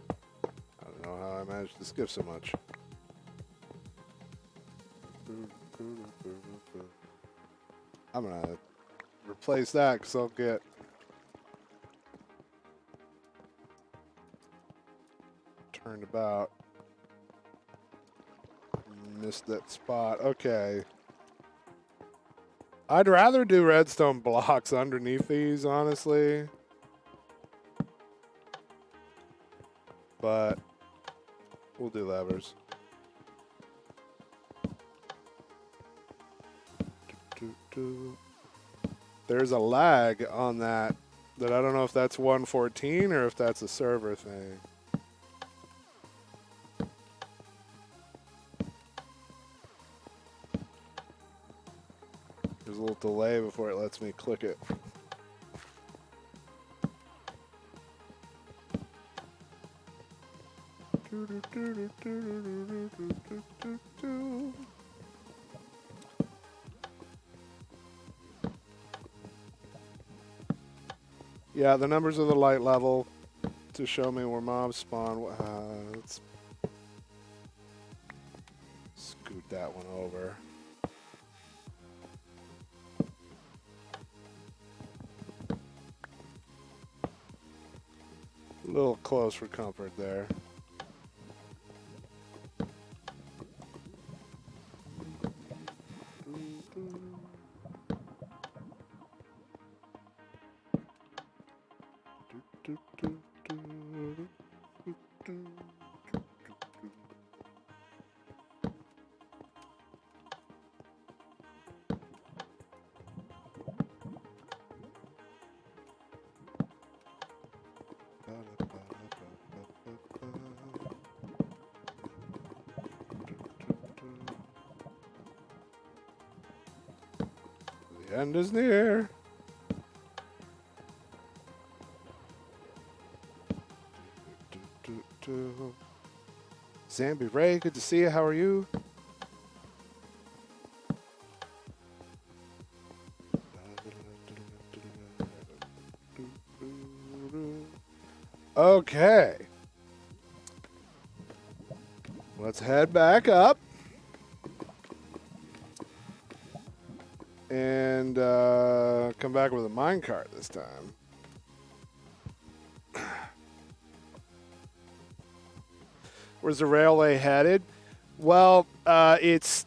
A: I don't know how I managed to skip so much. I'm gonna replace that because I'll get... turned about. Missed that spot. Okay. I'd rather do redstone blocks underneath these, honestly. But we'll do levers. There's a lag on that I don't know if that's 114 or if that's a server thing. There's a little delay before it lets me click it. Yeah, the numbers of the light level to show me where mobs spawn. Let's scoot that one over. A little close for comfort there. The end is near. Zambi Ray, good to see you. How are you? Okay. Let's head back up. And come back with a minecart this time. Where's the railway headed? Well, it's...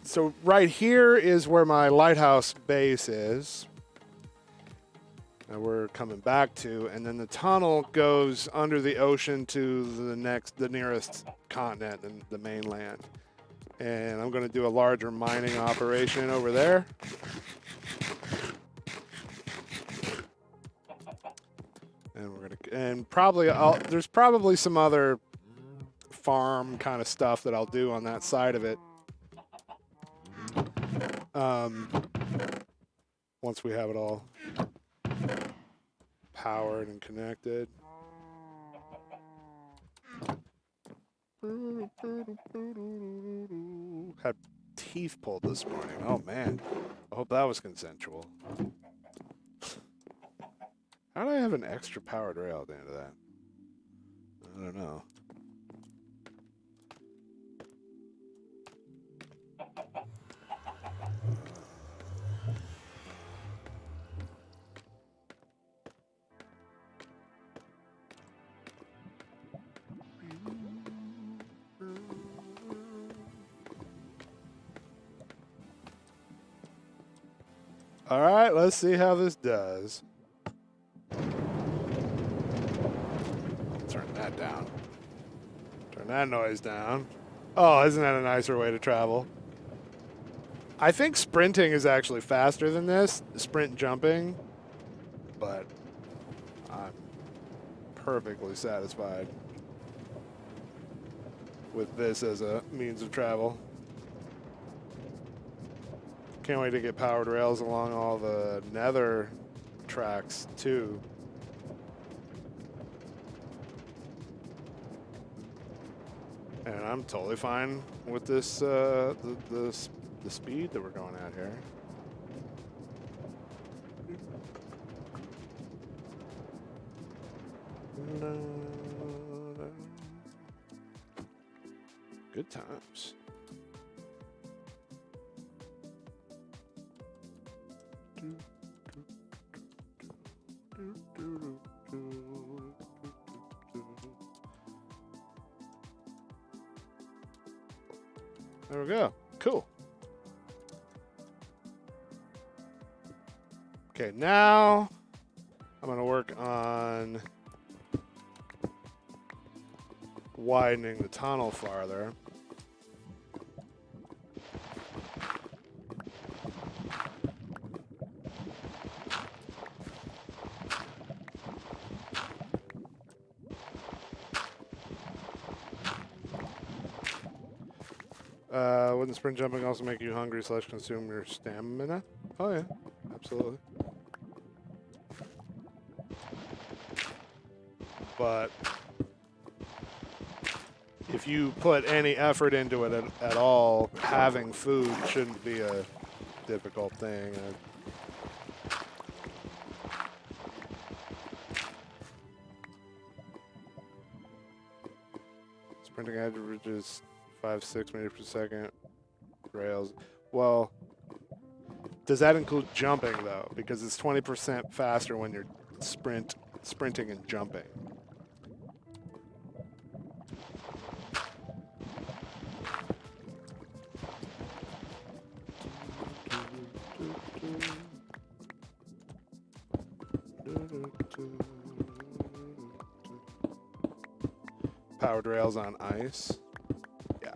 A: So right here is where my lighthouse base is. That we're coming back to. And then the tunnel goes under the ocean to the nearest continent, the mainland. And I'm going to do a larger mining operation over there. And we're there's probably some other farm kind of stuff that I'll do on that side of it. Once we have it all powered and connected. Had teeth pulled this morning. Oh man. I hope that was consensual. How do I have an extra powered rail at the end of that? I don't know. All right, let's see how this does. Turn that down. Turn that noise down. Oh, isn't that a nicer way to travel? I think sprinting is actually faster than this, sprint jumping, but I'm perfectly satisfied with this as a means of travel. Can't wait to get powered rails along all the nether tracks too. And I'm totally fine with this the speed that we're going at here. Good times. There we go. Cool. Okay, now I'm going to work on widening the tunnel farther. Wouldn't sprint jumping also make you hungry / consume your stamina? Oh yeah, absolutely. But if you put any effort into it at all, having food shouldn't be a difficult thing. Sprinting averages 5-6 meters per second. Rails. Well, does that include jumping though? Because it's 20% faster when you're sprinting and jumping. Powered rails on ice. Yeah.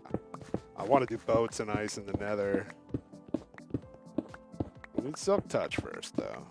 A: I want to do boats and ice in the nether. We need silk touch first, though.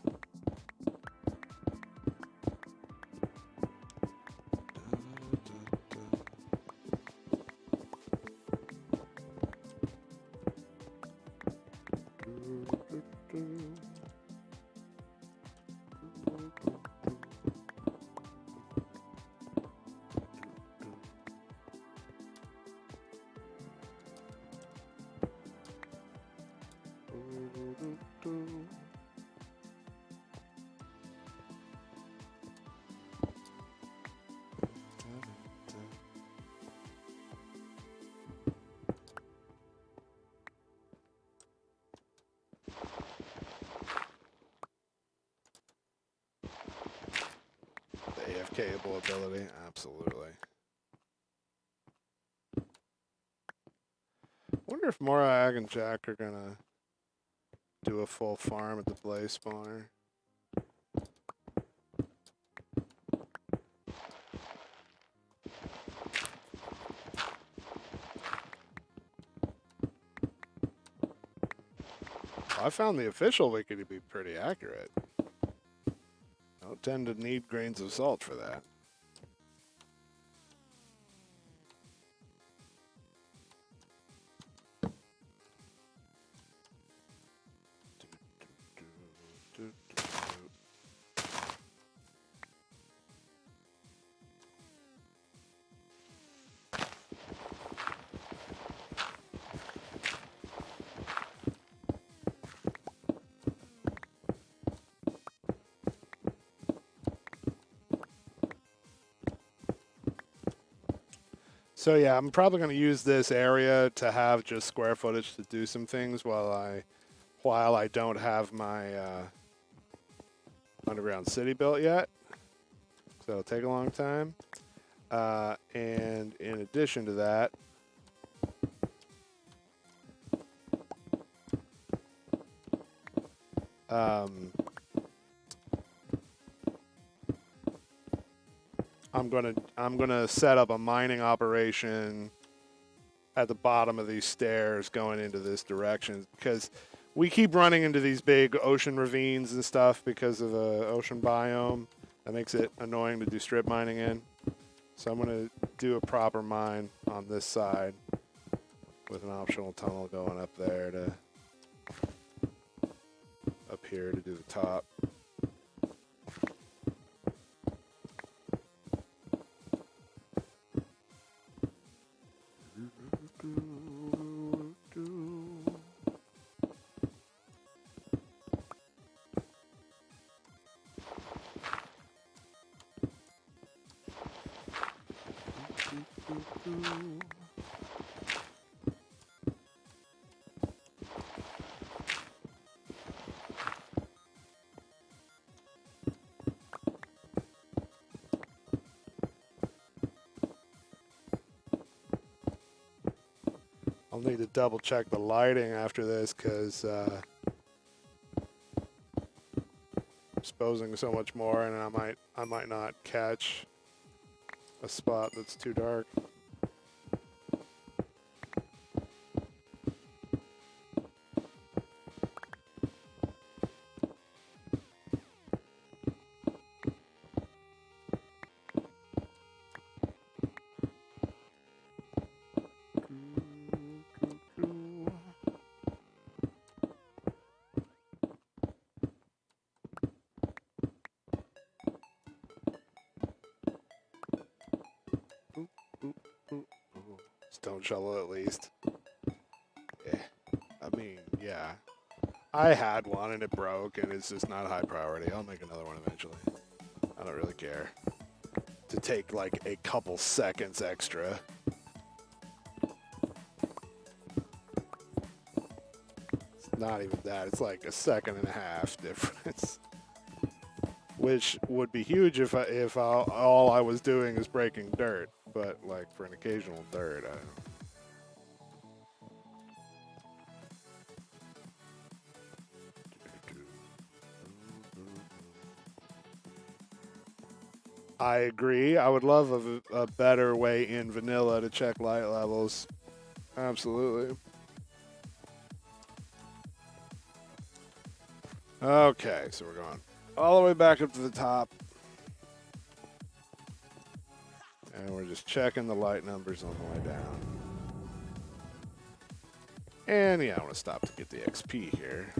A: AFK-able ability, absolutely. Wonder if Morag and Jack are gonna do a full farm at the blaze spawner. I found the official wiki to be pretty accurate. Nope. tend to need grains of salt for that. So yeah, I'm probably going to use this area to have just square footage to do some things while I don't have my underground city built yet. So it'll take a long time. And in addition to that, I'm gonna set up a mining operation at the bottom of these stairs going into this direction because we keep running into these big ocean ravines and stuff because of the ocean biome. That makes it annoying to do strip mining in. So I'm gonna do a proper mine on this side with an optional tunnel going up there to up here to do the top. I'll need to double check the lighting after this because exposing so much more, and I might not catch a spot that's too dark. Stone shovel at least. Yeah. I mean, yeah. I had one and it broke and it's just not high priority. I'll make another one eventually. I don't really care. To take like a couple seconds extra. It's not even that. It's like a second and a half difference. Which would be huge if all I was doing is breaking dirt. But like for an occasional dirt, I don't know. I agree. I would love a better way in vanilla to check light levels. Absolutely. Okay, so we're going all the way back up to the top. And we're just checking the light numbers on the way down. And yeah, I want to stop to get the XP here.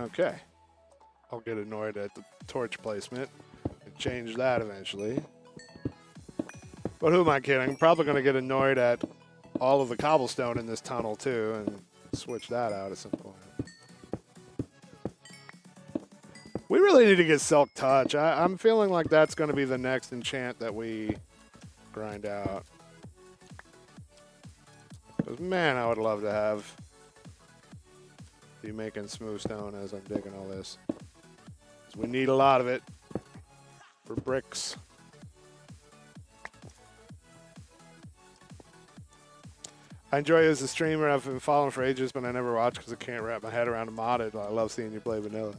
A: Okay. I'll get annoyed at the torch placement and change that eventually. But who am I kidding? I'm probably going to get annoyed at all of the cobblestone in this tunnel too and switch that out at some point. We really need to get Silk Touch. I'm feeling like that's going to be the next enchant that we grind out. 'Cause, man, I would love to have be making smooth stone as I'm digging all this. 'Cause we need a lot of it for bricks. I enjoy you as a streamer. I've been following for ages, but I never watch because I can't wrap my head around a modded. I love seeing you play vanilla.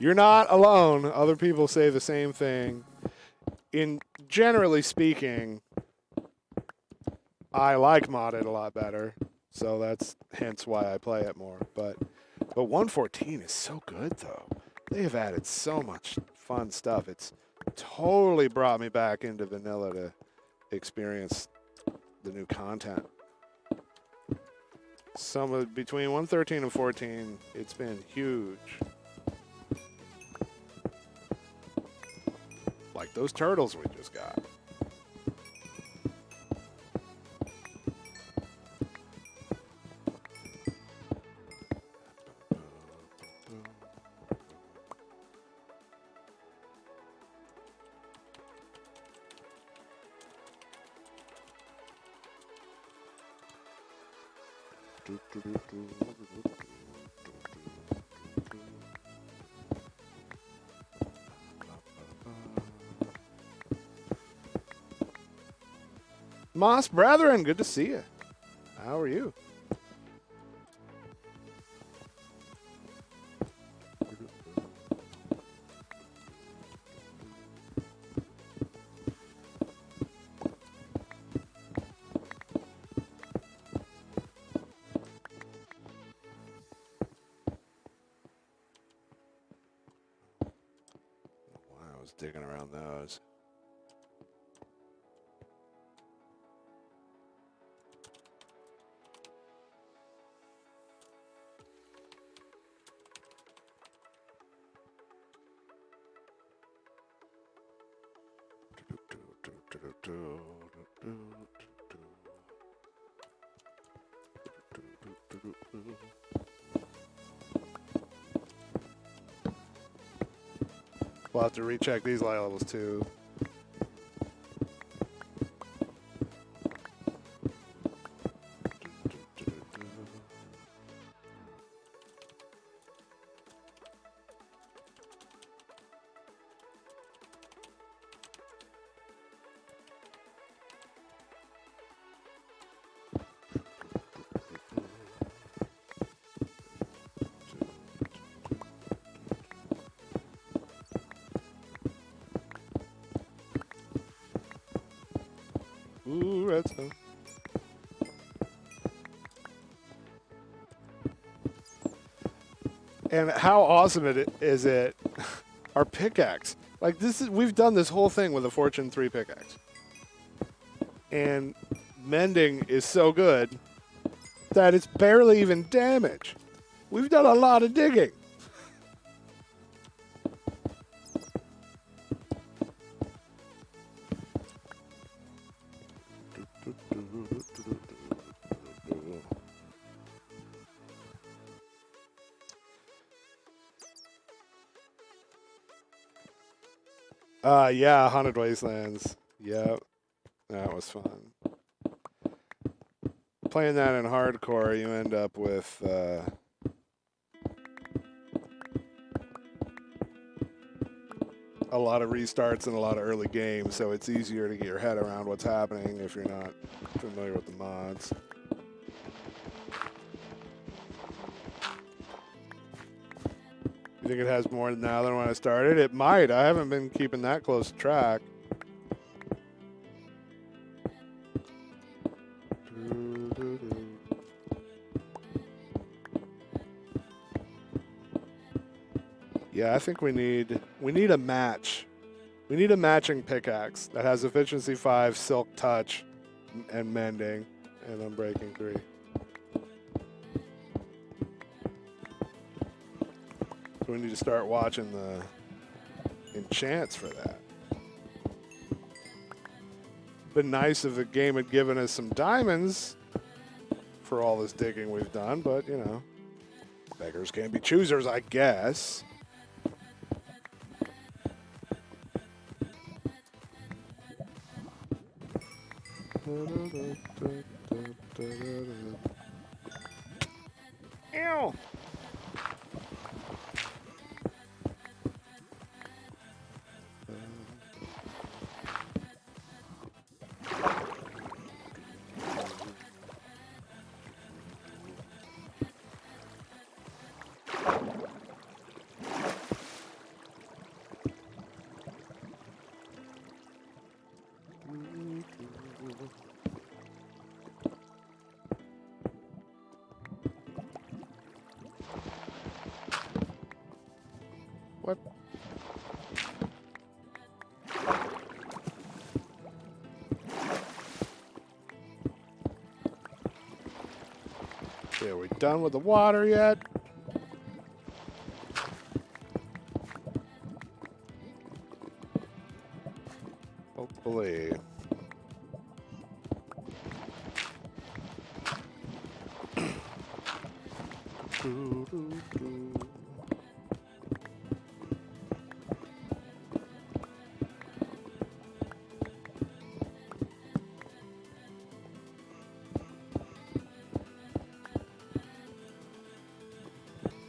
A: You're not alone. Other people say the same thing. In generally speaking, I like modded a lot better, so that's hence why I play it more. But 114 is so good though. They have added so much fun stuff. It's totally brought me back into vanilla to experience the new content. Between 113 and 14, it's been huge. Like those turtles we just got. Moss Brethren, good to see you. How are you? Wow, I was digging around those. We'll have to recheck these light levels too. Ooh, redstone. And how awesome is it? Our pickaxe. Like we've done this whole thing with a Fortune 3 pickaxe. And mending is so good that it's barely even damage. We've done a lot of digging. Yeah, Haunted Wastelands. Yep. That was fun. Playing that in hardcore, you end up with a lot of restarts and a lot of early games, so it's easier to get your head around what's happening if you're not familiar with the mods. You think it has more now than when I started? It might. I haven't been keeping that close track. Yeah, I think we need a match. We need a matching pickaxe that has efficiency 5, silk touch, and mending, and unbreaking 3. So we need to start watching the enchants for that. Been nice if the game had given us some diamonds for all this digging we've done, but you know, beggars can't be choosers, I guess. Ew. What? Okay, are we done with the water yet? Hopefully.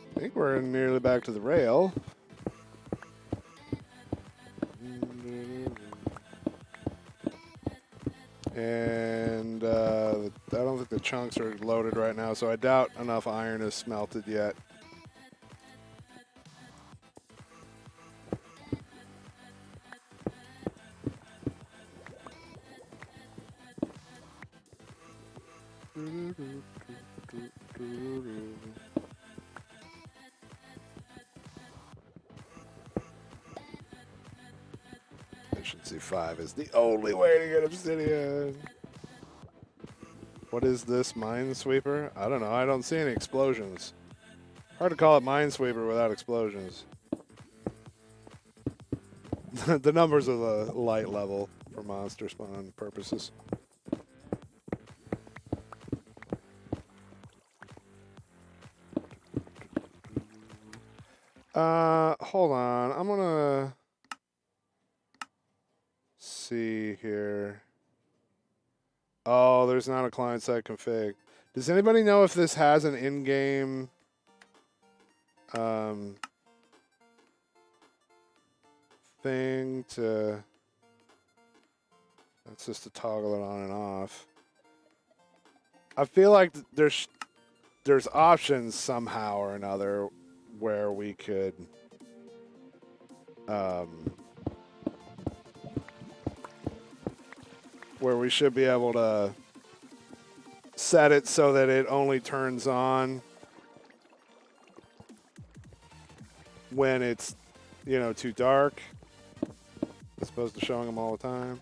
A: I think we're nearly back to the rail. And I don't think the chunks are loaded right now, so I doubt enough iron is smelted yet. Efficiency 5 is the only way to get obsidian. What is this, Minesweeper? I don't know. I don't see any explosions. Hard to call it Minesweeper without explosions. The numbers are the light level for monster spawn purposes. Hold on. I'm gonna see here. Oh, there's not a client-side config. Does anybody know if this has an in-game thing to... That's just to toggle it on and off. I feel like there's options somehow or another where we could where we should be able to set it so that it only turns on when it's, you know, too dark, as opposed to showing them all the time.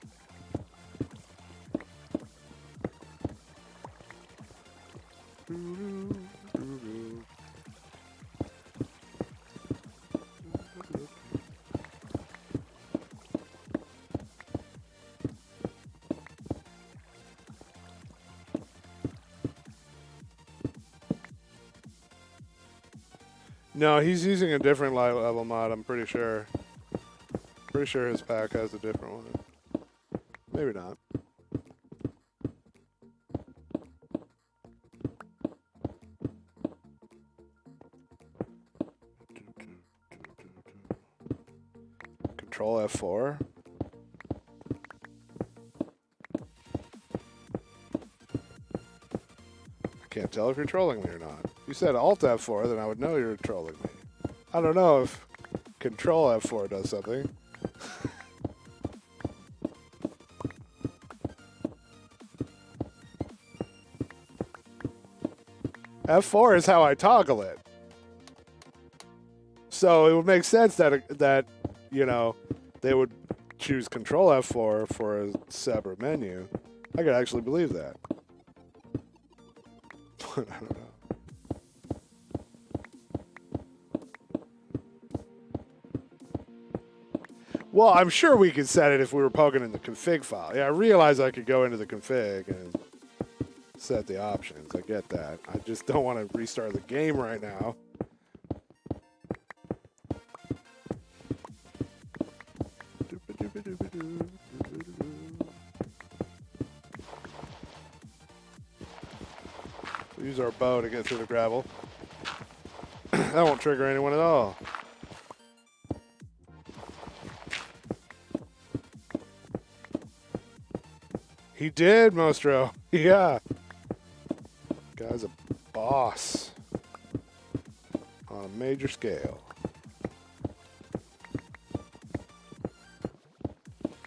A: No, he's using a different light level mod, I'm pretty sure. Pretty sure his pack has a different one. Maybe not. Control F4. I can't tell if you're trolling me or not. If you said Alt F4, then I would know you're trolling me. I don't know if Control F4 does something. F4 is how I toggle it. So it would make sense that you know, they would choose Control F4 for a separate menu. I could actually believe that. But I don't know. Well, I'm sure we could set it if we were poking in the config file. Yeah, I realize I could go into the config and set the options. I get that. I just don't want to restart the game right now. Use our bow to get through the gravel. That won't trigger anyone at all. He did, Mostro. Yeah. Guy's a boss on a major scale.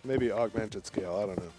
A: Maybe augmented scale, I don't know.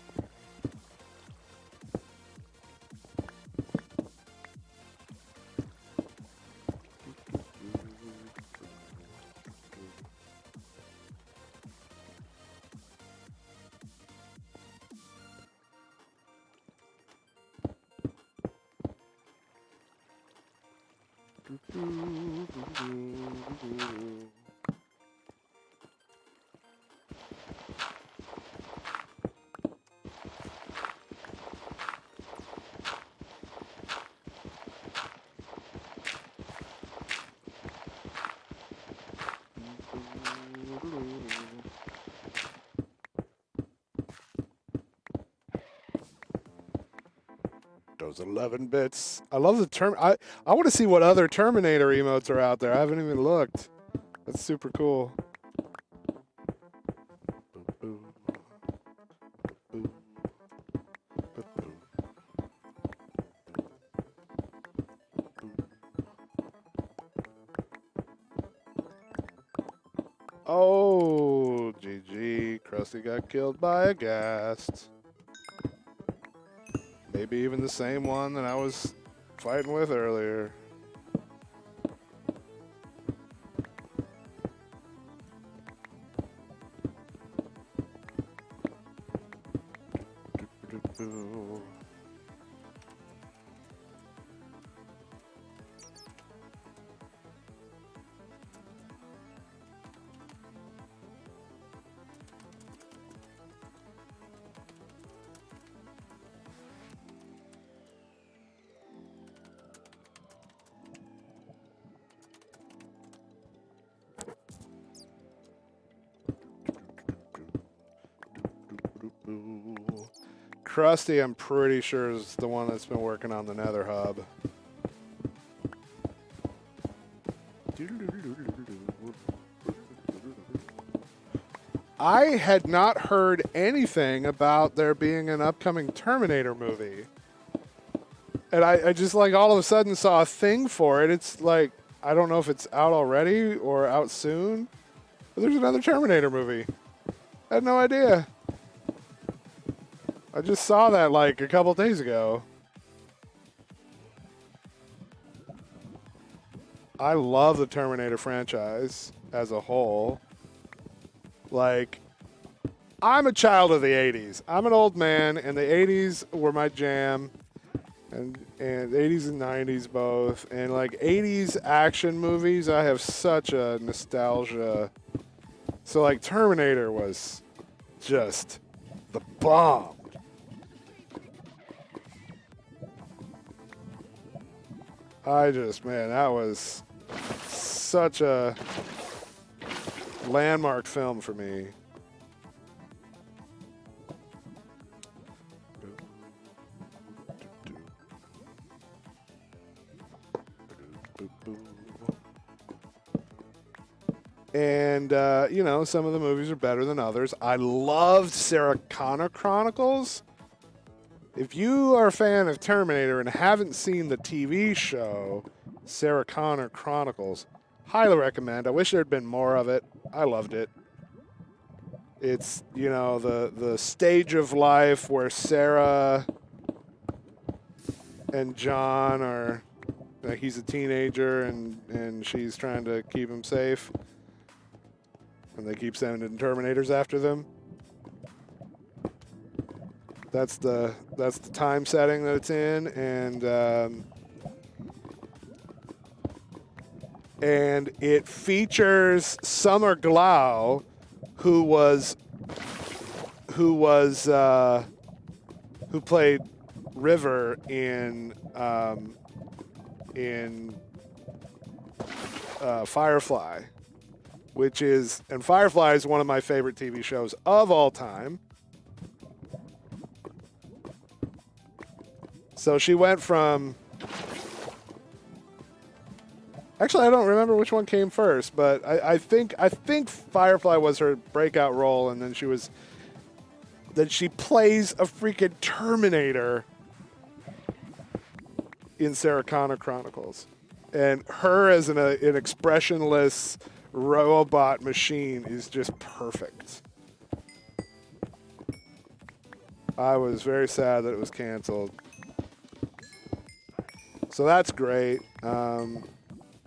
A: Those 11 bits. I love the term. I want to see what other Terminator emotes are out there. I haven't even looked. That's super cool. Oh, GG. Krusty got killed by a ghast. Maybe even the same one that I was fighting with earlier. Krusty, I'm pretty sure, is the one that's been working on the Nether Hub. I had not heard anything about there being an upcoming Terminator movie. And I just, like, all of a sudden saw a thing for it. It's like, I don't know if it's out already or out soon. But there's another Terminator movie. I had no idea. I just saw that like a couple days ago. I love the Terminator franchise as a whole. Like, I'm a child of the 80s. I'm an old man, and the 80s were my jam. And 80s and 90s both. And like 80s action movies, I have such a nostalgia. So like Terminator was just the bomb. Man, that was such a landmark film for me. And, you know, some of the movies are better than others. I loved Sarah Connor Chronicles. If you are a fan of Terminator and haven't seen the TV show, Sarah Connor Chronicles, highly recommend. I wish there had been more of it. I loved it. It's, you know, the stage of life where Sarah and John are, he's a teenager and she's trying to keep him safe. And they keep sending Terminators after them. That's the time setting that it's in, and it features Summer Glau, who played River in Firefly, and Firefly is one of my favorite TV shows of all time. So she went from Actually, I don't remember which one came first, but I think Firefly was her breakout role, and then she plays a freaking Terminator in Sarah Connor Chronicles, and her as an expressionless robot machine is just perfect. I was very sad that it was canceled. So that's great.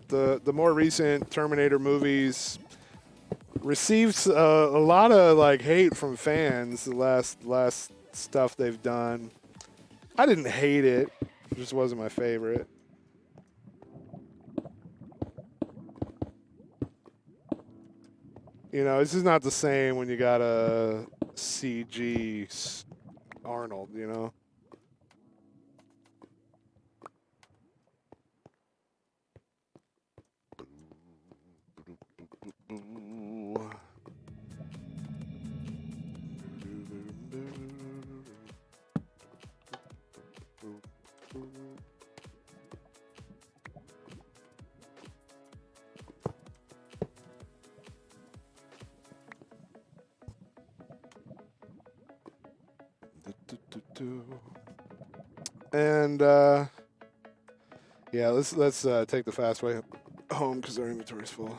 A: The more recent Terminator movies received a lot of like hate from fans. The last stuff they've done, I didn't hate it. It just wasn't my favorite. You know, it's just not the same when you got a CG Arnold, you know? And yeah, let's take the fast way home because our inventory's full.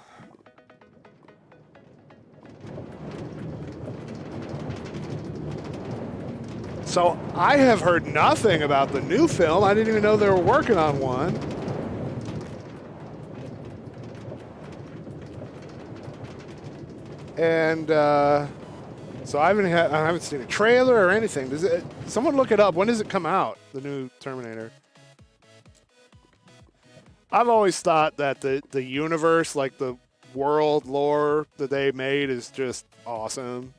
A: So I have heard nothing about the new film. I didn't even know they were working on one. And so I haven't seen a trailer or anything. Someone look it up. When does it come out? The new Terminator. I've always thought that the universe, like the world lore that they made, is just awesome.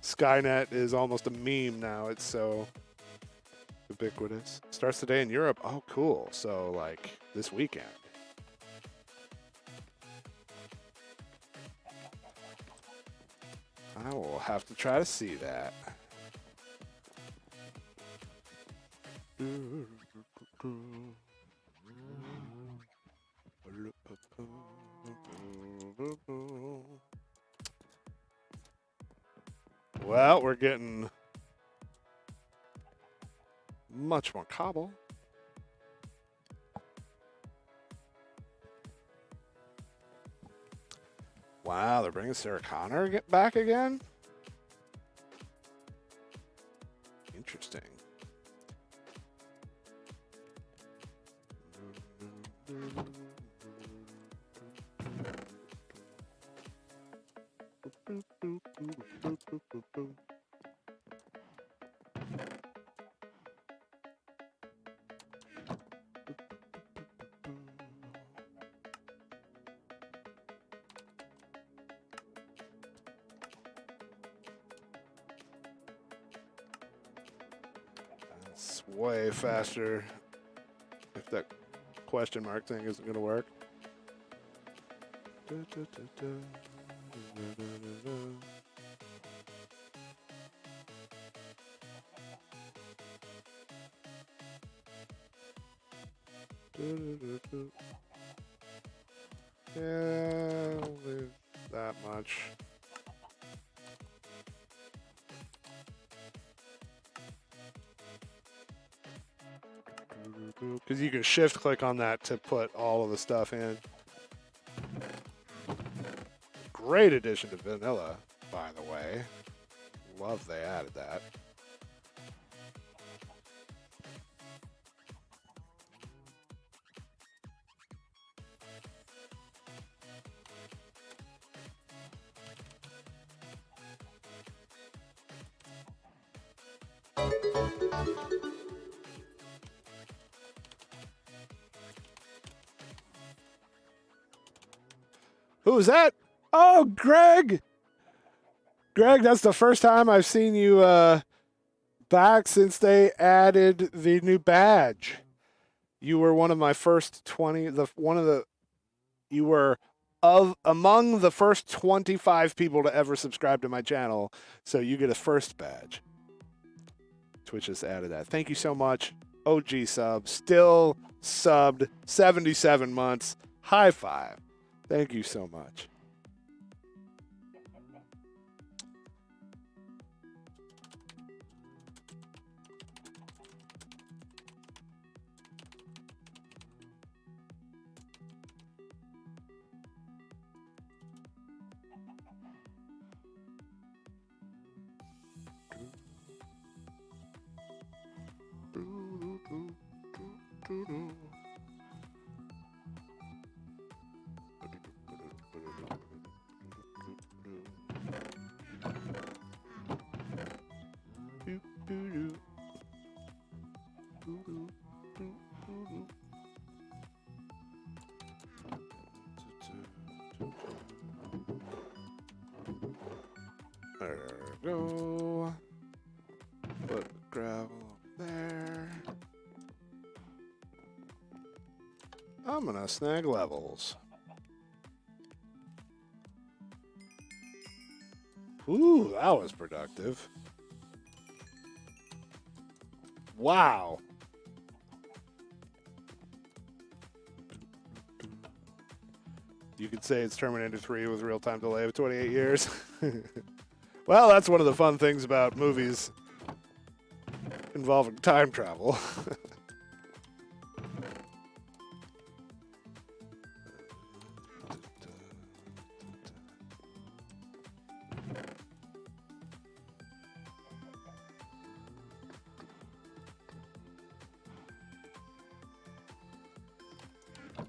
A: Skynet is almost a meme now. It's so ubiquitous. Starts today in Europe. Oh, cool. So like this weekend. I will have to try to see that. Well, we're getting much more cobble. Wow, they're bringing Sarah Connor back again? Interesting. It's way faster if that question mark thing isn't going to work. Yeah, I'll leave that much. Because you can shift click on that to put all of the stuff in. Great addition to vanilla, by the way. Love they added that. Who is that? Oh, Greg! Greg, that's the first time I've seen you back since they added the new badge. You were one of my first 20. You were among the first 25 people to ever subscribe to my channel, so you get a first badge. Twitch just added that. Thank you so much. OG sub, still subbed 77 months. High five. Thank you so much. There we go. Put gravel there. I'm gonna snag levels. Ooh, that was productive. Wow. You could say it's Terminator 3 with real-time delay of 28 years. Well, that's one of the fun things about movies involving time travel.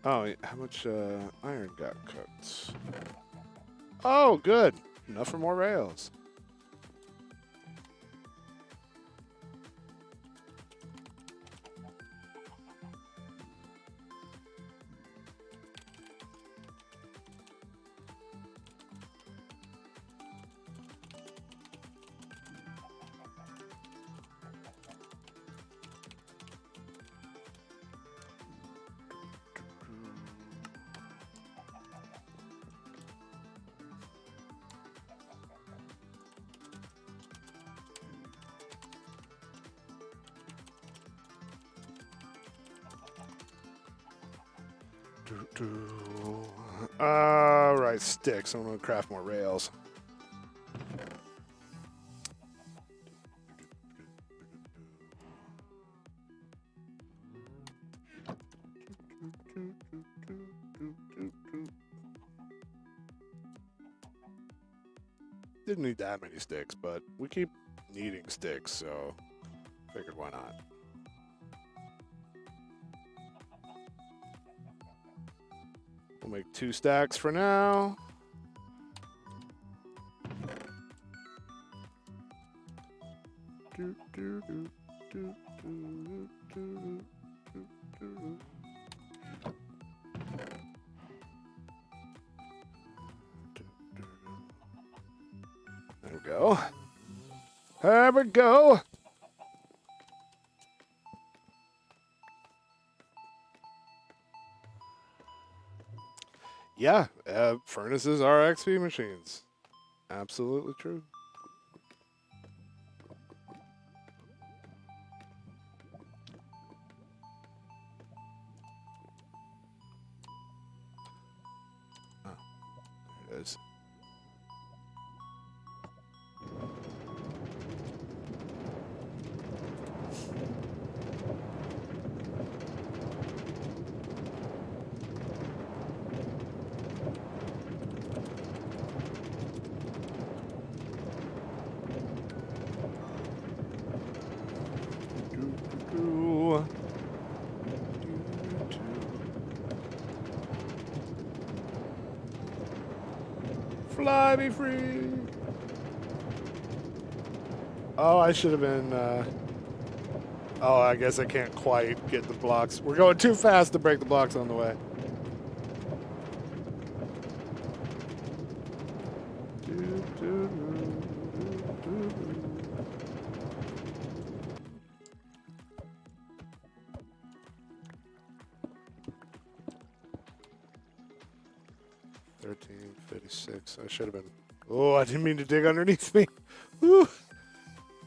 A: Oh, how much iron got cooked? Oh, good. Enough for more rails. All right, sticks. I'm going to craft more rails. Didn't need that many sticks, but we keep needing sticks, so figured why not. We'll make 2 stacks for now. There we go. There we go. Yeah, furnaces are XP machines. Absolutely true. Oh, there it is. Fly me free. Oh, I should have been. Oh, I guess I can't quite get the blocks. We're going too fast to break the blocks on the way. $13.56. I should have been. Oh, I didn't mean to dig underneath me. Whew.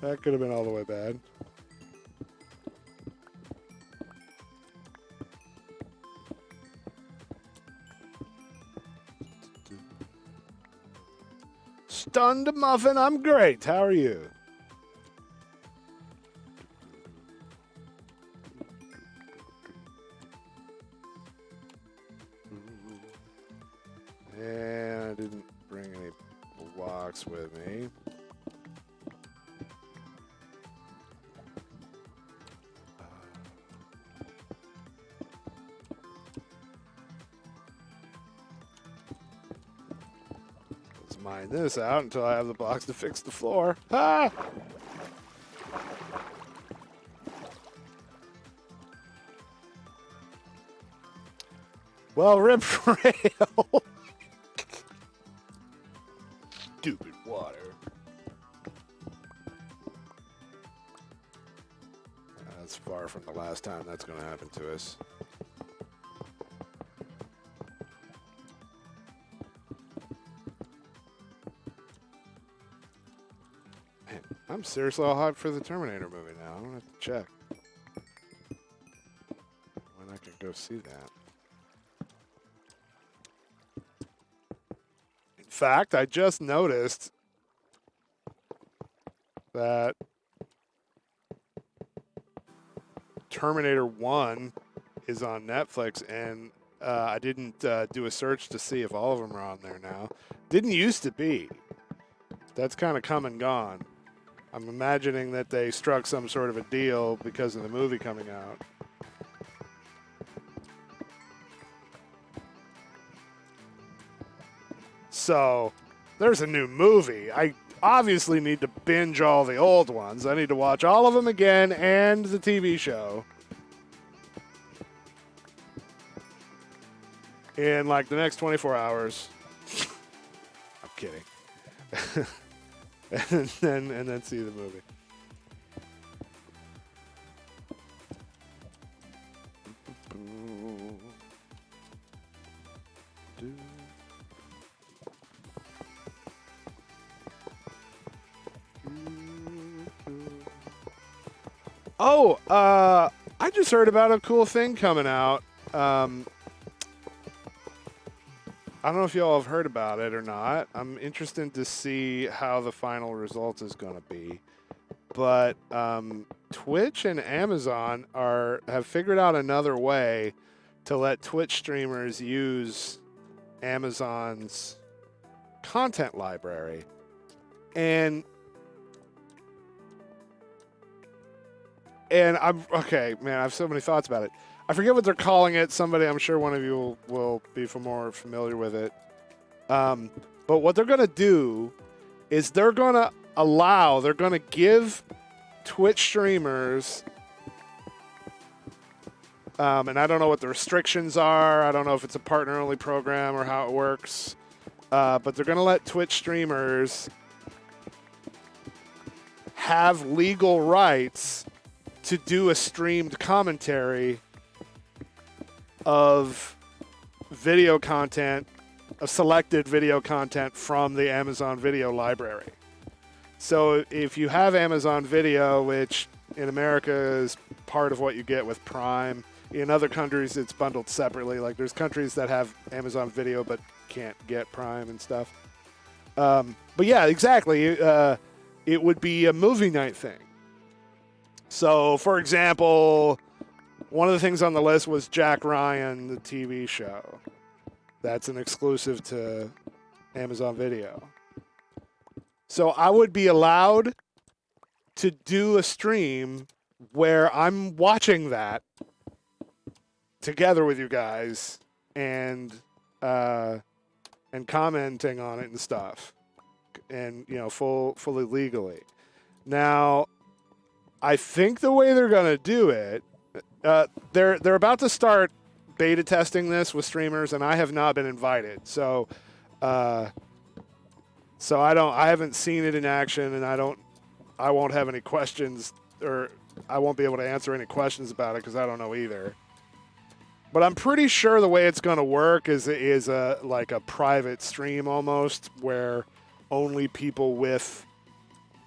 A: That could have been all the way bad. stunned muffin. I'm great. How are you? And I didn't bring any blocks with me. Let's mine this out until I have the blocks to fix the floor. Ah! Well, Rip Rail. Stupid water. That's far from the last time that's going to happen to us. Man, I'm seriously all hyped for the Terminator movie now. I'm going to have to check when I can go see that. In fact, I just noticed that Terminator 1 is on Netflix, and I didn't do a search to see if all of them are on there now. Didn't used to be. That's kind of come and gone. I'm imagining that they struck some sort of a deal because of the movie coming out. So, there's a new movie. I obviously need to binge all the old ones. I need to watch all of them again and the TV show in like the next 24 hours. I'm kidding. and then see the movie. Oh, I just heard about a cool thing coming out. I don't know if y'all have heard about it or not. I'm interested to see how the final result is going to be. But Twitch and Amazon have figured out another way to let Twitch streamers use Amazon's content library. And I'm okay, man. I have so many thoughts about it. I forget what they're calling it. Somebody, I'm sure one of you will be more familiar with it. But what they're going to do is they're going to give Twitch streamers, and I don't know what the restrictions are. I don't know if it's a partner-only program or how it works. But they're going to let Twitch streamers have legal rights to do a streamed commentary of video content, of selected video content from the Amazon Video library. So if you have Amazon Video, which in America is part of what you get with Prime, in other countries it's bundled separately. Like there's countries that have Amazon Video but can't get Prime and stuff. But yeah, exactly. It would be a movie night thing. So, for example, one of the things on the list was Jack Ryan, the TV show. That's an exclusive to Amazon Video. So I would be allowed to do a stream where I'm watching that together with you guys and commenting on it and stuff, and fully legally. Now, I think the way they're gonna do it, they're about to start beta testing this with streamers, and I have not been invited. So I haven't seen it in action, and I won't have any questions, or I won't be able to answer any questions about it because I don't know either. But I'm pretty sure the way it's gonna work is like a private stream almost, where only people with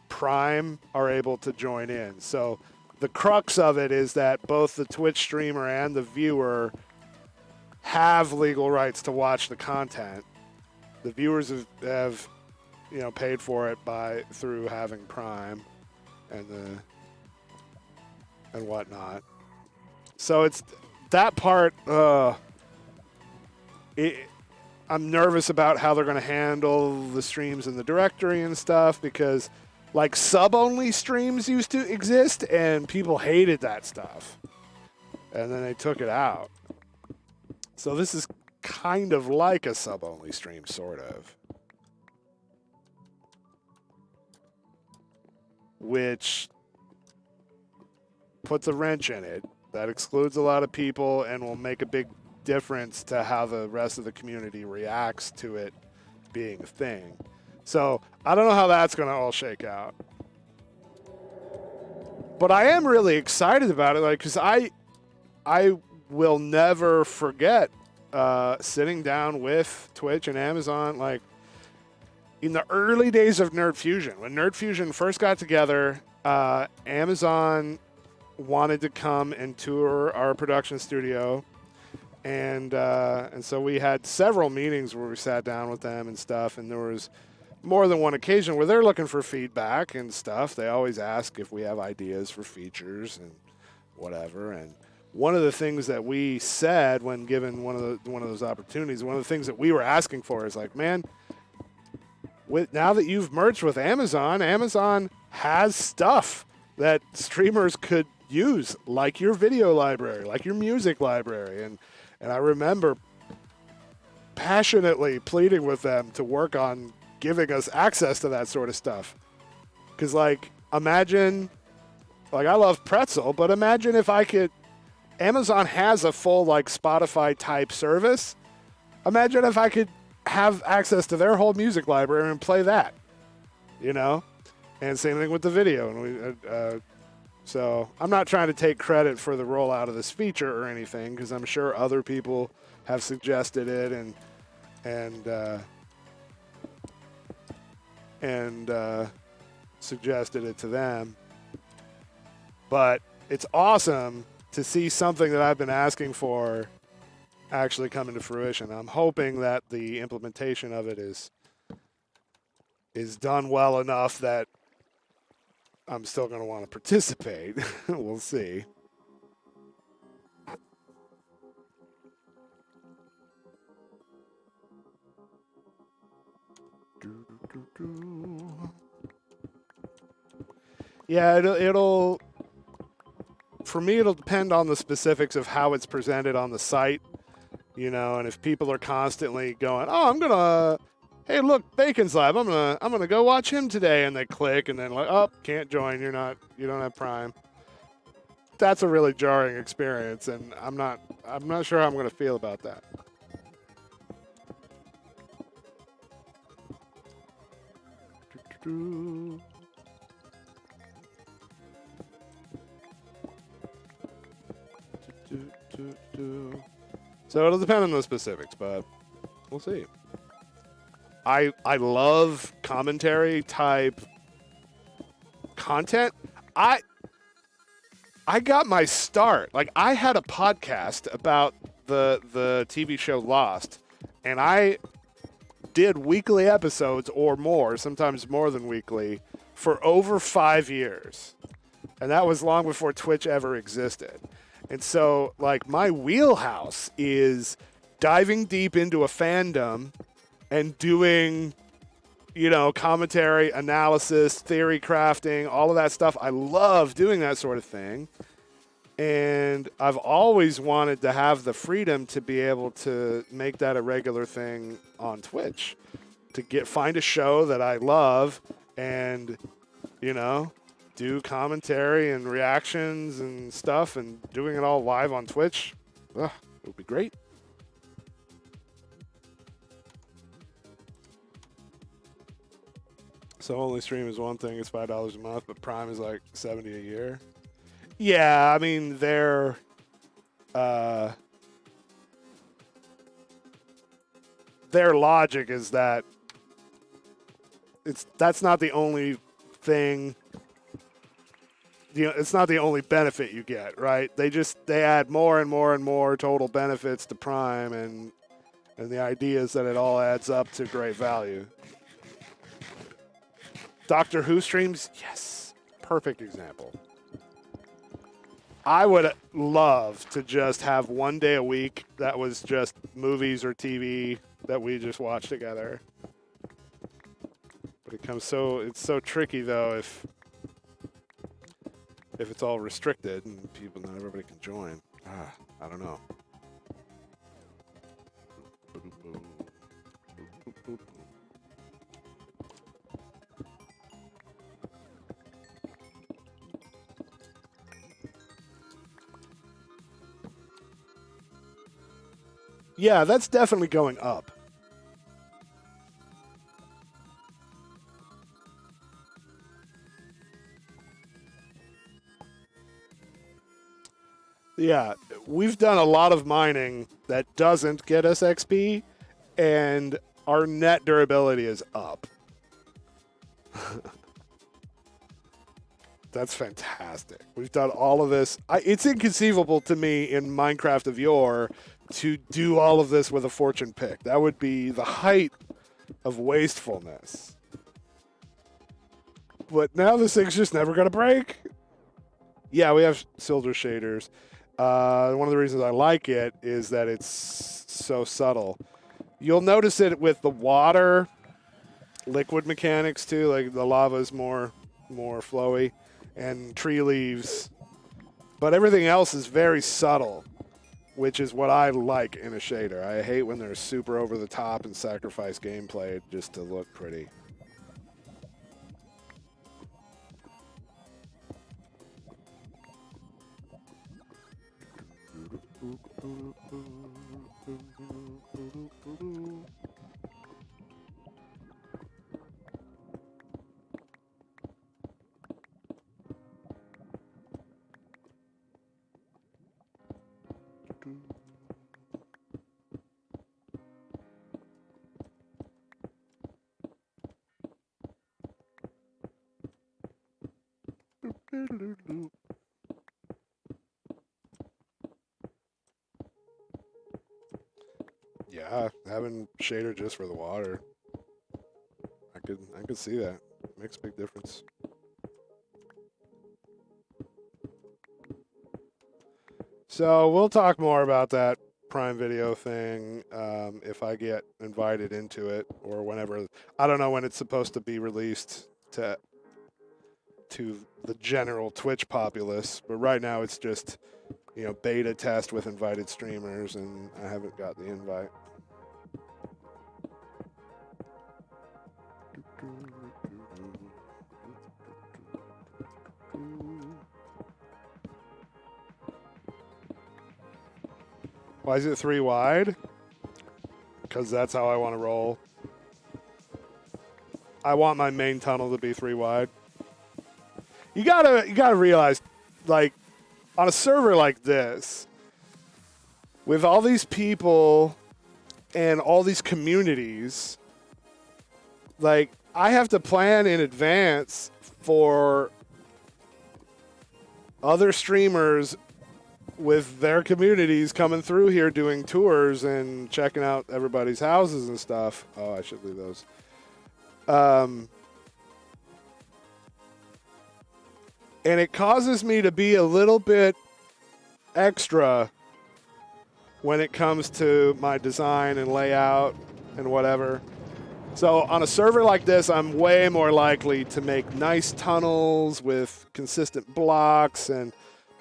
A: Prime are able to join in. So the crux of it is that both the Twitch streamer and the viewer have legal rights to watch the content. The viewers have paid for it through having Prime and whatnot. So it's that part. I'm nervous about how they're going to handle the streams in the directory and stuff because, like, sub-only streams used to exist and people hated that stuff, and then they took it out. So this is kind of like a sub-only stream, sort of. Which puts a wrench in it. That excludes a lot of people and will make a big difference to how the rest of the community reacts to it being a thing. So I don't know how that's going to all shake out. But I am really excited about it, like, because I will never forget sitting down with Twitch and Amazon, like, in the early days of Nerd Fusion. When Nerd Fusion first got together, Amazon wanted to come and tour our production studio. And so we had several meetings where we sat down with them and stuff, and there was more than one occasion where they're looking for feedback and stuff. They always ask if we have ideas for features and whatever. And one of the things that we said when given one of those opportunities, one of the things that we were asking for is like, man, now that you've merged with Amazon, Amazon has stuff that streamers could use, like your video library, like your music library. And I remember passionately pleading with them to work on giving us access to that sort of stuff. Because, like, imagine, like, I love Pretzel, but imagine if I could, Amazon has a full, like, Spotify-type service. Imagine if I could have access to their whole music library and play that, And same thing with the video. And so I'm not trying to take credit for the rollout of this feature or anything, because I'm sure other people have suggested it and suggested it to them. But it's awesome to see something that I've been asking for actually come into fruition. I'm hoping that the implementation of it is done well enough that I'm still going to want to participate. We'll see. Yeah, it'll for me, it'll depend on the specifics of how it's presented on the site, and if people are constantly going, oh, hey, look, Bacon's live. I'm gonna go watch him today, and they click, and then like, oh, can't join. You don't have Prime. That's a really jarring experience, and I'm not sure how I'm gonna feel about that. So it'll depend on the specifics, but we'll see. I love commentary type content. I got my start. Like, I had a podcast about the TV show Lost, and I did weekly episodes or more, sometimes more than weekly, for over 5 years. And that was long before Twitch ever existed. And so, like, my wheelhouse is diving deep into a fandom and doing, commentary, analysis, theory crafting, all of that stuff. I love doing that sort of thing. And I've always wanted to have the freedom to be able to make that a regular thing on Twitch, to find a show that I love and, do commentary and reactions and stuff, and doing it all live on Twitch. It would be great. So only stream is one thing. It's $5 a month, but Prime is like $70 a year. Yeah, I mean, their logic is that that's not the only thing. It's not the only benefit you get, right? They add more and more and more total benefits to Prime, and the idea is that it all adds up to great value. Doctor Who streams, yes, perfect example. I would love to just have one day a week that was just movies or TV that we just watch together. But it's so tricky though if it's all restricted and not everybody can join. I don't know. Yeah, that's definitely going up. Yeah, we've done a lot of mining that doesn't get us XP, and our net durability is up. That's fantastic. We've done all of this. It's inconceivable to me in Minecraft of yore to do all of this with a fortune pick. That would be the height of wastefulness. But now this thing's just never going to break. Yeah, we have silver shaders. One of the reasons I like it is that it's so subtle. You'll notice it with the water, liquid mechanics too. Like the lava is more flowy, and tree leaves. But everything else is very subtle, which is what I like in a shader. I hate when they're super over the top and sacrifice gameplay just to look pretty. Yeah, having shader just for the water. I could see that. Makes a big difference. So we'll talk more about that Prime Video thing if I get invited into it or whenever. I don't know when it's supposed to be released to the general Twitch populace, but right now it's just, beta test with invited streamers, and I haven't got the invite. Why is it 3 wide? Because that's how I want to roll. I want my main tunnel to be 3 wide. You gotta realize, like, on a server like this, with all these people and all these communities, like, I have to plan in advance for other streamers with their communities coming through here doing tours and checking out everybody's houses and stuff. Oh, I should leave those. And it causes me to be a little bit extra when it comes to my design and layout and whatever. So on a server like this, I'm way more likely to make nice tunnels with consistent blocks and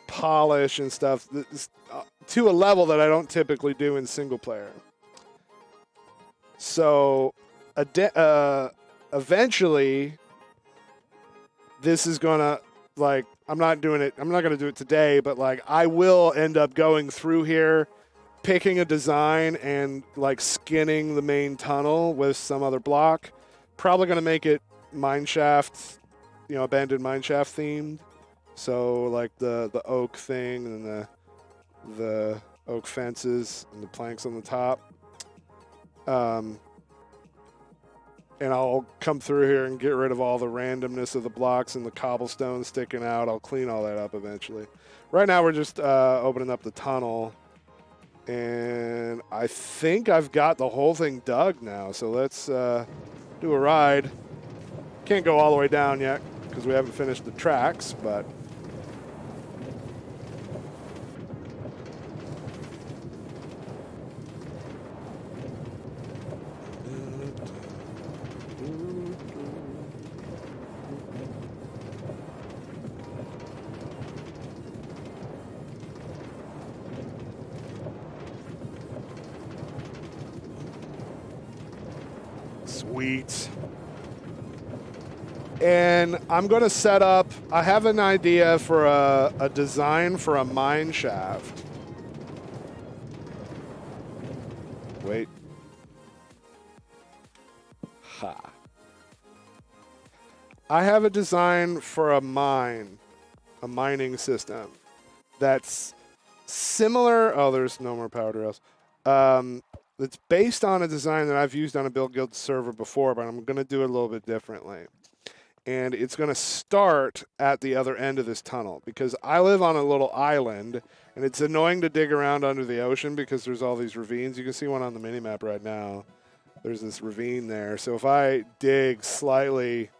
A: polish and stuff to a level that I don't typically do in single player. So eventually, this is going to, like, I'm not going to do it today, but, like, I will end up going through here, picking a design and, like, skinning the main tunnel with some other block. Probably going to make it mineshaft, abandoned mineshaft themed. So, like, the oak thing and the oak fences and the planks on the top. And I'll come through here and get rid of all the randomness of the blocks and the cobblestone sticking out. I'll clean all that up eventually. Right now we're just opening up the tunnel. And I think I've got the whole thing dug now. So let's do a ride. Can't go all the way down yet because we haven't finished the tracks, but sweet. And I'm going to set up, I have an idea for a design for a mine shaft. Wait. Ha. I have a design for a mining system that's similar. Oh, there's no more power rails. That's based on a design that I've used on a Build Guild server before, but I'm going to do it a little bit differently. And it's going to start at the other end of this tunnel because I live on a little island, and it's annoying to dig around under the ocean because there's all these ravines. You can see one on the minimap right now. There's this ravine there. So if I dig slightly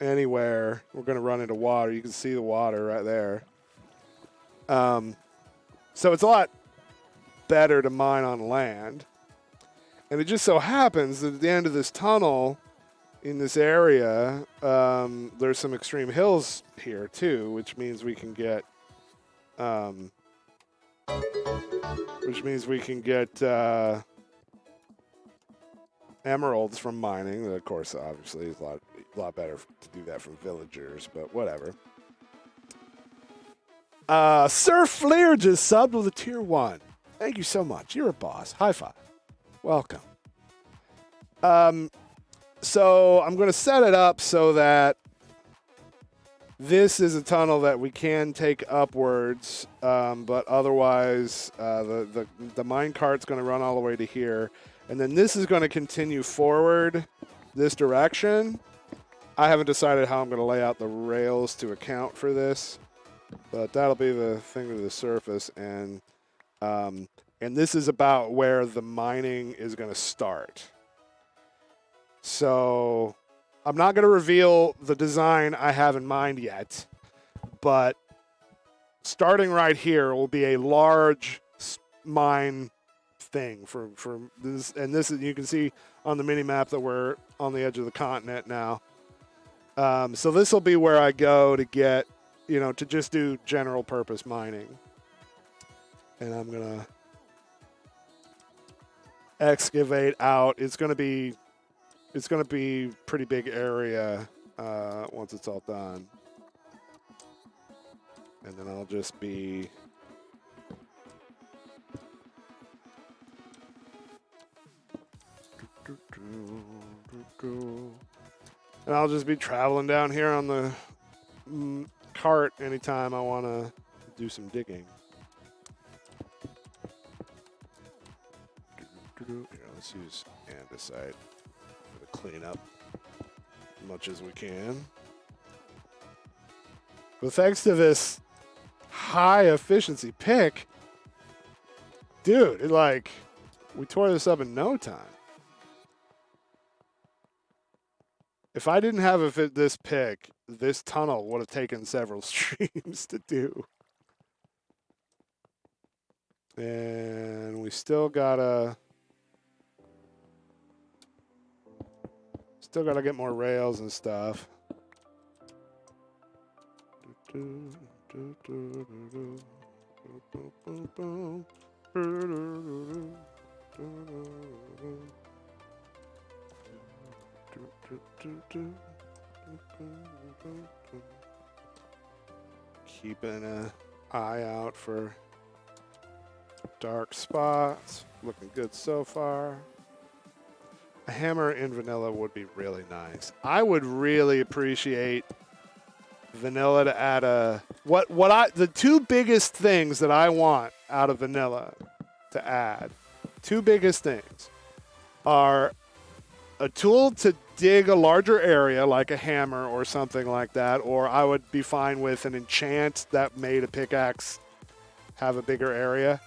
A: anywhere, we're going to run into water. You can see the water right there. So it's a lot better to mine on land. And it just so happens that at the end of this tunnel, in this area, there's some extreme hills here too, which means we can get, emeralds from mining. Of course, obviously, it's a lot better to do that from villagers, but whatever. Sir Fleer just subbed with a tier 1. Thank you so much. You're a boss. High five. Welcome. So I'm going to set it up so that this is a tunnel that we can take upwards, but otherwise the mine cart's going to run all the way to here. And then this is going to continue forward this direction. I haven't decided how I'm going to lay out the rails to account for this, but that'll be the thing to the surface. And this is about where the mining is going to start. So I'm not going to reveal the design I have in mind yet, but starting right here will be a large mine thing for this. And this is, you can see on the mini map that we're on the edge of the continent now. So this will be where I go to get, to just do general purpose mining. And I'm going to excavate out. It's going to be pretty big area once it's all done. And then I'll just be traveling down here on the cart anytime I want to do some digging. Here, let's use andesite clean up as much as we can. But thanks to this high efficiency pick, dude, we tore this up in no time. If I didn't have this pick, this tunnel would have taken several streams to do. And we still gotta get more rails and stuff. Keeping an eye out for dark spots. Looking good so far. A hammer in vanilla would be really nice. I would really appreciate vanilla to add the two biggest things that I want out of vanilla to add. Two biggest things are a tool to dig a larger area like a hammer or something like that, or I would be fine with an enchant that made a pickaxe have a bigger area.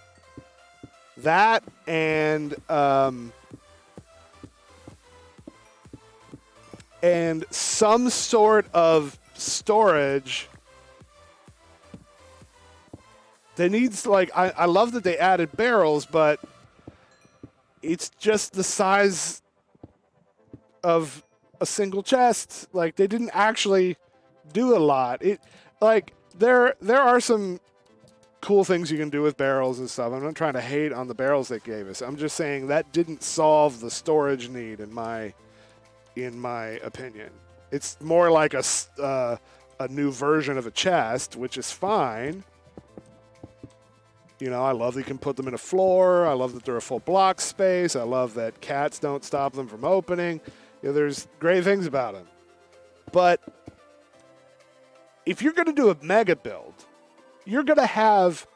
A: That and and some sort of storage. They needs like I love that they added barrels, but it's just the size of a single chest. Like they didn't actually do a lot. It like there are some cool things you can do with barrels and stuff. I'm not trying to hate on the barrels they gave us. I'm just saying that didn't solve the storage need in my opinion. It's more like a new version of a chest, which is fine. You know, I love that you can put them in a floor. I love that they're a full block space. I love that cats don't stop them from opening. You know, there's great things about them. But if you're going to do a mega build, you're going to have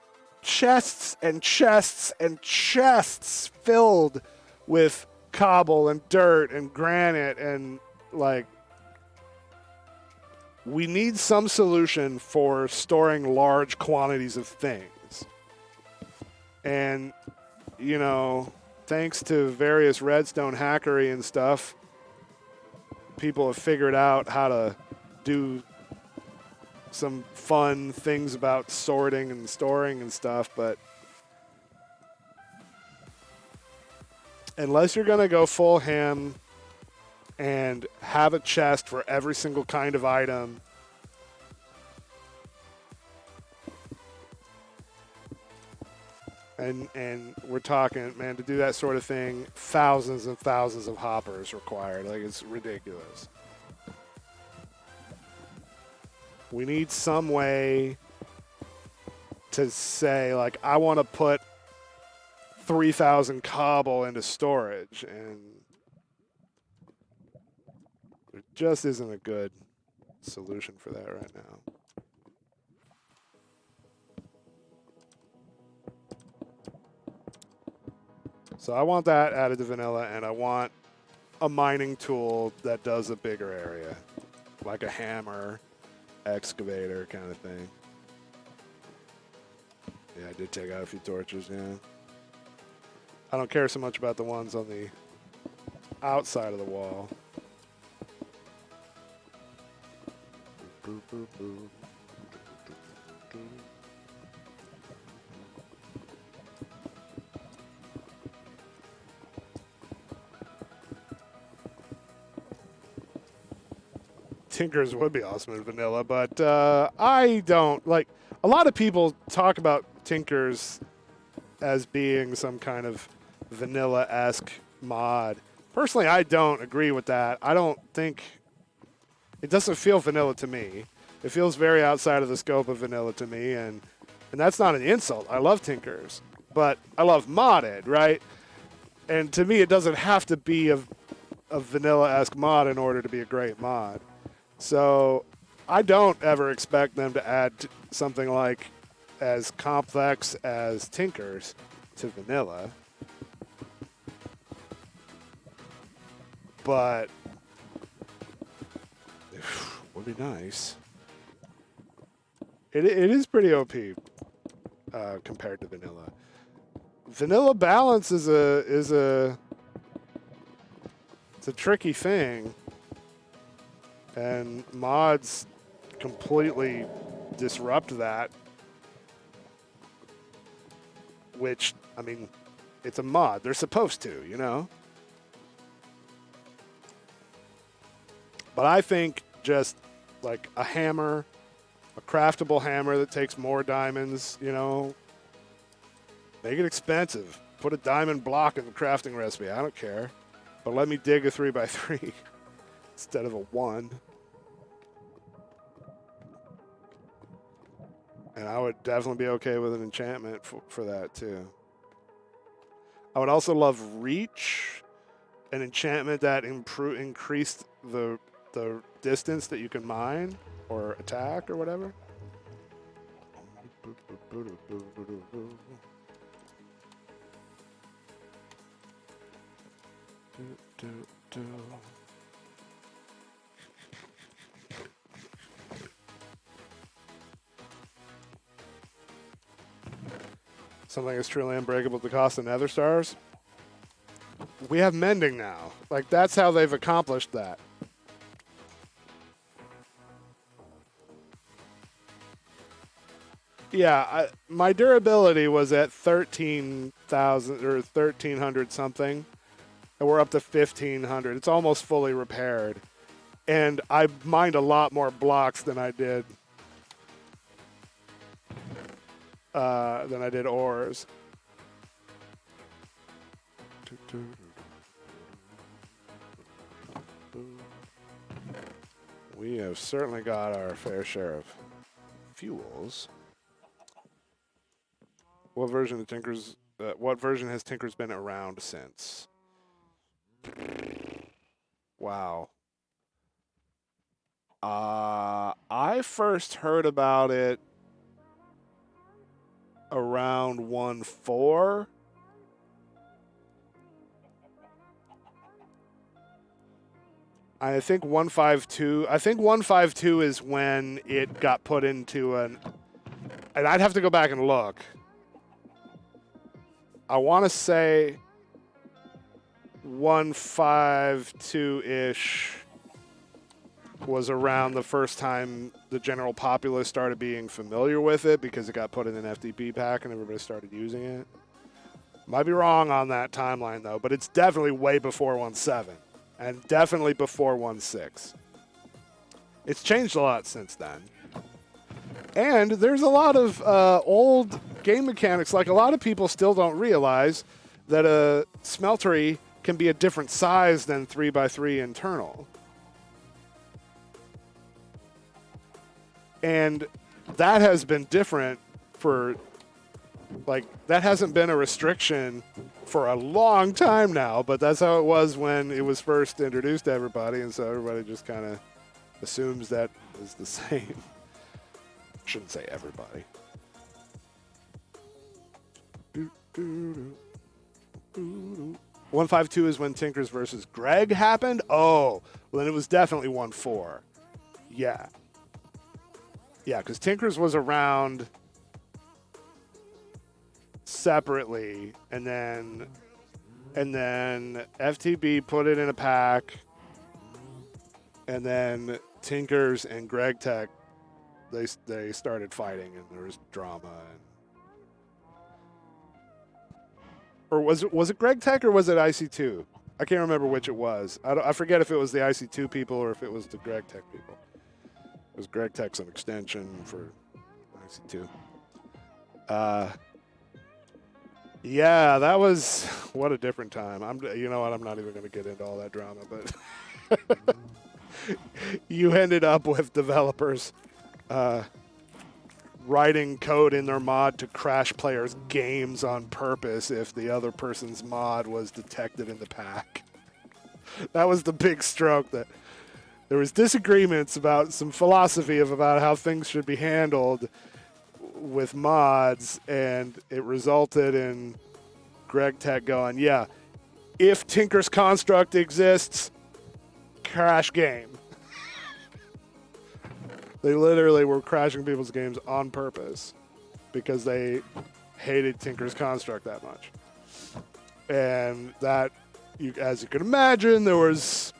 A: chests and chests and chests filled with cobble and dirt and granite and, like, we need some solution for storing large quantities of things. And, you know, thanks to various redstone hackery and stuff, people have figured out how to do some fun things about sorting and storing and stuff. But unless you're going to go full ham and have a chest for every single kind of item, and we're talking, man, to do that sort of thing, thousands and thousands of hoppers required. Like, it's ridiculous. We need some way to say, like, I want to put 3,000 cobble into storage, and there just isn't a good solution for that right now. So I want that added to vanilla, and I want a mining tool that does a bigger area, like a hammer, excavator kind of thing. Yeah, I did take out a few torches, yeah. I don't care so much about the ones on the outside of the wall. Boop, boop, boop. Tinkers would be awesome in vanilla, but I don't like. A lot of people talk about Tinkers as being some kind of vanilla-esque mod. Personally, I don't agree with that. I don't think it doesn't feel vanilla to me. It feels very outside of the scope of vanilla to me, and that's not an insult. I love Tinkers, but I love modded, right? And to me, it doesn't have to be a vanilla-esque mod in order to be a great mod. So I don't ever expect them to add something like as complex as Tinkers to vanilla. But would be nice. It is pretty OP compared to vanilla. Vanilla balance is a tricky thing. And mods completely disrupt that. Which, I mean, it's a mod. They're supposed to, you know? But I think just like a hammer, a craftable hammer that takes more diamonds, you know, make it expensive. Put a diamond block in the crafting recipe. I don't care. But let me dig a 3x3. Instead of a 1. And I would definitely be okay with an enchantment for that, too. I would also love Reach, an enchantment that increased the distance that you can mine or attack or whatever. Something is truly unbreakable at the cost of nether stars. We have mending now. Like, that's how they've accomplished that. Yeah, my durability was at 13,000 or 1,300 something, and we're up to 1,500. It's almost fully repaired, and I mined a lot more blocks than I did ores. We have certainly got our fair share of fuels. What version of Tinker's? What version has Tinker's been around since? Wow. I first heard about it around 1.4. I think 1.5.2. I think 1.5.2 is when it got put into an. And I'd have to go back and look. I want to say 1.5.2-ish was around the first time the general populace started being familiar with it because it got put in an FTP pack and everybody started using it. Might be wrong on that timeline, though, but it's definitely way before 1.7 and definitely before 1.6. It's changed a lot since then. And there's a lot of old game mechanics. Like, a lot of people still don't realize that a smeltery can be a different size than 3x3 internal. And that has been different for, like, that hasn't been a restriction for a long time now, but that's how it was when it was first introduced to everybody, and so everybody just kind of assumes that is the same. Shouldn't say everybody. 1.5.2 is when Tinkers versus Greg happened? Oh, well, then it was definitely 1.4. Yeah. Yeah, because Tinkers was around separately, and then FTB put it in a pack, and then Tinkers and Greg Tech, they started fighting, and there was drama. Or was it Greg Tech or was it IC2? I can't remember which it was. I forget if it was the IC2 people or if it was the Greg Tech people. It was Greg Tech's an extension for IC2. Yeah, that was what a different time. You know what? I'm not even going to get into all that drama, but you ended up with developers writing code in their mod to crash players' games on purpose if the other person's mod was detected in the pack. That was the big stroke. That there was disagreements about some philosophy about how things should be handled with mods, and it resulted in Greg Tech going, yeah, if Tinker's Construct exists, crash game. They literally were crashing people's games on purpose because they hated Tinker's Construct that much. And that, as you can imagine, there was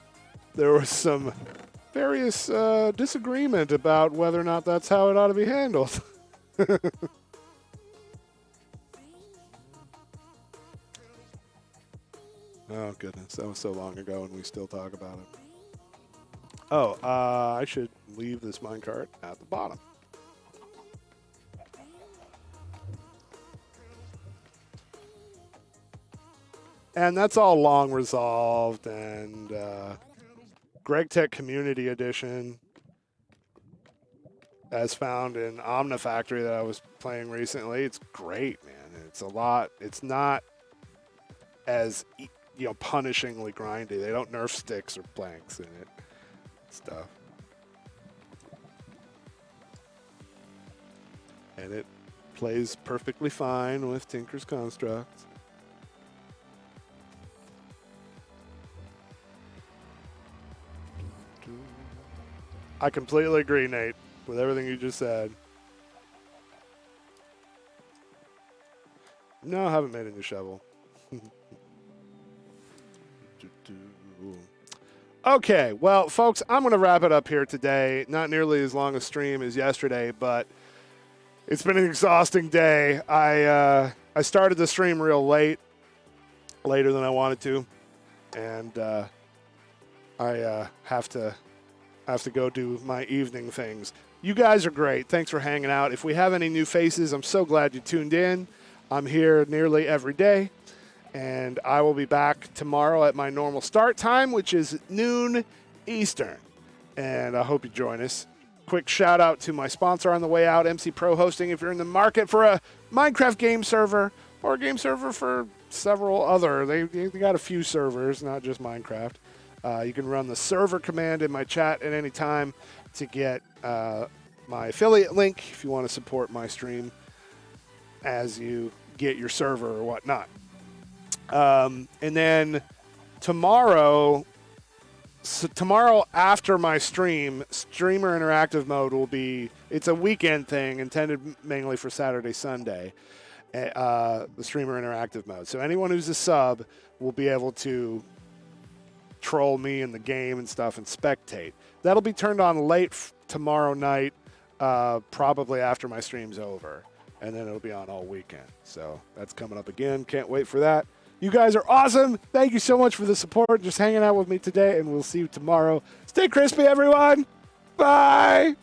A: some various disagreement about whether or not that's how it ought to be handled. Oh, goodness. That was so long ago, and we still talk about it. Oh, I should leave this minecart at the bottom. And that's all long resolved, and Greg Tech Community Edition, as found in Omnifactory that I was playing recently, it's great, man. It's a lot. It's not as, punishingly grindy. They don't nerf sticks or planks in it. Stuff. And it plays perfectly fine with Tinker's Construct. I completely agree, Nate, with everything you just said. No, I haven't made a new shovel. Okay, well, folks, I'm going to wrap it up here today. Not nearly as long a stream as yesterday, but It's been an exhausting day. I started the stream real late, later than I wanted to, and I have to go do my evening things. You guys are great. Thanks for hanging out. If we have any new faces, I'm so glad you tuned in. I'm here nearly every day, and I will be back tomorrow at my normal start time, which is noon Eastern, and I hope you join us. Quick shout out to my sponsor on the way out, MC Pro Hosting. If you're in the market for a Minecraft game server or a game server for several other, they got a few servers, not just Minecraft. You can run the server command in my chat at any time to get my affiliate link if you want to support my stream as you get your server or whatnot. And then tomorrow after my stream, Streamer Interactive Mode will be, it's a weekend thing intended mainly for Saturday, Sunday, the Streamer Interactive Mode. So anyone who's a sub will be able to troll me in the game and stuff and spectate. That'll be turned on late tomorrow night, probably after my stream's over. And then it'll be on all weekend. So that's coming up again. Can't wait for that. You guys are awesome. Thank you so much for the support, just hanging out with me today, and we'll see you tomorrow. Stay crispy, everyone. Bye.